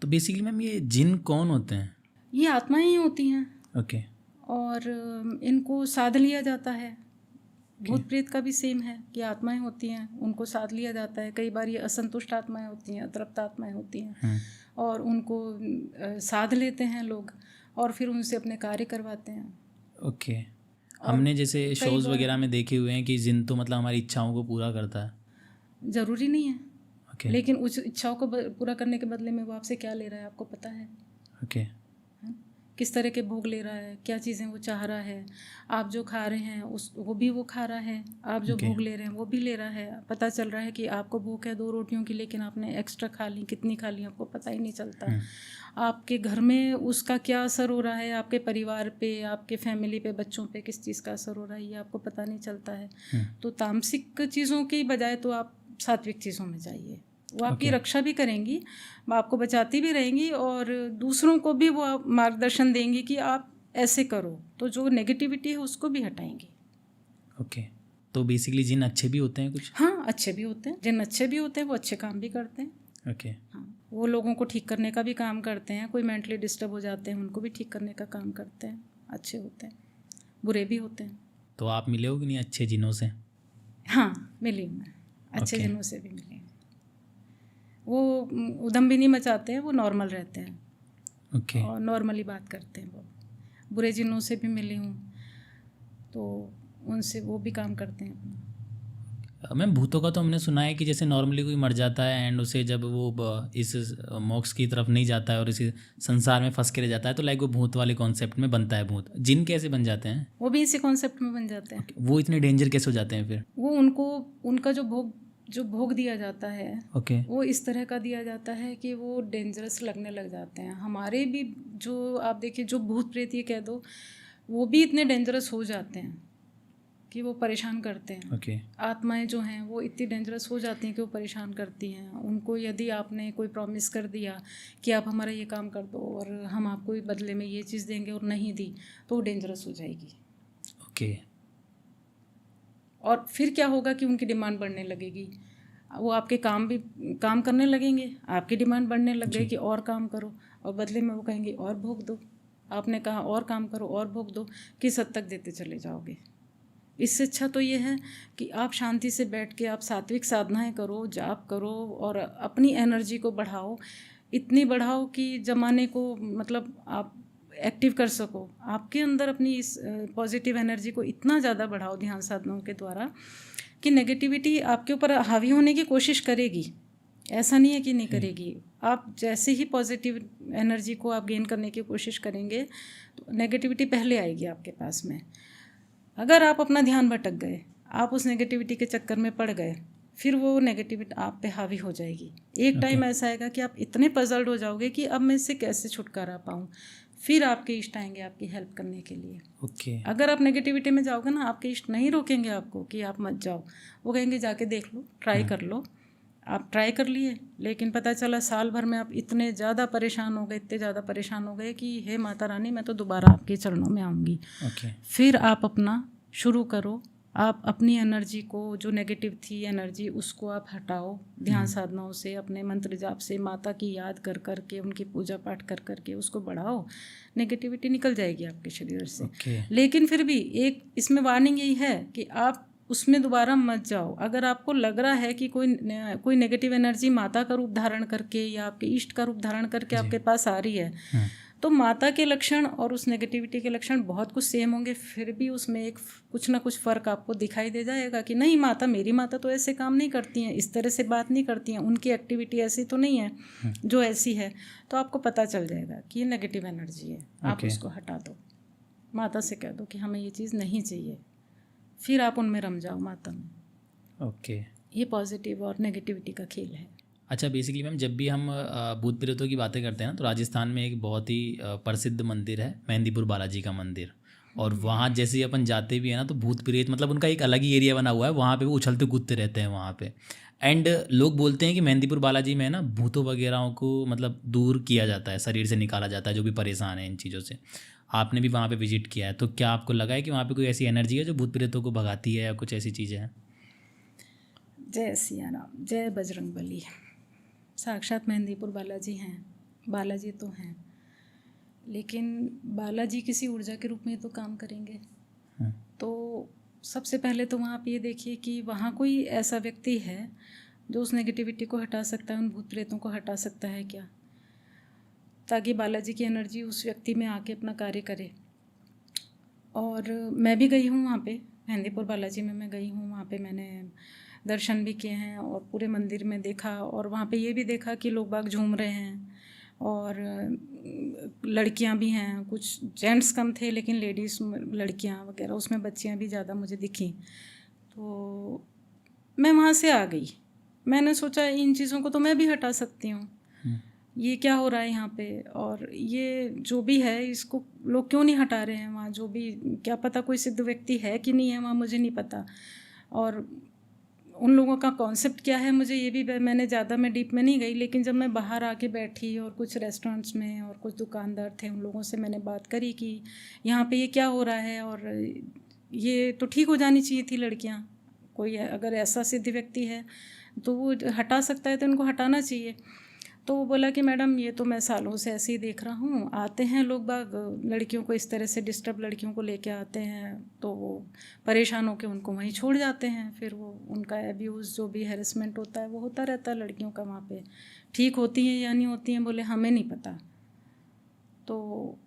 तो बेसिकली मैम ये जिन कौन होते हैं?
ये आत्माएं ही होती हैं।
ओके।
और इनको साध लिया जाता है। भूत प्रेत का भी सेम है कि आत्माएं होती हैं, उनको साध लिया जाता है। कई बार ये असंतुष्ट आत्माएं होती हैं, अतृप्त आत्माएं होती हैं, और उनको साध लेते हैं लोग और फिर उनसे अपने कार्य करवाते हैं।
ओके। हमने जैसे शोज़ वगैरह में देखे हुए हैं कि जिन तो मतलब हमारी इच्छाओं को पूरा करता है।
ज़रूरी नहीं है।
ओके।
लेकिन उस इच्छाओं को पूरा करने के बदले में वो आपसे क्या ले रहा है आपको पता है?
ओके।
किस तरह के भोग ले रहा है, क्या चीज़ें वो चाह रहा है। आप जो खा रहे हैं वो भी वो खा रहा है, आप जो भोग ले रहे हैं वो भी ले रहा है। पता चल रहा है कि आपको भूख है 2 रोटियों की, लेकिन आपने एक्स्ट्रा खा ली, कितनी खा ली आपको पता ही नहीं चलता। आपके घर में उसका क्या असर हो रहा है, आपके परिवार पे, आपके फैमिली पे, बच्चों पे किस चीज़ का असर हो रहा है, ये आपको पता नहीं चलता है। तो तामसिक चीज़ों की बजाय तो आप सात्विक चीज़ों में जाइए। वो आपकी रक्षा भी करेंगी, आपको बचाती भी रहेंगी, और दूसरों को भी वो मार्गदर्शन देंगी कि आप ऐसे करो। तो जो नेगेटिविटी है उसको भी हटाएंगी।
ओके। तो बेसिकली जिन अच्छे भी होते हैं कुछ?
हाँ, अच्छे भी होते हैं। जिन अच्छे भी होते हैं वो अच्छे काम भी करते हैं।
ओके।
हाँ, वो लोगों को ठीक करने का भी काम करते हैं। कोई मेंटली डिस्टर्ब हो जाते हैं उनको भी ठीक करने का काम करते हैं। अच्छे होते हैं, बुरे भी होते हैं।
तो आप मिले हो कि नहीं अच्छे जिनों से?
हाँ, मिली हूँ मैं, अच्छे जिनों से भी मिली हूँ। वो उधम भी नहीं मचाते हैं, वो नॉर्मल रहते हैं।
ओके।
और नॉर्मली बात करते हैं वो। बुरे जिनों से भी मिली हूँ, तो उनसे वो भी काम करते हैं अपना।
मैम भूतों का तो हमने सुना है कि जैसे नॉर्मली कोई मर जाता है एंड उसे जब वो इस मोक्ष की तरफ नहीं जाता है और इसी संसार में फंस के रह जाता है, तो लाइक वो भूत वाले कॉन्सेप्ट में बनता है भूत। जिन कैसे बन जाते हैं?
वो भी इसी कॉन्सेप्ट में बन जाते हैं।
वो इतने डेंजर कैसे हो जाते हैं फिर?
वो उनका जो भोग दिया जाता है, वो इस तरह का दिया जाता है कि वो डेंजरस लगने लग जाते हैं। हमारे भी जो आप देखिए, जो भूत प्रेत ये कह दो, वो भी इतने डेंजरस हो जाते हैं कि वो परेशान करते हैं। आत्माएं जो हैं वो इतनी डेंजरस हो जाती हैं कि वो परेशान करती हैं उनको। यदि आपने कोई प्रॉमिस कर दिया कि आप हमारा ये काम कर दो और हम आपको बदले में ये चीज़ देंगे और नहीं दी, तो वो डेंजरस हो जाएगी।
ओके।
और फिर क्या होगा कि उनकी डिमांड बढ़ने लगेगी। वो आपके काम करने लगेंगे, आपकी डिमांड बढ़ने लग गई कि और काम करो, और बदले में वो कहेंगे और भोग दो। आपने कहा और काम करो और भोग दो, किस हद तक देते चले जाओगे। इससे अच्छा तो ये है कि आप शांति से बैठ के आप सात्विक साधनाएं करो, जाप करो और अपनी एनर्जी को बढ़ाओ। इतनी बढ़ाओ कि ज़माने को मतलब आप एक्टिव कर सको। आपके अंदर अपनी इस पॉजिटिव एनर्जी को इतना ज़्यादा बढ़ाओ ध्यान साधनों के द्वारा कि नेगेटिविटी आपके ऊपर हावी होने की कोशिश करेगी। ऐसा नहीं है कि नहीं करेगी। आप जैसे ही पॉजिटिव एनर्जी को आप गेन करने की कोशिश करेंगे तो नेगेटिविटी पहले आएगी आपके पास में। अगर आप अपना ध्यान भटक गए, आप उस नेगेटिविटी के चक्कर में पड़ गए, फिर वो नेगेटिविटी आप पे हावी हो जाएगी। एक टाइम ऐसा आएगा कि आप इतने पजल्ड हो जाओगे कि अब मैं इससे कैसे छुटकारा पाऊँ। फिर आपके इष्ट आएंगे आपकी हेल्प करने के लिए। अगर आप नेगेटिविटी में जाओगे ना, आपके इष्ट नहीं रोकेंगे आपको कि आप मत जाओ। वो कहेंगे जाके देख लो, ट्राई कर लो। आप ट्राई कर लिए, लेकिन पता चला साल भर में आप इतने ज़्यादा परेशान हो गए, इतने ज़्यादा परेशान हो गए कि हे माता रानी, मैं तो दोबारा आपके चरणों में आऊँगी। फिर आप अपना शुरू करो। आप अपनी एनर्जी को, जो नेगेटिव थी एनर्जी, उसको आप हटाओ ध्यान साधनाओं से, अपने मंत्र जाप से, माता की याद कर कर के, उनकी पूजा पाठ कर कर के उसको बढ़ाओ। नेगेटिविटी निकल जाएगी आपके शरीर से। लेकिन फिर भी एक इसमें वार्निंग यही है कि आप उसमें दोबारा मत जाओ। अगर आपको लग रहा है कि कोई नेगेटिव एनर्जी माता का रूप धारण करके या आपके इष्ट का रूप धारण करके आपके पास आ रही है, तो माता के लक्षण और उस नेगेटिविटी के लक्षण बहुत कुछ सेम होंगे, फिर भी उसमें एक कुछ ना कुछ फ़र्क आपको दिखाई दे जाएगा कि नहीं, मेरी माता तो ऐसे काम नहीं करती हैं, इस तरह से बात नहीं करती हैं, उनकी एक्टिविटी ऐसी तो नहीं है जो ऐसी है। तो आपको पता चल जाएगा कि ये नेगेटिव एनर्जी है। आप उसको हटा दो, माता से कह दो कि हमें ये चीज़ नहीं चाहिए, फिर आप उनमें रम जाओ माता में। ये पॉजिटिव और नेगेटिविटी का खेल है।
अच्छा, बेसिकली मैम जब भी हम भूत प्रेतों की बातें करते हैं ना, तो राजस्थान में एक बहुत ही प्रसिद्ध मंदिर है, मेहंदीपुर बालाजी का मंदिर, और वहाँ जैसे ही अपन जाते भी हैं ना तो भूत प्रेत मतलब उनका एक अलग ही एरिया बना हुआ है, वहाँ पे वो उछलते कूदते रहते हैं वहाँ पे। एंड लोग बोलते हैं कि मेहंदीपुर बालाजी में ना भूतों वगैरह को मतलब दूर किया जाता है, शरीर से निकाला जाता है जो भी परेशान है इन चीज़ों से। आपने भी वहाँ पे विजिट किया है, तो क्या आपको लगा है कि वहाँ पे कोई ऐसी एनर्जी है जो भूत प्रेतों को भगाती है या कुछ ऐसी चीज़ें हैं?
जय सिया राम, जय बजरंग बली। साक्षात मेहंदीपुर बालाजी हैं, बालाजी तो हैं, लेकिन बालाजी किसी ऊर्जा के रूप में तो काम करेंगे। तो सबसे पहले तो वहाँ पे ये देखिए कि वहाँ कोई ऐसा व्यक्ति है जो उस नेगेटिविटी को हटा सकता है, उन भूत प्रेतों को हटा सकता है क्या, ताकि बालाजी की एनर्जी उस व्यक्ति में आके अपना कार्य करे। और मैं भी गई हूँ वहाँ पे, मेहंदीपुर बालाजी में मैं गई हूँ, वहाँ पे मैंने दर्शन भी किए हैं और पूरे मंदिर में देखा। और वहाँ पे ये भी देखा कि लोग बाग झूम रहे हैं और लड़कियां भी हैं, कुछ जेंट्स कम थे लेकिन लेडीज़ लड़कियां वगैरह, उसमें बच्चियां भी ज़्यादा मुझे दिखी। तो मैं वहाँ से आ गई, मैंने सोचा इन चीज़ों को तो मैं भी हटा सकती हूँ, ये क्या हो रहा है यहाँ पे, और ये जो भी है इसको लोग क्यों नहीं हटा रहे हैं वहाँ, जो भी, क्या पता कोई सिद्ध व्यक्ति है कि नहीं है वहाँ, मुझे नहीं पता। और उन लोगों का कॉन्सेप्ट क्या है मुझे ये भी, मैंने ज़्यादा मैं डीप में नहीं गई, लेकिन जब मैं बाहर आके बैठी और कुछ रेस्टोरेंट्स में और कुछ दुकानदार थे उन लोगों से मैंने बात करी कि यहाँ पे ये क्या हो रहा है और ये तो ठीक हो जानी चाहिए थी लड़कियाँ, कोई अगर ऐसा सिद्ध व्यक्ति है तो वो हटा सकता है तो इनको हटाना चाहिए। तो वो बोला कि मैडम ये तो मैं सालों से ऐसे ही देख रहा हूँ, आते हैं लोग बाग लड़कियों को इस तरह से डिस्टर्ब लड़कियों को लेके आते हैं तो वो परेशान होकर उनको वहीं छोड़ जाते हैं, फिर वो उनका एब्यूज़ जो भी हैरेसमेंट होता है वो होता रहता है लड़कियों का वहाँ पे, ठीक होती हैं या नहीं होती हैं बोले हमें नहीं पता। तो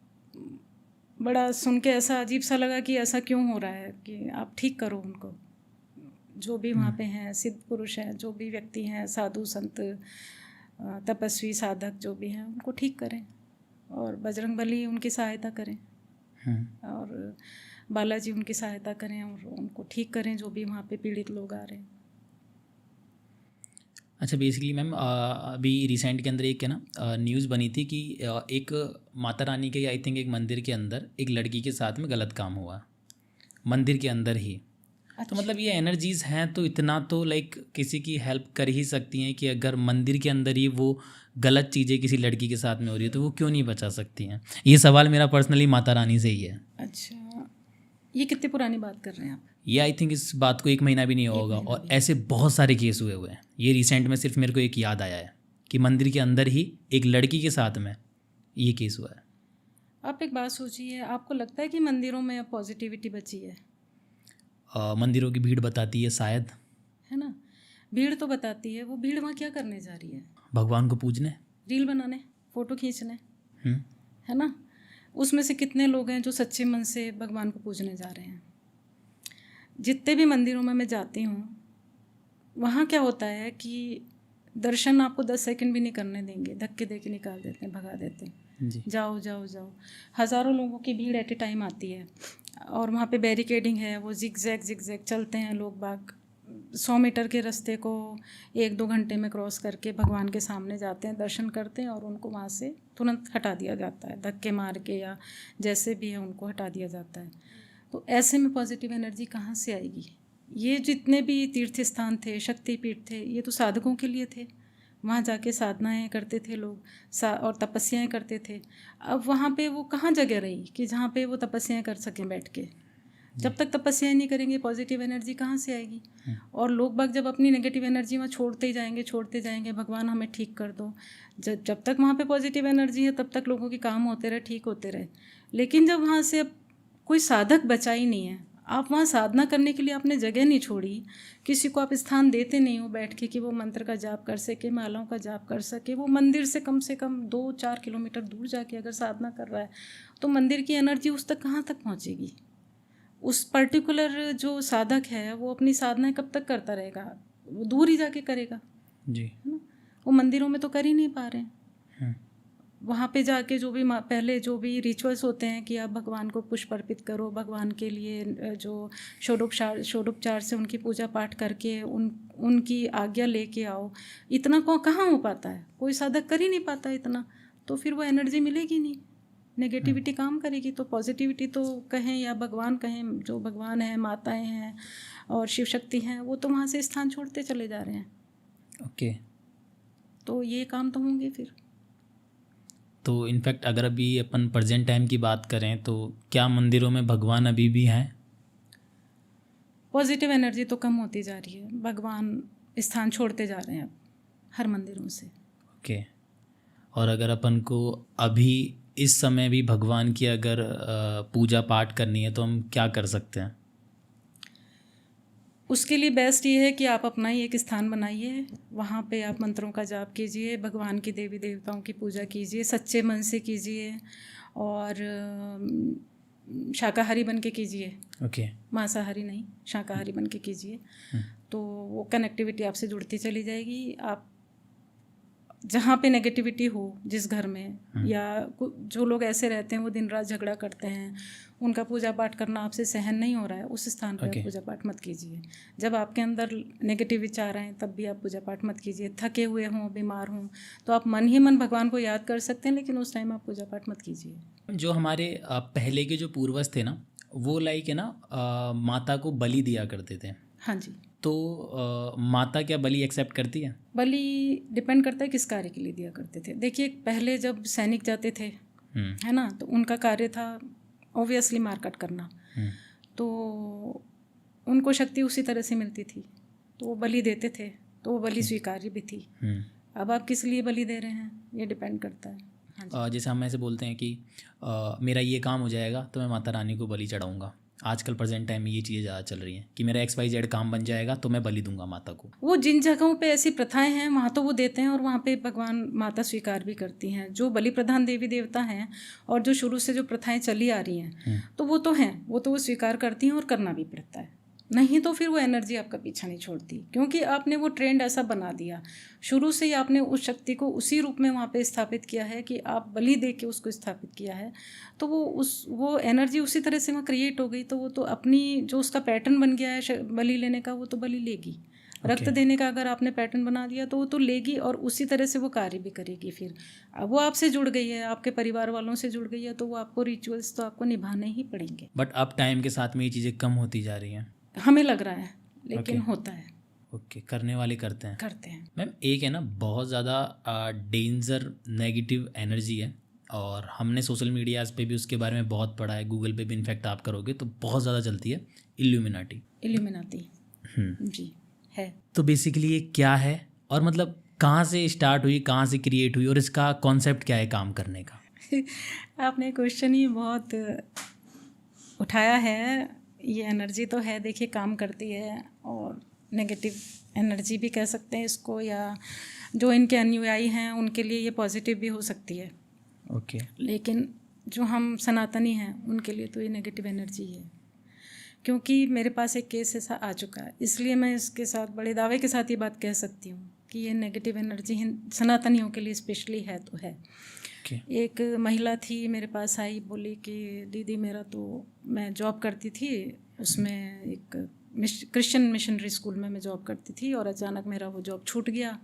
बड़ा सुन के ऐसा अजीब सा लगा कि ऐसा क्यों हो रहा है, कि आप ठीक करो उनको, जो भी वहाँ पे हैं सिद्ध पुरुष हैं, जो भी व्यक्ति हैं, साधु संत तपस्वी साधक जो भी हैं उनको ठीक करें और बजरंग बली उनकी सहायता करें और बालाजी उनकी सहायता करें और उनको ठीक करें जो भी वहाँ पे पीड़ित लोग आ रहे हैं।
अच्छा, बेसिकली मैम अभी रिसेंट के अंदर एक है ना न्यूज़ बनी थी कि एक माता रानी के आई थिंक एक मंदिर के अंदर एक लड़की के साथ में गलत काम हुआ मंदिर के अंदर ही। तो मतलब ये एनर्जीज़ हैं तो इतना तो लाइक किसी की हेल्प कर ही सकती हैं कि अगर मंदिर के अंदर ही वो गलत चीज़ें किसी लड़की के साथ में हो रही है तो वो क्यों नहीं बचा सकती हैं। ये सवाल मेरा पर्सनली माता रानी से ही है।
अच्छा, ये कितनी पुरानी बात कर रहे हैं आप?
ये आई थिंक इस बात को 1 महीना भी नहीं होगा और ऐसे बहुत सारे केस हुए हुए हैं। ये रिसेंट में सिर्फ मेरे को एक याद आया है कि मंदिर के अंदर ही एक लड़की के साथ में ये केस हुआ है।
आप एक बात सोचिए, आपको लगता है कि मंदिरों में अब पॉजिटिविटी बची है?
मंदिरों की भीड़ बताती है शायद,
है ना, भीड़ तो बताती है, वो भीड़ वहाँ क्या करने जा रही है?
भगवान को पूजने,
रील बनाने, फ़ोटो खींचने, है ना। उसमें से कितने लोग हैं जो सच्चे मन से भगवान को पूजने जा रहे हैं? जितने भी मंदिरों में मैं जाती हूँ वहाँ क्या होता है कि दर्शन आपको 10 सेकंड भी नहीं करने देंगे, धक्के दे के निकाल देते हैं, भगा देते हैं, जाओ जाओ जाओ। हज़ारों लोगों की भीड़ एट ए टाइम आती है और वहाँ पे बैरिकेडिंग है, वो जिग जैग चलते हैं लोग बाग, 100 मीटर के रास्ते को 1-2 घंटे में क्रॉस करके भगवान के सामने जाते हैं, दर्शन करते हैं और उनको वहाँ से तुरंत हटा दिया जाता है, धक्के मार के या जैसे भी है उनको हटा दिया जाता है। तो ऐसे में पॉजिटिव एनर्जी कहाँ से आएगी? ये जितने भी तीर्थ स्थान थे, शक्तिपीठ थे, ये तो साधकों के लिए थे, वहाँ जाके साधनाएं करते थे लोग और तपस्याएं करते थे। अब वहाँ पे वो कहाँ जगह रही कि जहाँ पे वो तपस्याएं कर सकें बैठ के? जब तक तपस्याएं नहीं करेंगे पॉजिटिव एनर्जी कहाँ से आएगी? और लोग बाग जब अपनी नेगेटिव एनर्जी वहाँ छोड़ते जाएंगे, भगवान हमें ठीक कर दो, जब तक वहाँ पे पॉजिटिव एनर्जी है तब तक लोगों के काम होते रहे, ठीक होते रहे। लेकिन जब वहाँ से अब कोई साधक बचा ही नहीं है, आप वहाँ साधना करने के लिए आपने जगह नहीं छोड़ी, किसी को आप स्थान देते नहीं हो बैठ के कि वो मंत्र का जाप कर सके, मालाओं का जाप कर सके, वो मंदिर से कम 2-4 किलोमीटर दूर जाके अगर साधना कर रहा है तो मंदिर की एनर्जी उस तक कहाँ तक पहुँचेगी? उस पर्टिकुलर जो साधक है वो अपनी साधना कब तक करता रहेगा? वो दूर ही जाके करेगा जी, है ना। वो मंदिरों में तो कर ही नहीं पा रहे हैं। वहाँ पे जाके जो भी पहले जो भी रिचुअल्स होते हैं कि आप भगवान को पुष्प अर्पित करो, भगवान के लिए जो षोडोपचार से उनकी पूजा पाठ करके उनकी आज्ञा लेके आओ, इतना को कहाँ हो पाता है? कोई साधक कर ही नहीं पाता इतना, तो फिर वो एनर्जी मिलेगी नहीं, नेगेटिविटी काम करेगी तो पॉजिटिविटी तो कहें या भगवान कहें, जो भगवान है, माताएं हैं और शिव शक्ति हैं, वो तो वहाँ से स्थान छोड़ते चले जा रहे हैं।
ओके।
तो ये काम तो होंगे फिर।
तो इनफैक्ट अगर अभी अपन प्रेजेंट टाइम की बात करें तो क्या मंदिरों में भगवान अभी भी हैं?
पॉजिटिव एनर्जी तो कम होती जा रही है, भगवान स्थान छोड़ते जा रहे हैं अब हर मंदिरों से।
ओके। और अगर अपन को अभी इस समय भी भगवान की अगर पूजा पाठ करनी है तो हम क्या कर सकते हैं?
उसके लिए बेस्ट ये है कि आप अपना ही एक स्थान बनाइए, वहाँ पे आप मंत्रों का जाप कीजिए, भगवान की देवी देवताओं की पूजा कीजिए, सच्चे मन से कीजिए और शाकाहारी बन के कीजिए।
ओके।
मांसाहारी नहीं, शाकाहारी बन के कीजिए। तो वो कनेक्टिविटी आपसे जुड़ती चली जाएगी। आप जहाँ पे नेगेटिविटी हो जिस घर में, या जो लोग ऐसे रहते हैं वो दिन रात झगड़ा करते हैं, उनका पूजा पाठ करना आपसे सहन नहीं हो रहा है, उस स्थान पर आप पूजा पाठ मत कीजिए। जब आपके अंदर नेगेटिव विचार आए तब भी आप पूजा पाठ मत कीजिए। थके हुए हों, बीमार हों, तो आप मन ही मन भगवान को याद कर सकते हैं, लेकिन उस टाइम आप पूजा पाठ मत कीजिए।
जो हमारे पहले के जो पूर्वज थे ना, वो लाइक है ना माता को बलि दिया करते थे।
हाँ जी।
तो माता क्या बलि एक्सेप्ट करती है?
बलि डिपेंड करता है किस कार्य के लिए दिया करते थे। देखिए, पहले जब सैनिक जाते थे, है ना, तो उनका कार्य था ऑब्वियसली मारकाट करना, तो उनको शक्ति उसी तरह से मिलती थी, तो वो बलि देते थे, तो वो बलि स्वीकार्य भी थी। अब आप किस लिए बलि दे रहे हैं ये डिपेंड करता है। हाँ जी।
जैसे हम ऐसे बोलते हैं कि मेरा ये काम हो जाएगा तो मैं माता रानी को बलि चढ़ाऊँगा। आजकल प्रेजेंट टाइम में ये चीज़ें ज़्यादा चल रही हैं कि मेरा XYZ काम बन जाएगा तो मैं बलि दूंगा माता को।
वो जिन जगहों पे ऐसी प्रथाएं हैं वहाँ तो वो देते हैं, और वहाँ पे भगवान माता स्वीकार भी करती हैं। जो बलि प्रधान देवी देवता हैं और जो शुरू से जो प्रथाएं चली आ रही हैं तो वो तो हैं, वो तो वो स्वीकार करती हैं और करना भी पड़ता है। नहीं तो फिर वो एनर्जी आपका पीछा नहीं छोड़ती, क्योंकि आपने वो ट्रेंड ऐसा बना दिया शुरू से ही। आपने उस शक्ति को उसी रूप में वहाँ पे स्थापित किया है कि आप बलि दे के उसको स्थापित किया है, तो वो एनर्जी उसी तरह से वहाँ क्रिएट हो गई। तो वो तो अपनी जो उसका पैटर्न बन गया है बलि लेने का, वो तो बलि लेगी। रक्त देने का अगर आपने पैटर्न बना दिया तो वो तो लेगी, और उसी तरह से वो कार्य भी करेगी। फिर अब वो आपसे जुड़ गई है, आपके परिवार वालों से जुड़ गई है, तो वो आपको रिचुअल्स तो आपको निभाने ही पड़ेंगे।
बट अब टाइम के साथ में ये चीज़ें कम होती जा रही हैं,
हमें लग रहा है, लेकिन होता है।
ओके। करने वाले करते हैं। मैम, एक है ना बहुत ज़्यादा डेंजर नेगेटिव एनर्जी है, और हमने सोशल मीडियाज़ पे भी उसके बारे में बहुत पढ़ा है, गूगल पे भी इनफैक्ट आप करोगे तो बहुत ज़्यादा चलती है, इल्यूमिनाटी।
जी है।
तो बेसिकली ये क्या है, और मतलब कहाँ से स्टार्ट हुई, कहाँ से क्रिएट हुई, और इसका कॉन्सेप्ट क्या है काम करने का?
आपने क्वेश्चन ही बहुत उठाया है। ये एनर्जी तो है, देखिए, काम करती है, और नेगेटिव एनर्जी भी कह सकते हैं इसको, या जो इनके अनुयायी हैं उनके लिए ये पॉजिटिव भी हो सकती है।
ओके।
लेकिन जो हम सनातनी हैं उनके लिए तो ये नेगेटिव एनर्जी है, क्योंकि मेरे पास एक केस ऐसा आ चुका है, इसलिए मैं इसके साथ बड़े दावे के साथ ये बात कह सकती हूँ कि ये नेगेटिव एनर्जी सनातनियों के लिए स्पेशली है तो है। एक महिला थी मेरे पास आई, बोली कि दीदी मेरा तो, मैं जॉब करती थी उसमें, एक क्रिश्चियन मिशनरी स्कूल में मैं जॉब करती थी, और अचानक मेरा वो जॉब छूट गया।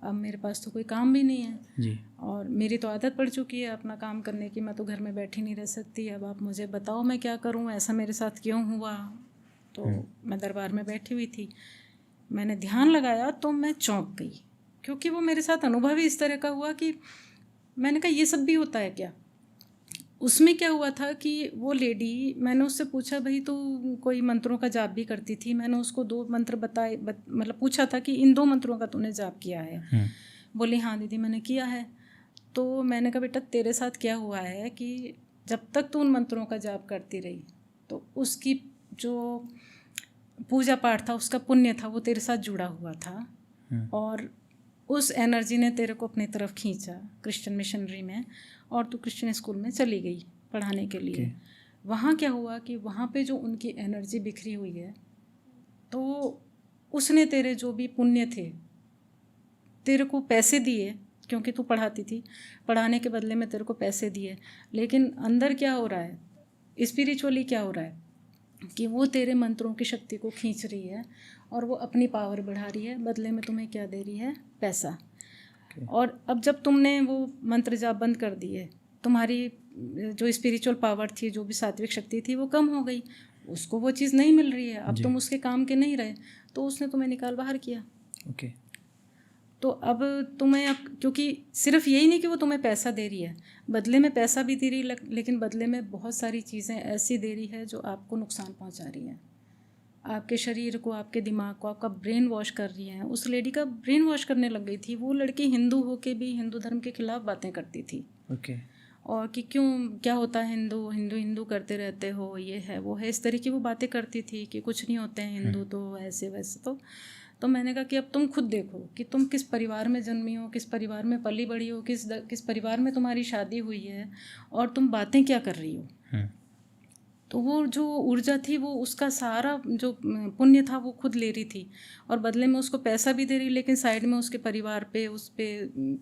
अब मेरे पास तो कोई काम भी नहीं है
जी,
और मेरी तो आदत पड़ चुकी है अपना काम करने की, मैं तो घर में बैठी नहीं रह सकती। अब आप मुझे बताओ मैं क्या करूं, ऐसा मेरे साथ क्यों हुआ। तो मैं दरबार में बैठी हुई थी, मैंने ध्यान लगाया तो मैं चौंक गई, क्योंकि वो मेरे साथ अनुभव ही इस तरह का हुआ कि मैंने कहा ये सब भी होता है क्या। उसमें क्या हुआ था कि वो लेडी, मैंने उससे पूछा भाई तो कोई मंत्रों का जाप भी करती थी, मैंने उसको 2 मंत्र बताए, मतलब पूछा था कि इन 2 मंत्रों का तूने जाप किया है? बोली हाँ दीदी मैंने किया है। तो मैंने कहा बेटा तेरे साथ क्या हुआ है कि जब तक तू उन मंत्रों का जाप करती रही तो उसकी जो पूजा पाठ था उसका पुण्य था वो तेरे साथ जुड़ा हुआ था, और उस एनर्जी ने तेरे को अपनी तरफ खींचा क्रिश्चियन मिशनरी में, और तू क्रिश्चियन स्कूल में चली गई पढ़ाने के लिए। वहाँ क्या हुआ कि वहाँ पे जो उनकी एनर्जी बिखरी हुई है, तो उसने तेरे जो भी पुण्य थे, तेरे को पैसे दिए, क्योंकि तू पढ़ाती थी, पढ़ाने के बदले में तेरे को पैसे दिए, लेकिन अंदर क्या हो रहा है, स्पिरिचुअली क्या हो रहा है कि वो तेरे मंत्रों की शक्ति को खींच रही है और वो अपनी पावर बढ़ा रही है, बदले में तुम्हें क्या दे रही है, पैसा। और अब जब तुमने वो मंत्र जाप बंद कर दिए तुम्हारी जो स्पिरिचुअल पावर थी, जो भी सात्विक शक्ति थी, वो कम हो गई, उसको वो चीज़ नहीं मिल रही है, अब तुम उसके काम के नहीं रहे, तो उसने तुम्हें निकाल बाहर किया।
ओके।
तो अब तुम्हें, अब क्योंकि सिर्फ यही नहीं कि वो तुम्हें पैसा दे रही है, बदले में पैसा भी दे रही है, लेकिन बदले में बहुत सारी चीज़ें ऐसी दे रही है जो आपको नुकसान पहुंचा रही है, आपके शरीर को, आपके दिमाग को, आपका ब्रेन वॉश कर रही है। उस लेडी का ब्रेन वॉश करने लग गई थी। वो लड़की हिंदू होके भी हिंदू धर्म के खिलाफ बातें करती थी।
ओके।
और कि क्यों, क्या होता है, हिंदू हिंदू हिंदू करते रहते हो, ये है वो है, इस तरह की वो बातें करती थी कि कुछ नहीं होते हैं हिंदू, तो ऐसे वैसे। तो मैंने कहा कि अब तुम खुद देखो कि तुम किस परिवार में जन्मी हो, किस परिवार में पली बड़ी हो, किस परिवार में तुम्हारी शादी हुई है, और तुम बातें क्या कर रही हो। तो वो जो ऊर्जा थी, वो उसका सारा जो पुण्य था वो खुद ले रही थी, और बदले में उसको पैसा भी दे रही, लेकिन साइड में उसके परिवार पे, उस पे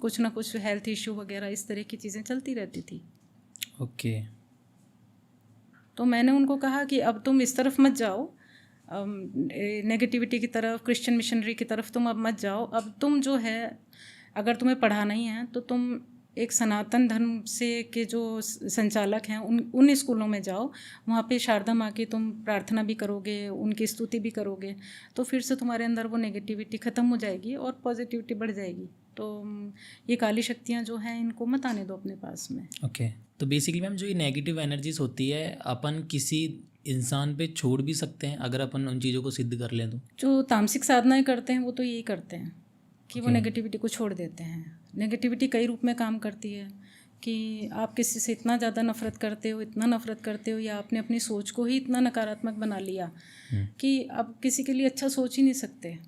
कुछ ना कुछ हेल्थ इश्यू वगैरह इस तरह की चीज़ें चलती रहती थी।
ओके।
तो मैंने उनको कहा कि अब तुम इस तरफ मत जाओ, नेगेटिविटी की तरफ, क्रिश्चियन मिशनरी की तरफ तुम अब मत जाओ। अब तुम जो है, अगर तुम्हें पढ़ाना ही है तो तुम एक सनातन धर्म से के जो संचालक हैं उन स्कूलों में जाओ, वहाँ पे शारदा माँ की तुम प्रार्थना भी करोगे, उनकी स्तुति भी करोगे, तो फिर से तुम्हारे अंदर वो नेगेटिविटी ख़त्म हो जाएगी और पॉजिटिविटी बढ़ जाएगी। तो ये काली शक्तियाँ जो हैं, इनको मत आने दो अपने पास में।
ओके। तो बेसिकली मैम, जो ये नेगेटिव एनर्जीज होती है, अपन किसी इंसान पे छोड़ भी सकते हैं अगर अपन उन चीज़ों को सिद्ध कर लें तो?
जो तामसिक साधनाएं करते हैं वो तो यही करते हैं कि वो नेगेटिविटी को छोड़ देते हैं। नेगेटिविटी कई रूप में काम करती है कि आप किसी से इतना ज़्यादा नफ़रत करते हो, इतना नफ़रत करते हो, या आपने अपनी सोच को ही इतना नकारात्मक बना लिया कि आप किसी के लिए अच्छा सोच ही नहीं सकते,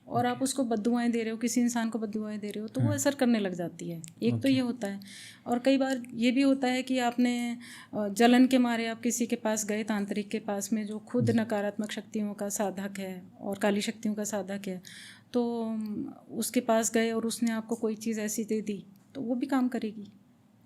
और आप उसको बद्दुआएं दे रहे हो, किसी इंसान को बद्दुआएं दे रहे हो, तो वो असर करने लग जाती है। एक तो ये होता है, और कई बार ये भी होता है कि आपने जलन के मारे आप किसी के पास गए, तांत्रिक के पास में, जो खुद नकारात्मक शक्तियों का साधक है और काली शक्तियों का साधक है, तो उसके पास गए और उसने आपको कोई चीज़ ऐसी दे दी, तो वो भी काम करेगी।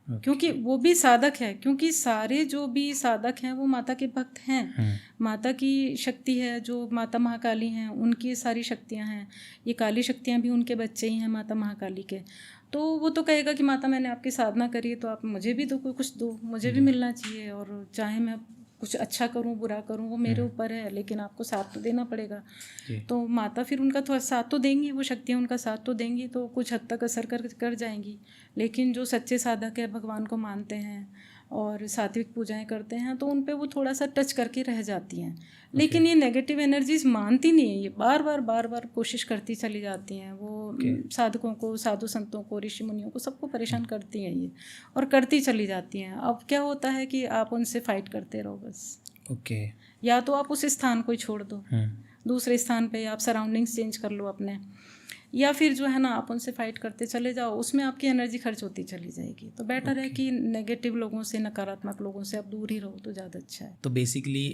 क्योंकि वो भी साधक है, क्योंकि सारे जो भी साधक हैं वो माता के भक्त हैं। माता की शक्ति है, जो माता महाकाली हैं, उनकी सारी शक्तियां हैं। ये काली शक्तियां भी उनके बच्चे ही हैं माता महाकाली के। तो वो तो कहेगा कि माता मैंने आपकी साधना करी है, तो आप मुझे भी दो, कुछ दो, मुझे भी मिलना चाहिए, और चाहे मैं कुछ अच्छा करूं बुरा करूं वो मेरे ऊपर है, लेकिन आपको साथ तो देना पड़ेगा। तो माता फिर उनका थोड़ा साथ तो देंगी, वो शक्तियाँ उनका साथ तो देंगी, तो कुछ हद तक असर कर जाएंगी। लेकिन जो सच्चे साधक है, भगवान को मानते हैं और सात्विक पूजाएं करते हैं, तो उन पे वो थोड़ा सा टच करके रह जाती हैं। लेकिन ये नेगेटिव एनर्जीज मानती नहीं है, ये बार बार कोशिश करती चली जाती हैं। वो साधकों को, साधु संतों को, ऋषि मुनियों को, सबको परेशान करती हैं ये, और करती चली जाती हैं। अब क्या होता है कि आप उनसे फाइट करते रहो बस।
ओके।
या तो आप उस स्थान को ही छोड़ दो, दूसरे स्थान पे आप सराउंडिंग्स चेंज कर लो अपने, या फिर जो है ना आप उनसे फाइट करते चले जाओ, उसमें आपकी एनर्जी खर्च होती चली जाएगी। तो बेटर है कि नेगेटिव लोगों से, नकारात्मक लोगों से आप दूर ही रहो तो ज़्यादा अच्छा है।
तो बेसिकली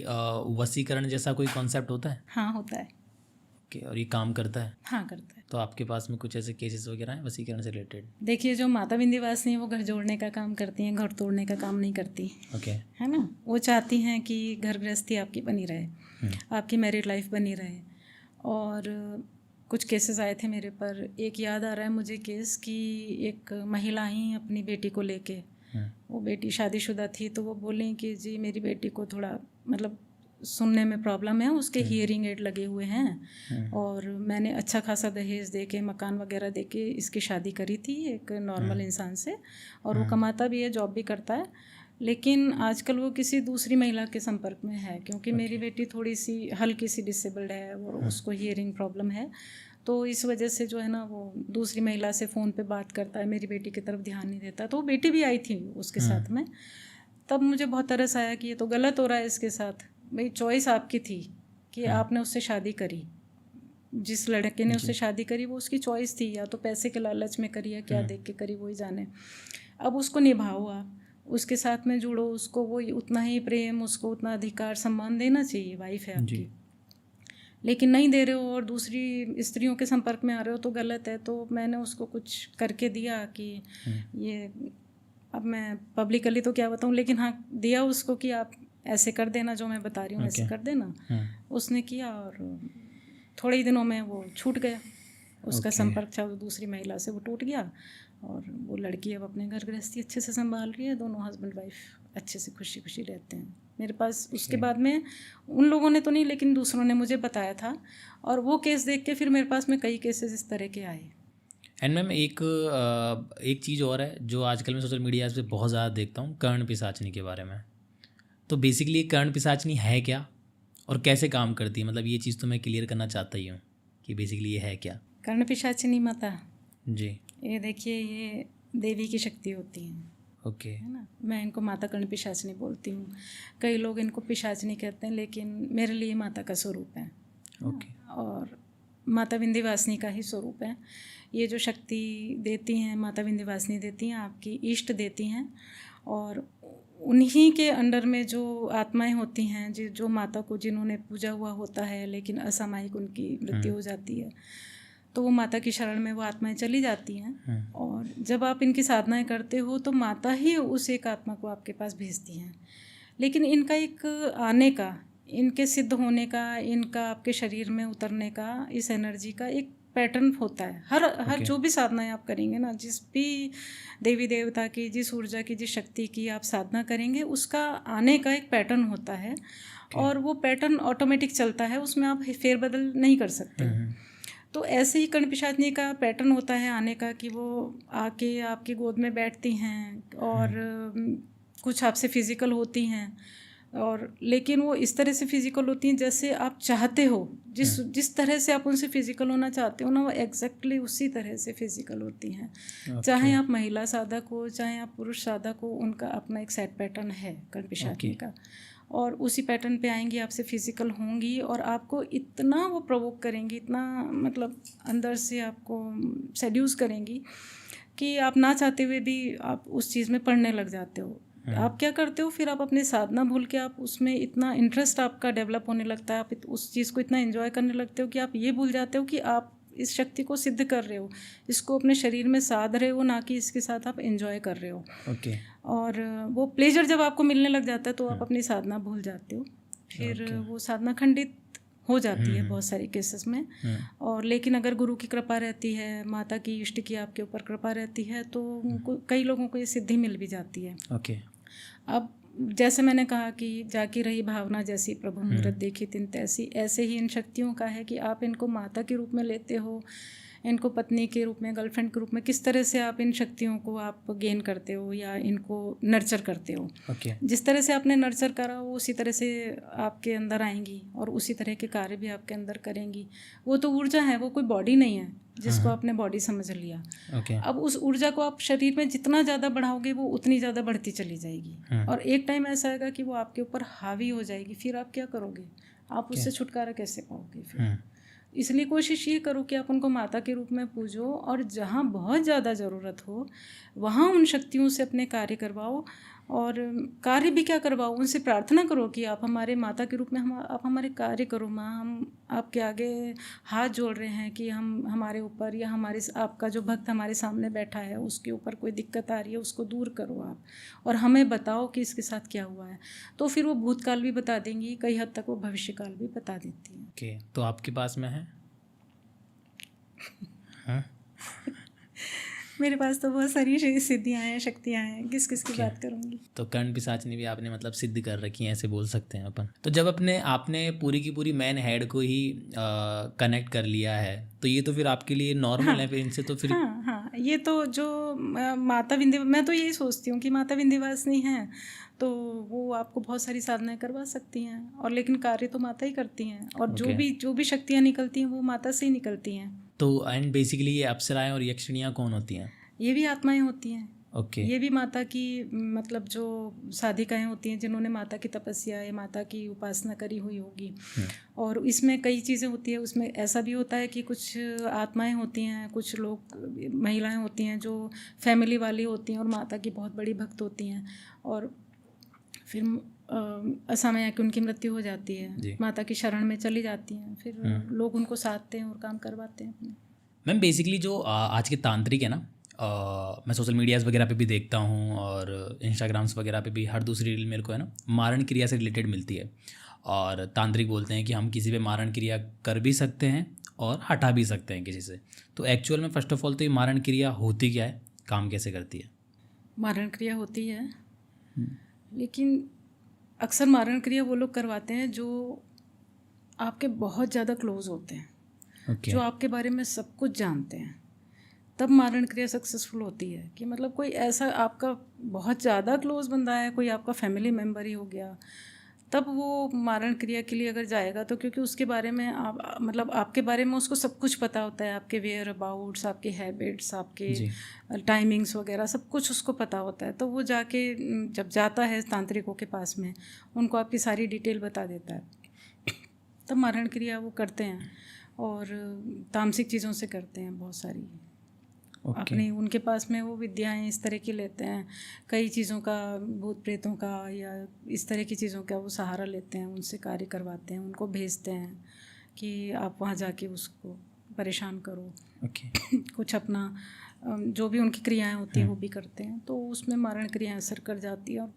वशीकरण जैसा कोई कॉन्सेप्ट होता है?
हाँ, होता है।
ओके। और ये काम करता है?
हाँ, करता है।
तो आपके पास में कुछ ऐसे केसेस वगैरह हैं वशीकरण से रिलेटेड?
देखिए, जो माता विंध्यवासिनी वो घर जोड़ने का काम करती हैं, घर तोड़ने का काम नहीं करती।
ओके।
है ना, वो चाहती हैं कि घर गृहस्थी आपकी बनी रहे, आपकी मैरिड लाइफ बनी रहे। और कुछ केसेस आए थे मेरे पर, एक याद आ रहा है मुझे केस कि एक महिला ही अपनी बेटी को लेके, वो बेटी शादीशुदा थी, तो वो बोली कि जी मेरी बेटी को थोड़ा मतलब सुनने में प्रॉब्लम है, उसके हियरिंग एड लगे हुए हैं, और मैंने अच्छा खासा दहेज दे के, मकान वगैरह दे के इसकी शादी करी थी एक नॉर्मल इंसान से, और वो कमाता भी है, जॉब भी करता है, लेकिन आजकल वो किसी दूसरी महिला के संपर्क में है, क्योंकि मेरी बेटी थोड़ी सी हल्की सी डिसेबल्ड है और उसको हियरिंग प्रॉब्लम है। तो इस वजह से जो है ना, वो दूसरी महिला से फ़ोन पे बात करता है, मेरी बेटी की तरफ ध्यान नहीं देता। तो वो बेटी भी आई थी उसके साथ में। तब मुझे बहुत तरस आया कि ये तो गलत हो रहा है इसके साथ। भाई चॉइस आपकी थी कि आपने उससे शादी करी, जिस लड़के ने उससे शादी करी वो उसकी चॉइस थी, या तो पैसे के लालच में करी या क्या देख के करी, वही जाने। अब उसको निभाओ आप, उसके साथ में जुड़ो, उसको वो उतना ही प्रेम, उसको उतना अधिकार सम्मान देना चाहिए, वाइफ है आपकी, लेकिन नहीं दे रहे हो और दूसरी स्त्रियों के संपर्क में आ रहे हो तो गलत है। तो मैंने उसको कुछ करके दिया कि ये, अब मैं पब्लिकली तो क्या बताऊँ, लेकिन हाँ दिया उसको कि आप ऐसे कर देना, जो मैं बता रही हूँ ऐसे कर देना। उसने किया और थोड़े ही दिनों में वो छूट गया। उसका
Okay.
संपर्क था वो दूसरी महिला से, वो टूट गया और वो लड़की अब अपने घर गृहस्थी अच्छे से संभाल रही है। दोनों हस्बैंड वाइफ अच्छे से खुशी खुशी रहते हैं मेरे पास। उसके बाद में उन लोगों ने तो नहीं, लेकिन दूसरों ने मुझे बताया था, और वो केस देख के फिर मेरे पास में कई केसेस इस तरह के आए।
एंड मैम एक चीज़ और है जो आजकल मैं सोशल मीडिया पे बहुत ज़्यादा देखता हूँ, कर्ण पिशाचनी के बारे में। तो बेसिकली कर्ण पिशाचनी है क्या और कैसे काम करती है? मतलब ये चीज़ तो मैं क्लियर करना चाहता ही हूँ कि बेसिकली ये है क्या।
कर्ण पिशाचिनी माता,
जी।
ये देखिए, ये देवी की शक्ति होती हैं,
ओके।
है ना। मैं इनको माता कर्ण पिशाचिनी बोलती हूँ। कई लोग इनको पिशाचिनी कहते हैं, लेकिन मेरे लिए माता का स्वरूप है।
ओके।
और माता विंध्यवासिनी का ही स्वरूप है। ये जो शक्ति देती हैं माता विंध्यवासिनी देती हैं, आपकी इष्ट देती हैं, और उन्हीं के अंडर में जो आत्माएं होती हैं, जो माता को जिन्होंने पूजा हुआ होता है लेकिन असामयिक उनकी मृत्यु हो जाती है, तो वो माता की शरण में वो आत्माएं चली जाती हैं। और जब आप इनकी साधनाएं करते हो तो माता ही उस एक आत्मा को आपके पास भेजती हैं। लेकिन इनका एक आने का, इनके सिद्ध होने का, इनका आपके शरीर में उतरने का, इस एनर्जी का एक पैटर्न होता है। हर जो भी साधनाएं आप करेंगे ना, जिस भी देवी देवता की, जिस ऊर्जा की, जिस शक्ति की आप साधना करेंगे, उसका आने का एक पैटर्न होता है। और वो पैटर्न ऑटोमेटिक चलता है, उसमें आप फेरबदल नहीं कर सकते। तो ऐसे ही कर्ण पिशाचिनी का पैटर्न होता है आने का, कि वो आके आपकी गोद में बैठती हैं और कुछ आपसे फिजिकल होती हैं, और लेकिन वो इस तरह से फिजिकल होती हैं जैसे आप चाहते हो। जिस तरह से आप उनसे फिजिकल होना चाहते हो ना, वो एग्जैक्टली उसी तरह से फिजिकल होती हैं। चाहे आप महिला साधक हो, चाहे आप पुरुष साधक हो, उनका अपना एक सेट पैटर्न है कर्ण पिशाचिनी का। और उसी पैटर्न पे आएंगी, आपसे फिजिकल होंगी, और आपको इतना वो प्रोवोक करेंगी, इतना मतलब अंदर से आपको सेड्यूस करेंगी कि आप ना चाहते हुए भी आप उस चीज़ में पढ़ने लग जाते हो। आप क्या करते हो फिर? आप अपनी साधना भूल के आप उसमें इतना इंटरेस्ट आपका डेवलप होने लगता है, आप उस चीज़ को इतना एंजॉय करने लगते हो कि आप ये भूल जाते हो कि आप इस शक्ति को सिद्ध कर रहे हो, इसको अपने शरीर में साध रहे हो, ना कि इसके साथ आप एंजॉय कर रहे हो।
ओके।
और वो प्लेजर जब आपको मिलने लग जाता है तो आप अपनी साधना भूल जाते हो, फिर वो साधना खंडित हो जाती है बहुत सारी केसेस में। और लेकिन अगर गुरु की कृपा रहती है, माता की, इष्ट की आपके ऊपर कृपा रहती है, तो उनको, कई लोगों को ये सिद्धि मिल भी जाती है।
ओके।
अब जैसे मैंने कहा कि जाकी रही भावना जैसी प्रभु मूरत देखी तिन तैसी, ऐसे ही इन शक्तियों का है कि आप इनको माता के रूप में लेते हो, इनको पत्नी के रूप में, गर्लफ्रेंड के रूप में, किस तरह से आप इन शक्तियों को आप गेन करते हो या इनको नर्चर करते हो। जिस तरह से आपने नर्चर करा वो उसी तरह से आपके अंदर आएंगी और उसी तरह के कार्य भी आपके अंदर करेंगी। वो तो ऊर्जा है, वो कोई बॉडी नहीं है जिसको आपने बॉडी समझ लिया। अब उस ऊर्जा को आप शरीर में जितना ज़्यादा बढ़ाओगे वो उतनी ज़्यादा बढ़ती चली जाएगी, और एक टाइम ऐसा आएगा कि वो आपके ऊपर हावी हो जाएगी। फिर आप क्या करोगे? आप उससे छुटकारा कैसे पाओगे फिर? इसलिए कोशिश ये करो कि आप उनको माता के रूप में पूजो, और जहाँ बहुत ज़्यादा ज़रूरत हो वहाँ उन शक्तियों से अपने कार्य करवाओ। और कार्य भी क्या करवाओ, उनसे प्रार्थना करो कि आप हमारे माता के रूप में आप हमारे कार्य करो माँ, हम आपके आगे हाथ जोड़ रहे हैं कि हम हमारे ऊपर या हमारे आपका जो भक्त हमारे सामने बैठा है उसके ऊपर कोई दिक्कत आ रही है, उसको दूर करो आप, और हमें बताओ कि इसके साथ क्या हुआ है। तो फिर वो भूतकाल भी बता देंगी, कई हद तक वो भविष्यकाल भी बता देती हैं।
ओके, तो आपके पास में है? हाँ?
मेरे पास तो बहुत सारी सिद्धियाँ हैं, शक्तियाँ हैं, किस किस की बात करूँगी।
तो कर्ण पिशाचिनी भी आपने मतलब सिद्ध कर रखी है, ऐसे बोल सकते हैं अपन। तो जब आपने पूरी की पूरी मैन हेड को ही कनेक्ट कर लिया है, तो ये तो फिर आपके लिए नॉर्मल है फिर इनसे तो फिर।
हाँ, ये तो जो माता मैं तो यही सोचती हूँ कि माता विंध्यवासिनी हैं तो वो आपको बहुत सारी साधनाएं करवा सकती हैं, और लेकिन कार्य तो माता ही करती हैं, और जो भी शक्तियाँ निकलती हैं वो माता से ही निकलती हैं।
तो एंड बेसिकली ये अप्सराएं और यक्षिणियाँ कौन होती हैं?
ये भी आत्माएं होती हैं।
ओके।
ये भी माता की मतलब जो साधिकाएं होती हैं जिन्होंने माता की तपस्या या माता की उपासना करी हुई होगी। और इसमें कई चीज़ें होती है, उसमें ऐसा भी होता है कि कुछ आत्माएं होती हैं, कुछ लोग महिलाएं होती हैं जो फैमिली वाली होती हैं और माता की बहुत बड़ी भक्त होती हैं, और फिर असामय कि उनकी मृत्यु हो जाती है, माता की शरण में चली जाती हैं, फिर लोग उनको साधते हैं और काम करवाते हैं अपने।
मैम बेसिकली जो आज के तांत्रिक है ना, मैं सोशल मीडियाज़ वगैरह पे भी देखता हूँ और इंस्टाग्राम्स वगैरह पे भी हर दूसरी रील मेरे को है ना मारण क्रिया से रिलेटेड मिलती है, और तांत्रिक बोलते हैं कि हम किसी पे मारण क्रिया कर भी सकते हैं और हटा भी सकते हैं किसी से। तो एक्चुअल में फर्स्ट ऑफ ऑल तो ये मारण क्रिया होती क्या है, काम कैसे करती है?
मारण क्रिया होती है, लेकिन अक्सर मारण क्रिया वो लोग करवाते हैं जो आपके बहुत ज़्यादा क्लोज होते हैं,
ओके।
जो आपके बारे में सब कुछ जानते हैं, तब मारण क्रिया सक्सेसफुल होती है। कि मतलब कोई ऐसा आपका बहुत ज़्यादा क्लोज बंदा है, कोई आपका फैमिली मेम्बर ही हो गया, तब वो मारण क्रिया के लिए अगर जाएगा तो क्योंकि उसके बारे में आप मतलब आपके बारे में उसको सब कुछ पता होता है, आपके वेयर अबाउट्स, आपके हैबिट्स, आपके
जी।
टाइमिंग्स वगैरह सब कुछ उसको पता होता है। तो वो जाके जब जाता है तांत्रिकों के पास में, उनको आपकी सारी डिटेल बता देता है, तब मारण क्रिया वो करते हैं। और तामसिक चीज़ों से करते हैं बहुत सारी। अपनी उनके पास में वो विद्याएं इस तरह की लेते हैं, कई चीज़ों का, भूत प्रेतों का या इस तरह की चीज़ों का वो सहारा लेते हैं, उनसे कार्य करवाते हैं, उनको भेजते हैं कि आप वहाँ जाके उसको परेशान करो।
ओके।
कुछ अपना जो भी उनकी क्रियाएं होती हैं वो भी करते हैं, तो उसमें मारण क्रियाएं असर कर जाती है। और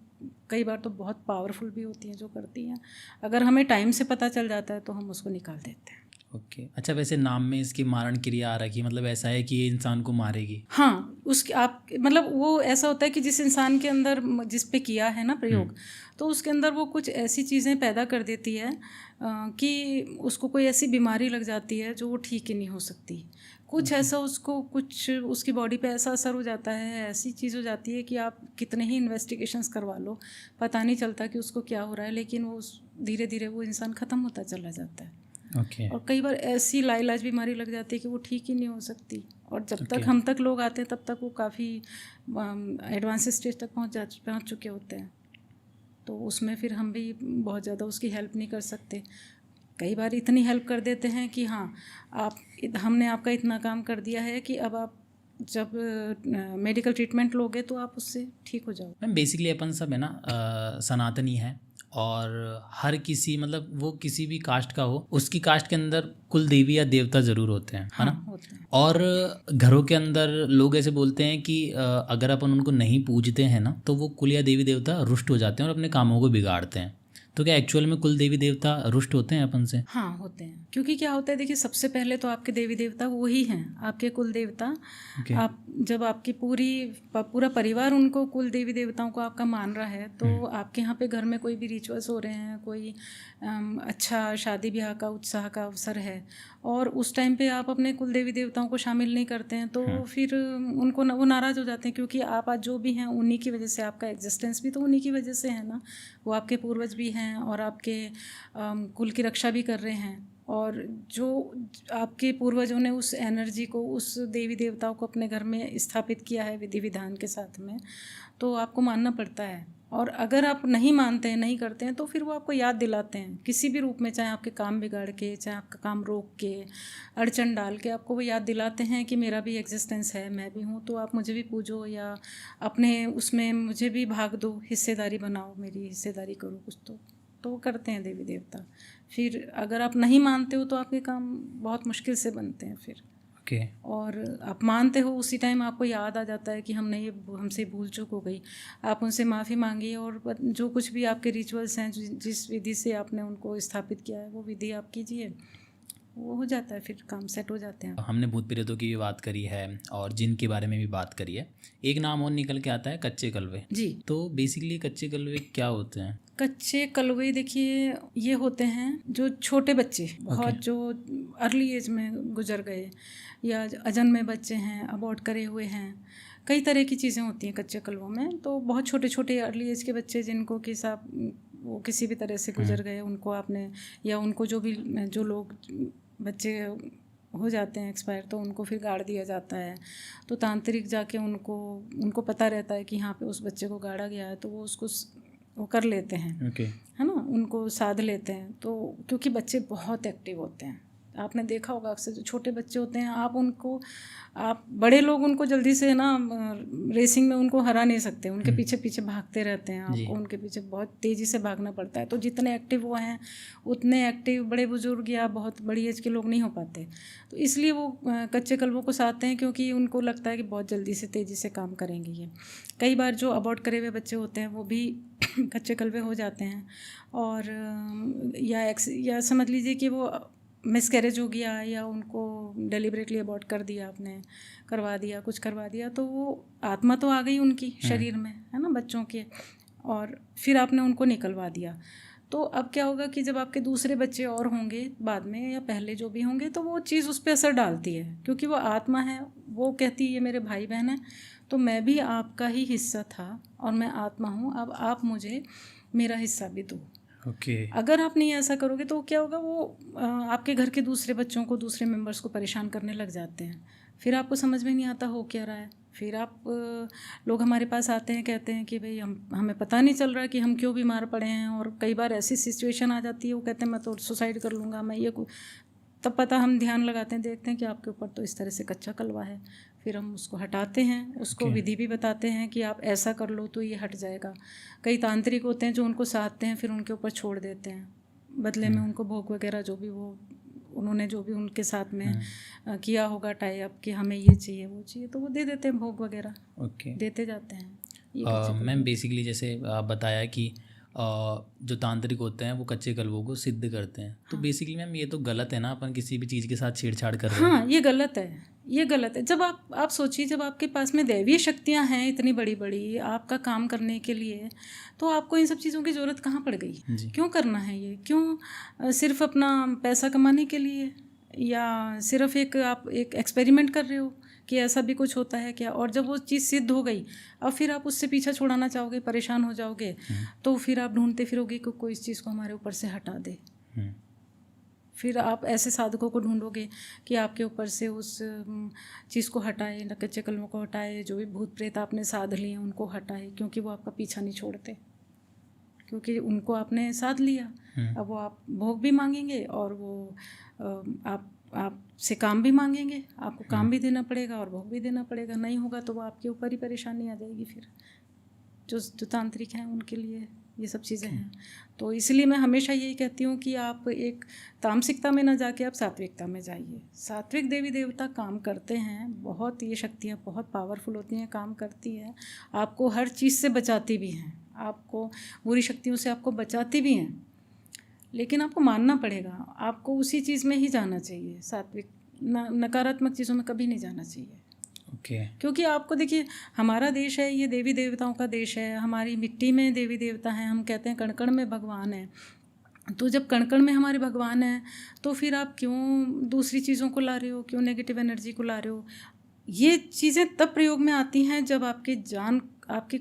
कई बार तो बहुत पावरफुल भी होती हैं जो करती हैं। अगर हमें टाइम से पता चल जाता है तो हम उसको निकाल देते हैं।
ओके। अच्छा, वैसे नाम में इसकी मारण क्रिया आ रखी, मतलब ऐसा है कि ये इंसान को मारेगी?
हाँ, उसके आप मतलब वो ऐसा होता है कि जिस इंसान के अंदर जिस पे किया है ना प्रयोग, तो उसके अंदर वो कुछ ऐसी चीज़ें पैदा कर देती है कि उसको कोई ऐसी बीमारी लग जाती है जो वो ठीक ही नहीं हो सकती। कुछ ऐसा उसको, कुछ उसकी बॉडी पे ऐसा असर हो जाता है, ऐसी चीज़ हो जाती है कि आप कितने ही इन्वेस्टिगेशंस करवा लो, पता नहीं चलता कि उसको क्या हो रहा है, लेकिन वो धीरे धीरे वो इंसान ख़त्म होता चला जाता है।
ओके।
और कई बार ऐसी लाइलाज बीमारी लग जाती है कि वो ठीक ही नहीं हो सकती, और जब तक हम तक लोग आते हैं तब तक वो काफ़ी एडवांस स्टेज तक पहुंच चुके होते हैं। तो उसमें फिर हम भी बहुत ज़्यादा उसकी हेल्प नहीं कर सकते। कई बार इतनी हेल्प कर देते हैं कि हाँ, हमने आपका इतना काम कर दिया है कि अब आप जब मेडिकल ट्रीटमेंट लोगे तो आप उससे ठीक हो जाओ।
मैम बेसिकली अपन सब है ना सनातनी है, और हर किसी मतलब वो किसी भी कास्ट का हो, उसकी कास्ट के अंदर कुल देवी या देवता ज़रूर होते हैं, है ना?
होते हैं।
और घरों के अंदर लोग ऐसे बोलते हैं कि अगर अपन उनको नहीं पूजते हैं ना तो वो कुल या देवी देवता रुष्ट हो जाते हैं और अपने कामों को बिगाड़ते हैं। तो क्या एक्चुअल में कुल देवी देवता रुष्ट होते हैं अपन से?
हाँ, होते हैं। क्योंकि क्या होता है, देखिए, सबसे पहले तो आपके देवी देवता वही हैं, आपके कुल देवता। आप जब आपकी पूरा परिवार उनको कुल देवी देवताओं को आपका मान रहा है, तो आपके यहाँ पे घर में कोई भी रिचुअल्स हो रहे हैं, कोई अच्छा शादी ब्याह का उत्साह का अवसर है, और उस टाइम पे आप अपने कुल देवी देवताओं को शामिल नहीं करते हैं, तो फिर उनको वो नाराज़ हो जाते हैं। क्योंकि आप आज जो भी हैं उन्हीं की वजह से, आपका एग्जिस्टेंस भी तो उन्हीं की वजह से है ना। वो आपके पूर्वज भी हैं और आपके कुल की रक्षा भी कर रहे हैं। और जो आपके पूर्वजों ने उस एनर्जी को, उस देवी देवताओं को अपने घर में स्थापित किया है विधि विधान के साथ में, तो आपको मानना पड़ता है। और अगर आप नहीं मानते हैं, नहीं करते हैं, तो फिर वो आपको याद दिलाते हैं किसी भी रूप में, चाहे आपके काम बिगाड़ के, चाहे आपका काम रोक के, अड़चन डाल के, आपको वो याद दिलाते हैं कि मेरा भी एग्जिस्टेंस है, मैं भी हूँ, तो आप मुझे भी पूजो, या अपने उसमें मुझे भी भाग दो, हिस्सेदारी बनाओ, मेरी हिस्सेदारी करो कुछ। तो वो करते हैं देवी देवता। फिर अगर आप नहीं मानते हो तो आपके काम बहुत मुश्किल से बनते हैं फिर।
ओके।
और आप मानते हो, उसी टाइम आपको याद आ जाता है कि हमसे भूल चूक हो गई, आप उनसे माफ़ी मांगिए, और जो कुछ भी आपके रिचुअल्स हैं, जिस विधि से आपने उनको स्थापित किया है, वो विधि आप कीजिए, वो हो जाता है, फिर काम सेट हो जाते हैं।
हमने भूत प्रेतों की भी बात करी है और जिन के बारे में भी बात करी है, एक नाम और निकल के आता है कच्चे कलवे।
जी।
तो बेसिकली कच्चे कलवे क्या होते हैं?
कच्चे कलवे, देखिए, ये होते हैं जो छोटे बच्चे, बहुत जो अर्ली एज में गुजर गए, या अजन्मे बच्चे हैं, अबॉर्ट करे हुए हैं, कई तरह की चीज़ें होती हैं कच्चे कलवों में। तो बहुत छोटे छोटे अर्ली एज के बच्चे जिनको कि साहब वो किसी भी तरह से गुजर गए, उनको आपने, या उनको जो लोग बच्चे हो जाते हैं एक्सपायर, तो उनको फिर गाड़ दिया जाता है। तो तांत्रिक जाके उनको पता रहता है कि यहाँ पे उस बच्चे को गाड़ा गया है, तो वो कर लेते हैं, है ना, उनको साध लेते हैं। तो क्योंकि बच्चे बहुत एक्टिव होते हैं, आपने देखा होगा अक्सर जो छोटे बच्चे होते हैं, आप बड़े लोग उनको जल्दी से ना रेसिंग में उनको हरा नहीं सकते, उनके पीछे पीछे भागते रहते हैं, आपको उनके पीछे बहुत तेज़ी से भागना पड़ता है। तो जितने एक्टिव वो हैं उतने एक्टिव बड़े बुजुर्ग या बहुत बड़ी एज के लोग नहीं हो पाते। तो इसलिए वो कच्चे कलवों को साधते हैं, क्योंकि उनको लगता है कि बहुत जल्दी से तेज़ी से काम करेंगे ये। कई बार जो अबॉर्ट करे हुए बच्चे होते हैं वो भी कच्चे कलवे हो जाते हैं, और या समझ लीजिए कि वो मिसकैरेज हो गया या उनको डिलिबरेटली अबॉर्ट कर दिया, आपने कुछ करवा दिया, तो वो आत्मा तो आ गई उनकी शरीर में, है ना, बच्चों के, और फिर आपने उनको निकलवा दिया। तो अब क्या होगा कि जब आपके दूसरे बच्चे और होंगे बाद में या पहले जो भी होंगे, तो वो चीज़ उस पर असर डालती है, क्योंकि वो आत्मा है, वो कहती है ये मेरे भाई बहन हैं, तो मैं भी आपका ही हिस्सा था और मैं आत्मा हूँ, अब आप मुझे मेरा हिस्सा भी दो। अगर आप नहीं ऐसा करोगे तो क्या होगा, वो आपके घर के दूसरे बच्चों को, दूसरे मेंबर्स को परेशान करने लग जाते हैं। फिर आपको समझ में नहीं आता हो क्या रहा है। फिर लोग हमारे पास आते हैं, कहते हैं कि भाई हमें पता नहीं चल रहा कि हम क्यों बीमार पड़े हैं, और कई बार ऐसी सिचुएशन आ जाती है, वो कहते हैं मैं तो सुसाइड कर लूँगा, मैं ये तब पता हम ध्यान लगाते हैं, देखते हैं कि आपके ऊपर तो इस तरह से कच्चा कलवा है। फिर हम उसको हटाते हैं, उसको विधि भी बताते हैं कि आप ऐसा कर लो तो ये हट जाएगा। कई तांत्रिक होते हैं जो उनको साधते हैं, फिर उनके ऊपर छोड़ देते हैं, बदले में उनको भोग वगैरह जो भी उन्होंने जो भी उनके साथ में किया होगा टाई अप कि हमें ये चाहिए वो चाहिए, तो वो दे देते हैं, भोग वगैरह देते जाते हैं।
मैम बेसिकली जैसे आप बताया कि जो तांत्रिक होते हैं वो कच्चे कलवों को सिद्ध करते हैं, तो बेसिकली मैम ये तो गलत है ना, अपन किसी भी चीज़ के साथ छेड़छाड़ कर रहे हैं।
हाँ, ये गलत है। जब आप सोचिए, जब आपके पास में दैवीय शक्तियाँ हैं इतनी बड़ी बड़ी आपका काम करने के लिए, तो आपको इन सब चीज़ों की ज़रूरत कहाँ पड़ गई? क्यों करना है ये? क्यों सिर्फ अपना पैसा कमाने के लिए, या सिर्फ आप एक एक्सपेरिमेंट कर रहे हो कि ऐसा भी कुछ होता है क्या? और जब वो चीज़ सिद्ध हो गई, अब फिर आप उससे पीछा छुड़ाना चाहोगे, परेशान हो जाओगे, तो फिर आप ढूंढते फिरोगे कि कोई इस चीज़ को हमारे ऊपर से हटा दे। फिर आप ऐसे साधकों को ढूंढोगे कि आपके ऊपर से उस चीज़ को हटाए, कच्चे कलमों को हटाए, जो भी भूत प्रेत आपने साध लिए उनको हटाए, क्योंकि वो आपका पीछा नहीं छोड़ते, क्योंकि उनको आपने साध लिया। अब वो आप भोग भी मांगेंगे और वो आपसे काम भी मांगेंगे, आपको काम भी देना पड़ेगा और भोग भी देना पड़ेगा। नहीं होगा तो वो आपके ऊपर ही परेशानी आ जाएगी। फिर जो तांत्रिक हैं उनके लिए ये सब चीज़ें हैं। तो इसलिए मैं हमेशा यही कहती हूँ कि आप एक तामसिकता में ना जाके आप सात्विकता में जाइए। सात्विक देवी देवता काम करते हैं, बहुत ये शक्तियाँ बहुत पावरफुल होती हैं, काम करती है, आपको हर चीज़ से बचाती भी हैं, आपको बुरी शक्तियों से आपको बचाती भी हैं, लेकिन आपको मानना पड़ेगा, आपको उसी चीज़ में ही जाना चाहिए। सात्विक नकारात्मक चीज़ों में कभी नहीं जाना चाहिए। क्योंकि आपको देखिए, हमारा देश है ये देवी देवताओं का देश है, हमारी मिट्टी में देवी देवता हैं, हम कहते हैं कण कण में भगवान है। तो जब कण कण में हमारे भगवान हैं, तो फिर आप क्यों दूसरी चीज़ों को ला रहे हो, क्यों नेगेटिव एनर्जी को ला रहे हो? ये चीज़ें तब प्रयोग में आती हैं जब आपके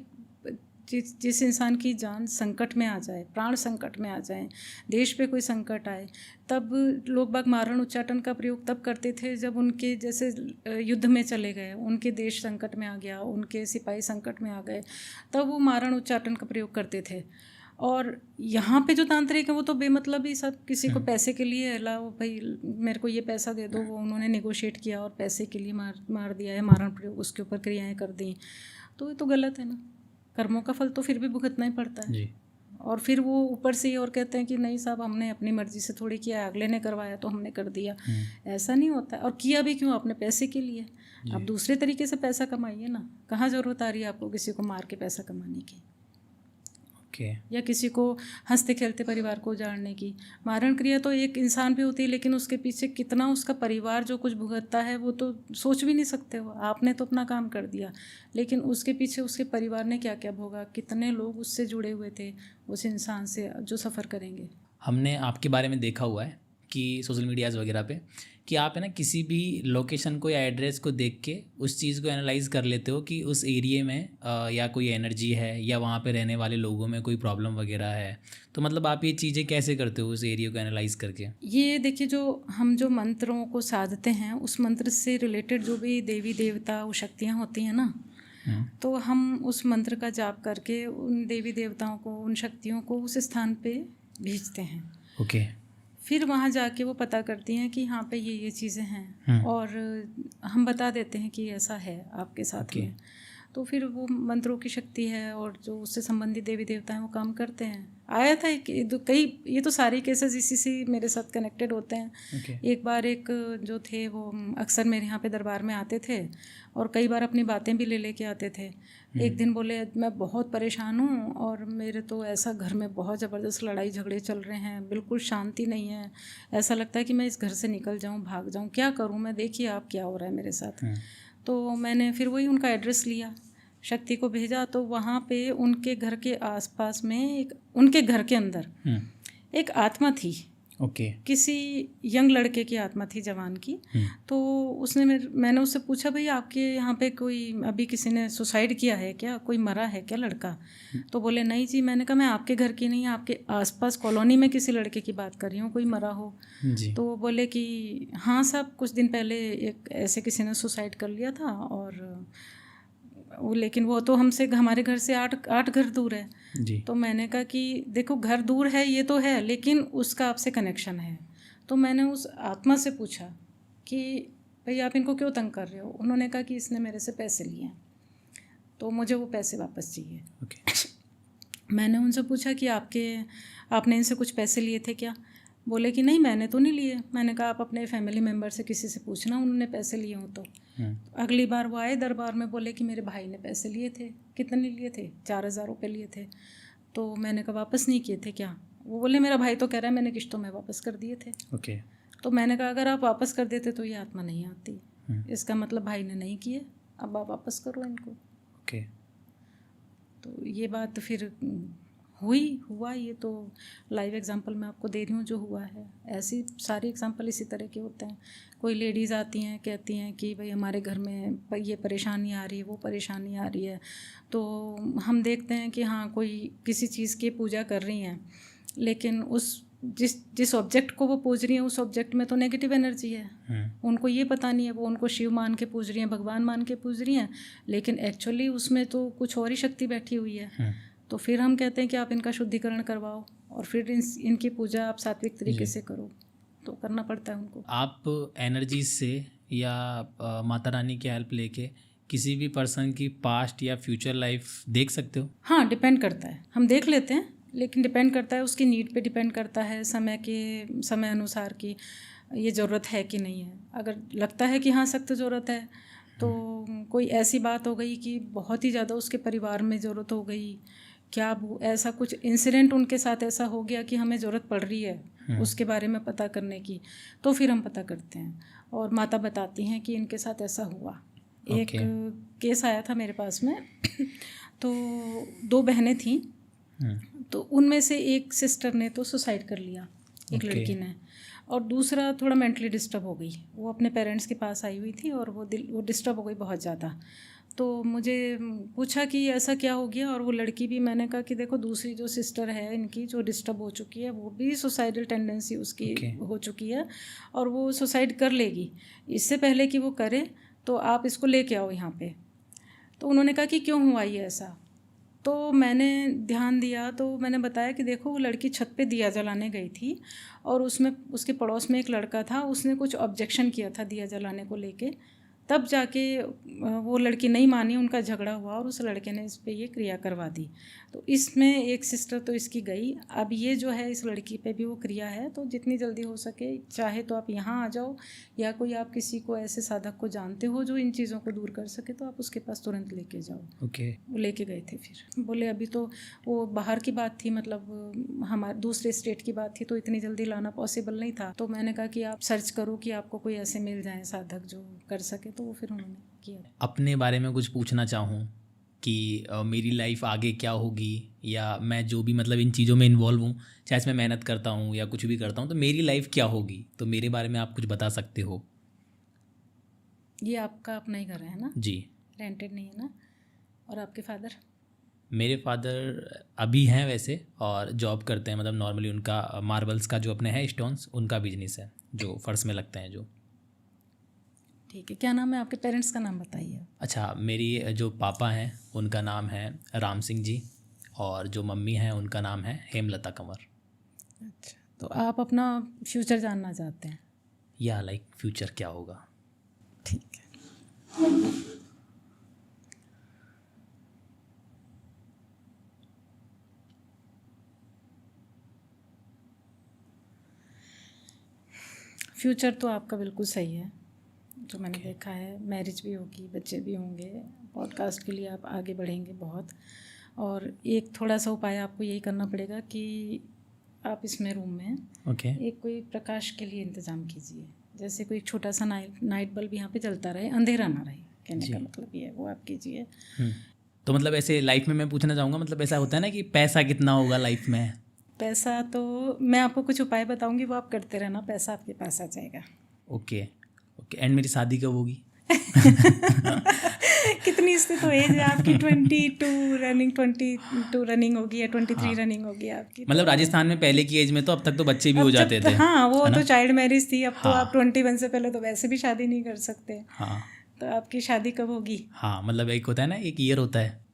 जिस इंसान की जान संकट में आ जाए, प्राण संकट में आ जाए, देश पे कोई संकट आए, तब लोग बाग मारण उच्चाटन का प्रयोग तब करते थे जब उनके जैसे युद्ध में चले गए, उनके देश संकट में आ गया, उनके सिपाही संकट में आ गए, तब वो मारण उच्चाटन का प्रयोग करते थे। और यहाँ पे जो तांत्रिक है वो तो बेमतलब ही सब किसी को पैसे के लिए लाओ भाई मेरे को ये पैसा दे दो, वो उन्होंने नेगोशिएट किया और पैसे के लिए मार दिया है, मारण प्रयोग उसके ऊपर क्रियाएँ कर दी, तो ये तो गलत है ना। कर्मों का फल तो फिर भी भुगतना ही पड़ता है जी। और फिर वो ऊपर से ये और कहते हैं कि नहीं साहब हमने अपनी मर्जी से थोड़ी किया, अगले ने करवाया तो हमने कर दिया। ऐसा नहीं होता। और किया भी क्यों? अपने पैसे के लिए। आप दूसरे तरीके से पैसा कमाइए ना, कहाँ ज़रूरत आ रही है आपको किसी को मार के पैसा कमाने की, या किसी को हंसते खेलते परिवार को उजाड़ने की। मारण क्रिया तो एक इंसान भी होती है, लेकिन उसके पीछे कितना उसका परिवार जो कुछ भुगतता है वो तो सोच भी नहीं सकते हो। आपने तो अपना काम कर दिया, लेकिन उसके पीछे उसके परिवार ने क्या क्या भोगा, कितने लोग उससे जुड़े हुए थे उस इंसान से जो सफ़र करेंगे।
हमने आपके बारे में देखा हुआ है कि सोशल मीडियाज़ वगैरह पे कि आप है ना किसी भी लोकेशन को या एड्रेस को देख के उस चीज़ को एनालाइज कर लेते हो कि उस एरिया में या कोई एनर्जी है या वहाँ पे रहने वाले लोगों में कोई प्रॉब्लम वगैरह है। तो मतलब आप ये चीज़ें कैसे करते हो उस एरिया को एनालाइज करके?
ये देखिए, जो मंत्रों को साधते हैं उस मंत्र से रिलेटेड जो भी देवी देवता वो शक्तियाँ होती हैं ना, तो हम उस मंत्र का जाप करके उन देवी देवताओं को, उन शक्तियों को उस स्थान पे भेजते हैं। फिर वहाँ जाके वो पता करती हैं कि यहाँ पे ये चीज़ें हैं और हम बता देते हैं कि ऐसा है आपके साथ में। तो फिर वो मंत्रों की शक्ति है और जो उससे संबंधित देवी देवता हैं वो काम करते हैं। आया था कई, ये तो सारे केसेस इसी से मेरे साथ कनेक्टेड होते हैं। एक बार एक जो थे वो अक्सर मेरे यहाँ पे दरबार में आते थे और कई बार अपनी बातें भी लेके आते थे। एक दिन बोले मैं बहुत परेशान हूँ और मेरे तो ऐसा घर में बहुत ज़बरदस्त लड़ाई झगड़े चल रहे हैं, बिल्कुल शांति नहीं है, ऐसा लगता है कि मैं इस घर से निकल जाऊँ, भाग जाऊँ, क्या करूँ मैं, देखिए आप क्या हो रहा है मेरे साथ। तो मैंने फिर वही उनका एड्रेस लिया, शक्ति को भेजा, तो वहाँ पे उनके घर के आसपास में उनके घर के अंदर एक आत्मा थी। किसी यंग लड़के की आत्मा थी, जवान की। तो उसने मैंने उससे पूछा भाई आपके यहाँ पे कोई अभी किसी ने सुसाइड किया है क्या, कोई मरा है क्या लड़का? तो बोले नहीं जी। मैंने कहा मैं आपके घर की नहीं, आपके आसपास कॉलोनी में किसी लड़के की बात कर रही हूँ, कोई मरा हो जी। तो बोले कि हाँ साहब, कुछ दिन पहले एक ऐसे किसी ने सुसाइड कर लिया था और लेकिन वो तो हमसे, हमारे घर से 8 घर दूर है जी। तो मैंने कहा कि देखो घर दूर है ये तो है, लेकिन उसका आपसे कनेक्शन है। तो मैंने उस आत्मा से पूछा कि भाई आप इनको क्यों तंग कर रहे हो? उन्होंने कहा कि इसने मेरे से पैसे लिए हैं तो मुझे वो पैसे वापस चाहिए। मैंने उनसे पूछा कि आपने इनसे कुछ पैसे लिए थे क्या? बोले कि नहीं मैंने तो नहीं लिए। मैंने कहा आप अपने फैमिली मेम्बर से किसी से पूछना उन्होंने पैसे लिए हों तो। अगली बार वो आए दरबार में, बोले कि मेरे भाई ने पैसे लिए थे। कितने लिए थे? 4,000 रुपये लिए थे। तो मैंने कहा वापस नहीं किए थे क्या? वो बोले मेरा भाई तो कह रहा है मैंने किश्तों में वापस कर दिए थे। तो मैंने कहा अगर आप वापस कर देते तो ये आत्मा नहीं आती, इसका मतलब भाई ने नहीं किए, अब आप वापस करो इनको। तो ये बात फिर हुआ। ये तो लाइव एग्जांपल मैं आपको दे रही हूँ जो हुआ है। ऐसी सारी एग्जांपल इसी तरह के होते हैं। कोई लेडीज़ आती हैं, कहती हैं कि भाई हमारे घर में ये परेशानी आ रही है, वो परेशानी आ रही है। तो हम देखते हैं कि हाँ कोई किसी चीज़ की पूजा कर रही हैं, लेकिन जिस ऑब्जेक्ट को वो पूज रही हैं उस ऑब्जेक्ट में तो नेगेटिव एनर्जी है। उनको ये पता नहीं है, वो उनको शिव मान के पूज रही हैं, भगवान मान के पूज रही हैं, लेकिन एक्चुअली उसमें तो कुछ और ही शक्ति बैठी हुई है। तो फिर हम कहते हैं कि आप इनका शुद्धिकरण करवाओ और फिर इनकी पूजा आप सात्विक तरीके से करो। तो करना पड़ता है उनको।
आप एनर्जी से या माता रानी की हेल्प लेके किसी भी पर्सन की पास्ट या फ्यूचर लाइफ देख सकते हो?
हाँ, डिपेंड करता है, हम देख लेते हैं, लेकिन डिपेंड करता है उसकी नीड पे डिपेंड करता है, समय अनुसार की ये ज़रूरत है कि नहीं है। अगर लगता है कि हाँ सख्त ज़रूरत है तो कोई ऐसी बात हो गई कि बहुत ही ज़्यादा उसके परिवार में ज़रूरत हो गई, क्या ऐसा कुछ इंसिडेंट उनके साथ ऐसा हो गया कि हमें ज़रूरत पड़ रही है उसके बारे में पता करने की, तो फिर हम पता करते हैं और माता बताती हैं कि इनके साथ ऐसा हुआ। एक केस आया था मेरे पास में तो 2 बहनें थीं, तो उनमें से एक सिस्टर ने तो सुसाइड कर लिया, एक लड़की ने, और दूसरा थोड़ा मेंटली डिस्टर्ब हो गई। वो अपने पेरेंट्स के पास आई हुई थी और वो डिस्टर्ब हो गई बहुत ज़्यादा। तो मुझे पूछा कि ऐसा क्या हो गया, और वो लड़की भी, मैंने कहा कि देखो दूसरी जो सिस्टर है इनकी जो डिस्टर्ब हो चुकी है वो भी सुसाइडल टेंडेंसी उसकी हो चुकी है और वो सुसाइड कर लेगी। इससे पहले कि वो करे तो आप इसको लेके आओ यहाँ पे। तो उन्होंने कहा कि क्यों हुआ ये ऐसा? तो मैंने ध्यान दिया तो मैंने बताया कि देखो वो लड़की छत पे दिया जलाने गई थी और उसमें उसके पड़ोस में एक लड़का था, उसने कुछ ऑब्जेक्शन किया था दिया जलाने को लेके, तब जाके वो लड़की नहीं मानी, उनका झगड़ा हुआ और उस लड़के ने इस पे ये क्रिया करवा दी। तो इसमें एक सिस्टर तो इसकी गई, अब ये जो है इस लड़की पे भी वो क्रिया है। तो जितनी जल्दी हो सके, चाहे तो आप यहाँ आ जाओ या कोई आप किसी को ऐसे साधक को जानते हो जो इन चीज़ों को दूर कर सके तो आप उसके पास तुरंत लेके जाओ। वो लेके गए थे। फिर बोले अभी तो वो बाहर की बात थी, मतलब हमारे दूसरे स्टेट की बात थी, तो इतनी जल्दी लाना पॉसिबल नहीं था। तो मैंने कहा कि आप सर्च करो कि आपको कोई ऐसे मिल जाए साधक जो कर सके, तो वो फिर उन्होंने किया।
अपने बारे में कुछ पूछना चाहूँ कि मेरी लाइफ आगे क्या होगी, या मैं जो भी मतलब इन चीज़ों में इन्वॉल्व हूँ, चाहे इसमें मेहनत करता हूँ या कुछ भी करता हूँ, तो मेरी लाइफ क्या होगी, तो मेरे बारे में आप कुछ बता सकते हो?
ये आपका अपना ही घर है ना?
जी।
रेंटेड नहीं है ना? और आपके फादर?
मेरे फादर अभी हैं वैसे और जॉब करते हैं, मतलब नॉर्मली उनका मार्बल्स का जो अपने हैं स्टोन्स, उनका बिजनेस है जो फर्श में लगते हैं जो।
ठीक है, क्या नाम है आपके पेरेंट्स का? नाम बताइए।
अच्छा, मेरी जो पापा हैं उनका नाम है राम सिंह जी और जो मम्मी हैं उनका नाम है हेमलता कंवर।
अच्छा, तो आप अपना फ्यूचर जानना चाहते हैं।
या लाइक फ्यूचर क्या होगा?
ठीक है। फ्यूचर तो आपका बिल्कुल सही है, जो मैंने देखा है। मैरिज भी होगी, बच्चे भी होंगे, पॉडकास्ट के लिए आप आगे बढ़ेंगे बहुत। और एक थोड़ा सा उपाय आपको यही करना पड़ेगा कि आप इसमें रूम में
ओके
एक कोई प्रकाश के लिए इंतज़ाम कीजिए। जैसे कोई छोटा सा नाइट बल्ब यहाँ पे जलता रहे, अंधेरा ना रहे, कहने का मतलब ये है, वो आप कीजिए।
तो मतलब ऐसे लाइफ में मैं पूछना चाहूँगा, मतलब ऐसा होता है ना कि पैसा कितना होगा लाइफ में?
पैसा तो मैं आपको कुछ उपाय बताऊंगी, वो आप करते रहना, पैसा आपके पास आ जाएगा।
Okay okay. एंड मेरी शादी कब होगी?
कितनी इससे तो एज है आपकी? 22 रनिंग होगी या 23 रनिंग होगी आपकी।
मतलब राजस्थान में पहले की एज में तो अब तक तो बच्चे भी हो जाते थे।
हाँ, वो तो चाइल्ड मैरिज थी। अब तो आप 21 से पहले तो वैसे भी शादी नहीं कर सकते।
हाँ,
तो आपकी शादी कब होगी?
हाँ मतलब एक होता है ना, एक ईयर होता है।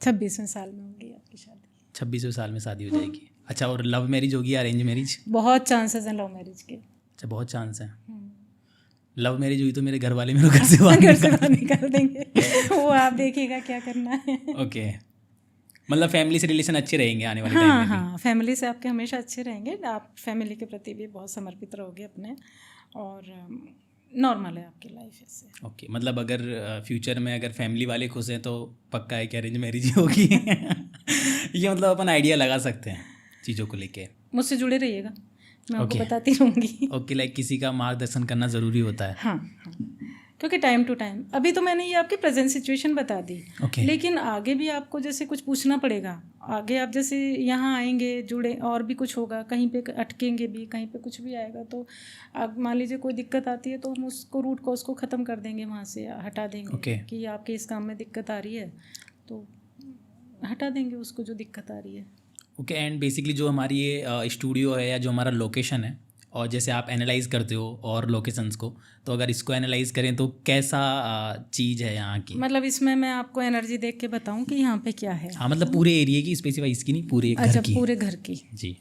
26वें साल में होगी आपकी शादी।
26वें साल में शादी हो जाएगी। अच्छा, और लव मैरिज होगी या अरेंज मैरिज?
बहुत चांसेस हैं लव मैरिज के।
अच्छा, बहुत चांस है। लव मैरिज हुई तो मेरे घर वाले मेरे घर से बाहर
निकाल देंगे। वो आप देखिएगा क्या करना है।
ओके, मतलब फैमिली से रिलेशन अच्छे रहेंगे आने वाले टाइम
हाँ
में भी?
हाँ, फैमिली से आपके हमेशा अच्छे रहेंगे। आप फैमिली के प्रति भी बहुत समर्पित रहोगे अपने, और नॉर्मल है आपकी लाइफ ऐसे।
ओके, मतलब अगर फ्यूचर में अगर फैमिली वाले खुश हैं तो पक्का है कि अरेंज मैरिज ही होगी। ये मतलब अपन आइडिया लगा सकते हैं चीज़ों को लेके।
मुझसे जुड़े रहिएगा, मैं आपको बताती रहूँगी।
ओके, लाइक किसी का मार्गदर्शन करना ज़रूरी होता है।
हाँ हाँ, क्योंकि टाइम टू टाइम, अभी तो मैंने ये आपकी प्रेजेंट सिचुएशन बता दी।
ओके।
लेकिन आगे भी आपको जैसे कुछ पूछना पड़ेगा। आगे आप जैसे यहाँ आएंगे, जुड़े, और भी कुछ होगा, कहीं पे अटकेंगे भी, कहीं पे कुछ भी आएगा, तो आप मान लीजिए कोई दिक्कत आती है तो हम उसको रूट कॉज को ख़त्म कर देंगे, वहाँ से हटा देंगे। कि आपके इस काम में दिक्कत आ रही है तो हटा देंगे उसको, जो दिक्कत आ रही है।
ओके, एंड बेसिकली जो हमारी ये स्टूडियो है या जो हमारा लोकेशन है, और जैसे आप एनालाइज करते हो और लोकेशंस को, तो अगर इसको एनालाइज करें तो कैसा चीज़ है यहाँ की?
मतलब इसमें मैं आपको एनर्जी देख के बताऊं कि यहाँ पे क्या है?
हाँ, मतलब पूरे एरिया की, स्पेसिफाई इसकी नहीं, पूरे घर की।
पूरे घर की
जी।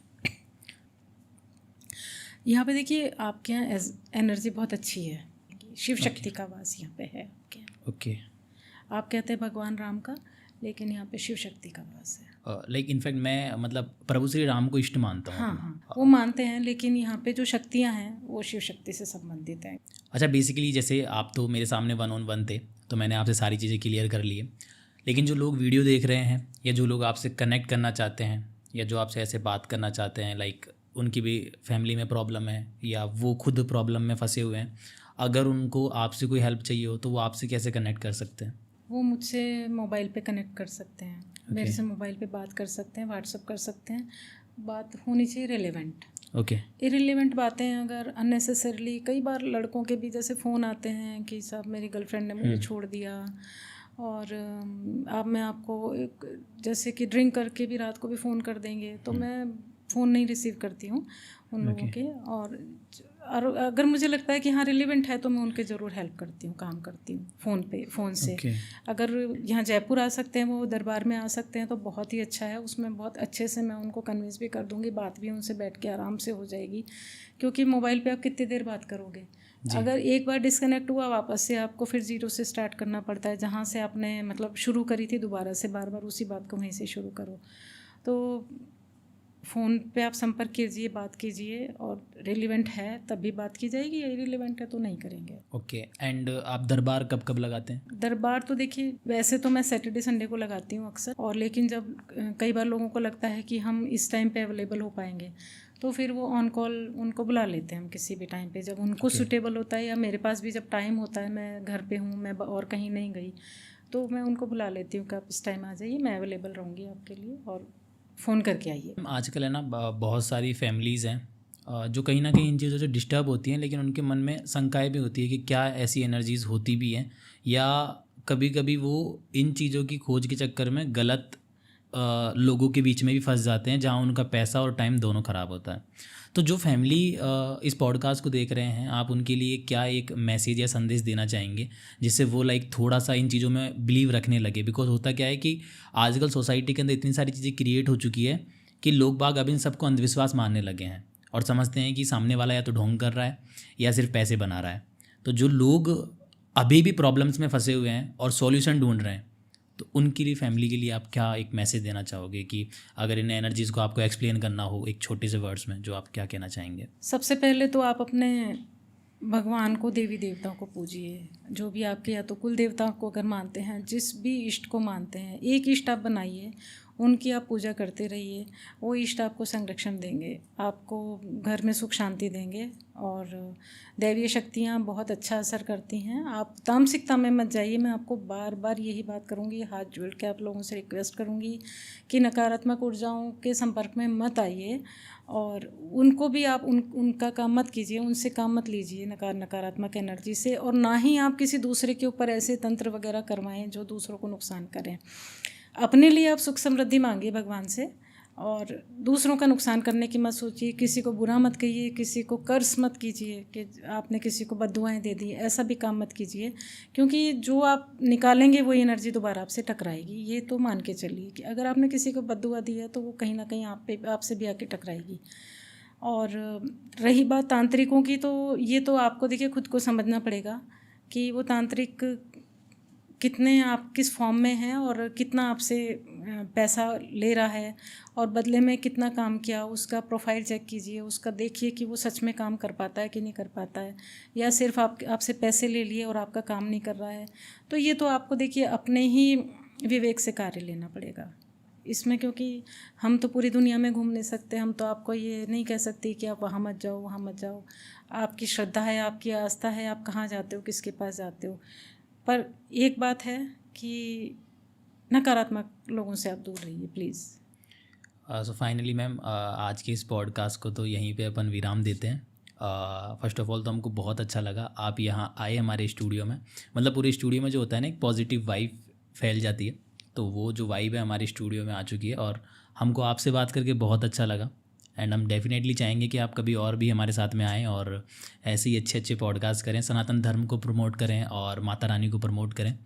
यहाँ पे देखिए, आपके यहाँ एनर्जी बहुत अच्छी है। शिव शक्ति का वास यहाँ पे है आपके यहाँ।
ओके।
आप कहते हैं भगवान राम का, लेकिन यहाँ पे शिव शक्ति का वास है।
लाइक इनफैक्ट मैं मतलब प्रभु श्री राम को इष्ट मानता हूँ।
हाँ हाँ, वो मानते हैं, लेकिन यहाँ पे जो शक्तियाँ हैं वो शिव शक्ति से संबंधित हैं।
अच्छा, बेसिकली जैसे आप तो मेरे सामने 1-on-1 थे, तो मैंने आपसे सारी चीज़ें क्लियर कर ली है। लेकिन जो लोग वीडियो देख रहे हैं या जो लोग आपसे कनेक्ट करना चाहते हैं या जो आपसे ऐसे बात करना चाहते हैं, लाइक उनकी भी फैमिली में प्रॉब्लम है या वो खुद प्रॉब्लम में फंसे हुए हैं, अगर उनको आपसे कोई हेल्प चाहिए हो तो वो आपसे कैसे कनेक्ट कर सकते हैं?
वो मुझसे मोबाइल पे कनेक्ट कर सकते हैं। मेरे से मोबाइल पे बात कर सकते हैं, व्हाट्सअप कर सकते हैं। बात होनी चाहिए रिलेवेंट।
ओके।
इरिलेवेंट बातें अगर अननेसेसरली, कई बार लड़कों के भी जैसे फ़ोन आते हैं कि साहब मेरी गर्लफ्रेंड ने मुझे छोड़ दिया, और अब मैं आपको जैसे कि ड्रिंक करके भी रात को भी फ़ोन कर देंगे, तो मैं फ़ोन नहीं रिसीव करती हूँ उन लोगों के। और अगर मुझे लगता है कि हाँ रिलेवेंट है तो मैं उनके ज़रूर हेल्प करती हूँ, काम करती हूँ फ़ोन से। अगर यहाँ जयपुर आ सकते हैं, वो दरबार में आ सकते हैं, तो बहुत ही अच्छा है। उसमें बहुत अच्छे से मैं उनको कन्विंस भी कर दूँगी, बात भी उनसे बैठ के आराम से हो जाएगी। क्योंकि मोबाइल पे आप कितनी देर बात करोगे? अगर एक बार डिस्कनेक्ट हुआ, वापस से आपको फिर जीरो से स्टार्ट करना पड़ता है। जहाँ से आपने मतलब शुरू करी थी, दोबारा से बार बार उसी बात को वहीं से शुरू करो। तो फ़ोन पे आप संपर्क कीजिए, बात कीजिए, और रिलेवेंट है तभी बात की जाएगी, इररिलेवेंट है तो नहीं करेंगे।
ओके। एंड आप दरबार कब कब लगाते हैं?
दरबार तो देखिए, वैसे तो मैं सैटरडे संडे को लगाती हूँ अक्सर, और लेकिन जब कई बार लोगों को लगता है कि हम इस टाइम पे अवेलेबल हो पाएंगे, तो फिर वो ऑन कॉल उनको बुला लेते हैं हम किसी भी टाइम पे, जब उनको सूटेबल होता है, या मेरे पास भी जब टाइम होता है, मैं घर पे हूँ, मैं और कहीं नहीं गई, तो मैं उनको बुला लेती हूँ कि आप इस टाइम आ जाइए, मैं अवेलेबल रहूँगी आपके लिए, और फ़ोन करके आइए।
आजकल है ना बहुत सारी फैमिलीज़ हैं जो कहीं ना कहीं इन चीज़ों से डिस्टर्ब होती हैं, लेकिन उनके मन में शंकाएँ भी होती है कि क्या ऐसी एनर्जीज़ होती भी हैं, या कभी कभी वो इन चीज़ों की खोज के चक्कर में गलत लोगों के बीच में भी फंस जाते हैं, जहाँ उनका पैसा और टाइम दोनों ख़राब होता है। तो जो फैमिली इस पॉडकास्ट को देख रहे हैं, आप उनके लिए क्या एक मैसेज या संदेश देना चाहेंगे जिससे वो लाइक थोड़ा सा इन चीज़ों में बिलीव रखने लगे? बिकॉज होता क्या है कि आजकल सोसाइटी के अंदर इतनी सारी चीज़ें क्रिएट हो चुकी है कि लोग बाग अब इन सबको अंधविश्वास मानने लगे हैं और समझते हैं कि सामने वाला या तो ढोंग कर रहा है या सिर्फ पैसे बना रहा है। तो जो लोग अभी भी प्रॉब्लम्स में फंसे हुए हैं और सॉल्यूशन ढूंढ रहे हैं, तो उनके लिए, फैमिली के लिए आप क्या एक मैसेज देना चाहोगे कि अगर इन एनर्जीज़ को आपको एक्सप्लेन करना हो एक छोटे से वर्ड्स में, जो आप क्या कहना चाहेंगे?
सबसे पहले तो आप अपने भगवान को, देवी देवताओं को पूजिए। जो भी आपके, या तो कुल देवताओं को अगर मानते हैं, जिस भी इष्ट को मानते हैं, एक इष्ट आप बनाइए, उनकी आप पूजा करते रहिए। वो इष्ट आपको संरक्षण देंगे, आपको घर में सुख शांति देंगे और दैवीय शक्तियाँ बहुत अच्छा असर करती हैं। आप तामसिकता में मत जाइए। मैं आपको बार बार यही बात करूँगी, हाथ जोड़ के आप लोगों से रिक्वेस्ट करूँगी कि नकारात्मक ऊर्जाओं के संपर्क में मत आइए और उनको भी आप उनका काम मत कीजिए, उनसे काम मत लीजिए नकारात्मक एनर्जी से। और ना ही आप किसी दूसरे के ऊपर ऐसे तंत्र वगैरह करवाएं जो दूसरों को नुकसान करें। अपने लिए आप सुख समृद्धि मांगिए भगवान से और दूसरों का नुकसान करने की मत सोचिए। किसी को बुरा मत कहिए, किसी को कर्ज मत कीजिए कि आपने किसी को बद्दुआएं दे दी, ऐसा भी काम मत कीजिए, क्योंकि जो आप निकालेंगे वही एनर्जी दोबारा आपसे टकराएगी। ये तो मान के चलिए कि अगर आपने किसी को बद्दुआ दी है तो वो कहीं ना कहीं आपसे भी आके टकराएगी। और रही बात तांत्रिकों की, तो ये तो आपको देखिए खुद को समझना पड़ेगा कि वो तांत्रिक कितने, आप किस फॉर्म में हैं और कितना आपसे पैसा ले रहा है और बदले में कितना काम किया, उसका प्रोफाइल चेक कीजिए। उसका देखिए कि वो सच में काम कर पाता है कि नहीं कर पाता है, या सिर्फ आपसे पैसे ले लिए और आपका काम नहीं कर रहा है। तो ये तो आपको देखिए अपने ही विवेक से कार्य लेना पड़ेगा इसमें, क्योंकि हम तो पूरी दुनिया में घूम नहीं सकते। हम तो आपको ये नहीं कह सकते कि आप वहाँ मत जाओ, वहाँ मत जाओ। आपकी श्रद्धा है, आपकी आस्था है, आप कहाँ जाते हो, किसके पास जाते हो। पर एक बात है कि नकारात्मक लोगों से आप दूर रहिए प्लीज़।
सो फाइनली मैम, आज के इस पॉडकास्ट को तो यहीं पे अपन विराम देते हैं। फर्स्ट ऑफ ऑल तो हमको बहुत अच्छा लगा आप यहाँ आए हमारे स्टूडियो में। मतलब पूरे स्टूडियो में जो होता है ना, एक पॉजिटिव वाइब फैल जाती है, तो वो जो वाइब है हमारे स्टूडियो में आ चुकी है और हमको आपसे बात करके बहुत अच्छा लगा। एंड हम डेफिनेटली चाहेंगे कि आप कभी और भी हमारे साथ में आएँ और ऐसे ही अच्छे अच्छे पॉडकास्ट करें, सनातन धर्म को प्रमोट करें और माता रानी को प्रमोट करें।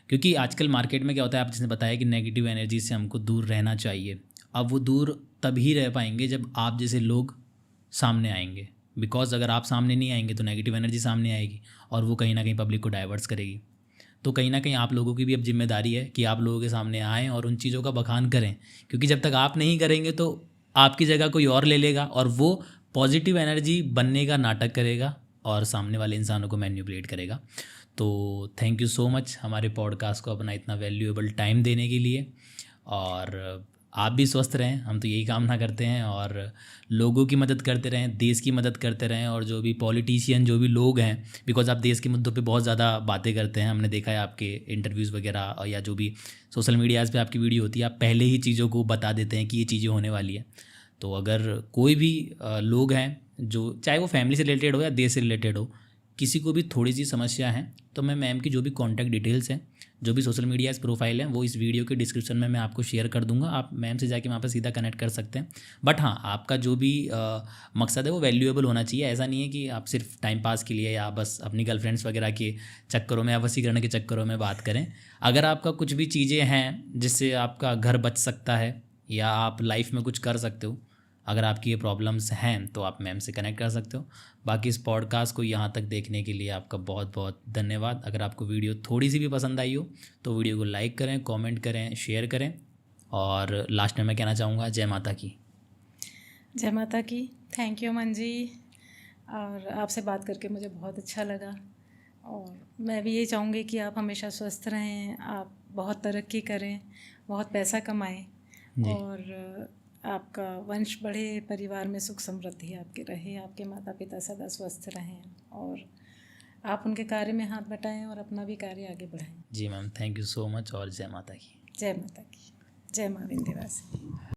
क्योंकि आजकल मार्केट में क्या होता है, आप जिसने बताया कि नेगेटिव एनर्जी से हमको दूर रहना चाहिए। अब वो दूर तभी रह पाएंगे जब आप जैसे लोग सामने आएंगे, बिकॉज अगर आप सामने नहीं आएंगे तो नेगेटिव एनर्जी सामने आएगी और वो कहीं ना कहीं पब्लिक को डाइवर्ट्स करेगी। तो कहीं ना कहीं आप लोगों की भी अब जिम्मेदारी है कि आप लोगों के सामने आएँ और उन चीज़ों का बखान करें, क्योंकि जब तक आप नहीं करेंगे तो आपकी जगह कोई और ले लेगा और वो पॉजिटिव एनर्जी बनने का नाटक करेगा और सामने वाले इंसानों को मैनिपुलेट करेगा। तो थैंक यू सो मच हमारे पॉडकास्ट को अपना इतना वैल्यूएबल टाइम देने के लिए। और आप भी स्वस्थ रहें, हम तो यही कामना करते हैं, और लोगों की मदद करते रहें, देश की मदद करते रहें। और जो भी पॉलिटिशियन, जो भी लोग हैं, बिकॉज आप देश के मुद्दों पे बहुत ज़्यादा बातें करते हैं, हमने देखा है आपके इंटरव्यूज़ वगैरह और या जो भी सोशल मीडियाज़ पे आपकी वीडियो होती है, आप पहले ही चीज़ों को बता देते हैं कि ये चीज़ें होने वाली है। तो अगर कोई भी लोग हैं जो, चाहे वो फैमिली से रिलेटेड हो या देश से रिलेटेड हो, किसी को भी थोड़ी सी समस्या है, तो मैं मैम की जो भी कॉन्टैक्ट डिटेल्स हैं, जो भी सोशल मीडिया प्रोफाइल है, वो इस वीडियो के डिस्क्रिप्शन में मैं आपको शेयर कर दूंगा। आप मैम से जाके वहाँ पर सीधा कनेक्ट कर सकते हैं। बट हाँ, आपका जो भी मकसद है वो वैल्यूएबल होना चाहिए। ऐसा नहीं है कि आप सिर्फ टाइम पास के लिए या बस अपनी गर्लफ्रेंड्स वगैरह के चक्करों में या वसीकरण के चक्करों में बात करें। अगर आपका कुछ भी चीज़ें हैं जिससे आपका घर बच सकता है या आप लाइफ में कुछ कर सकते हो, अगर आपकी ये प्रॉब्लम्स हैं, तो आप मैम से कनेक्ट कर सकते हो। बाकी इस पॉडकास्ट को यहाँ तक देखने के लिए आपका बहुत बहुत धन्यवाद। अगर आपको वीडियो थोड़ी सी भी पसंद आई हो तो वीडियो को लाइक करें, कमेंट करें, शेयर करें। और लास्ट में मैं कहना चाहूँगा, जय माता की।
जय माता की। थैंक यू अमन जी, और आपसे बात करके मुझे बहुत अच्छा लगा। और मैं भी यही चाहूँगी कि आप हमेशा स्वस्थ रहें, आप बहुत तरक्की करें, बहुत पैसा कमाएं और आपका वंश बढ़े, परिवार में सुख समृद्धि आपके रहे, आपके माता पिता सदा स्वस्थ रहें और आप उनके कार्य में हाथ बटाएं और अपना भी कार्य आगे बढ़ाएं।
जी ma'am, thank you so much और जय माता की।
जय माता की। जय माँ विंध्यवासिनी।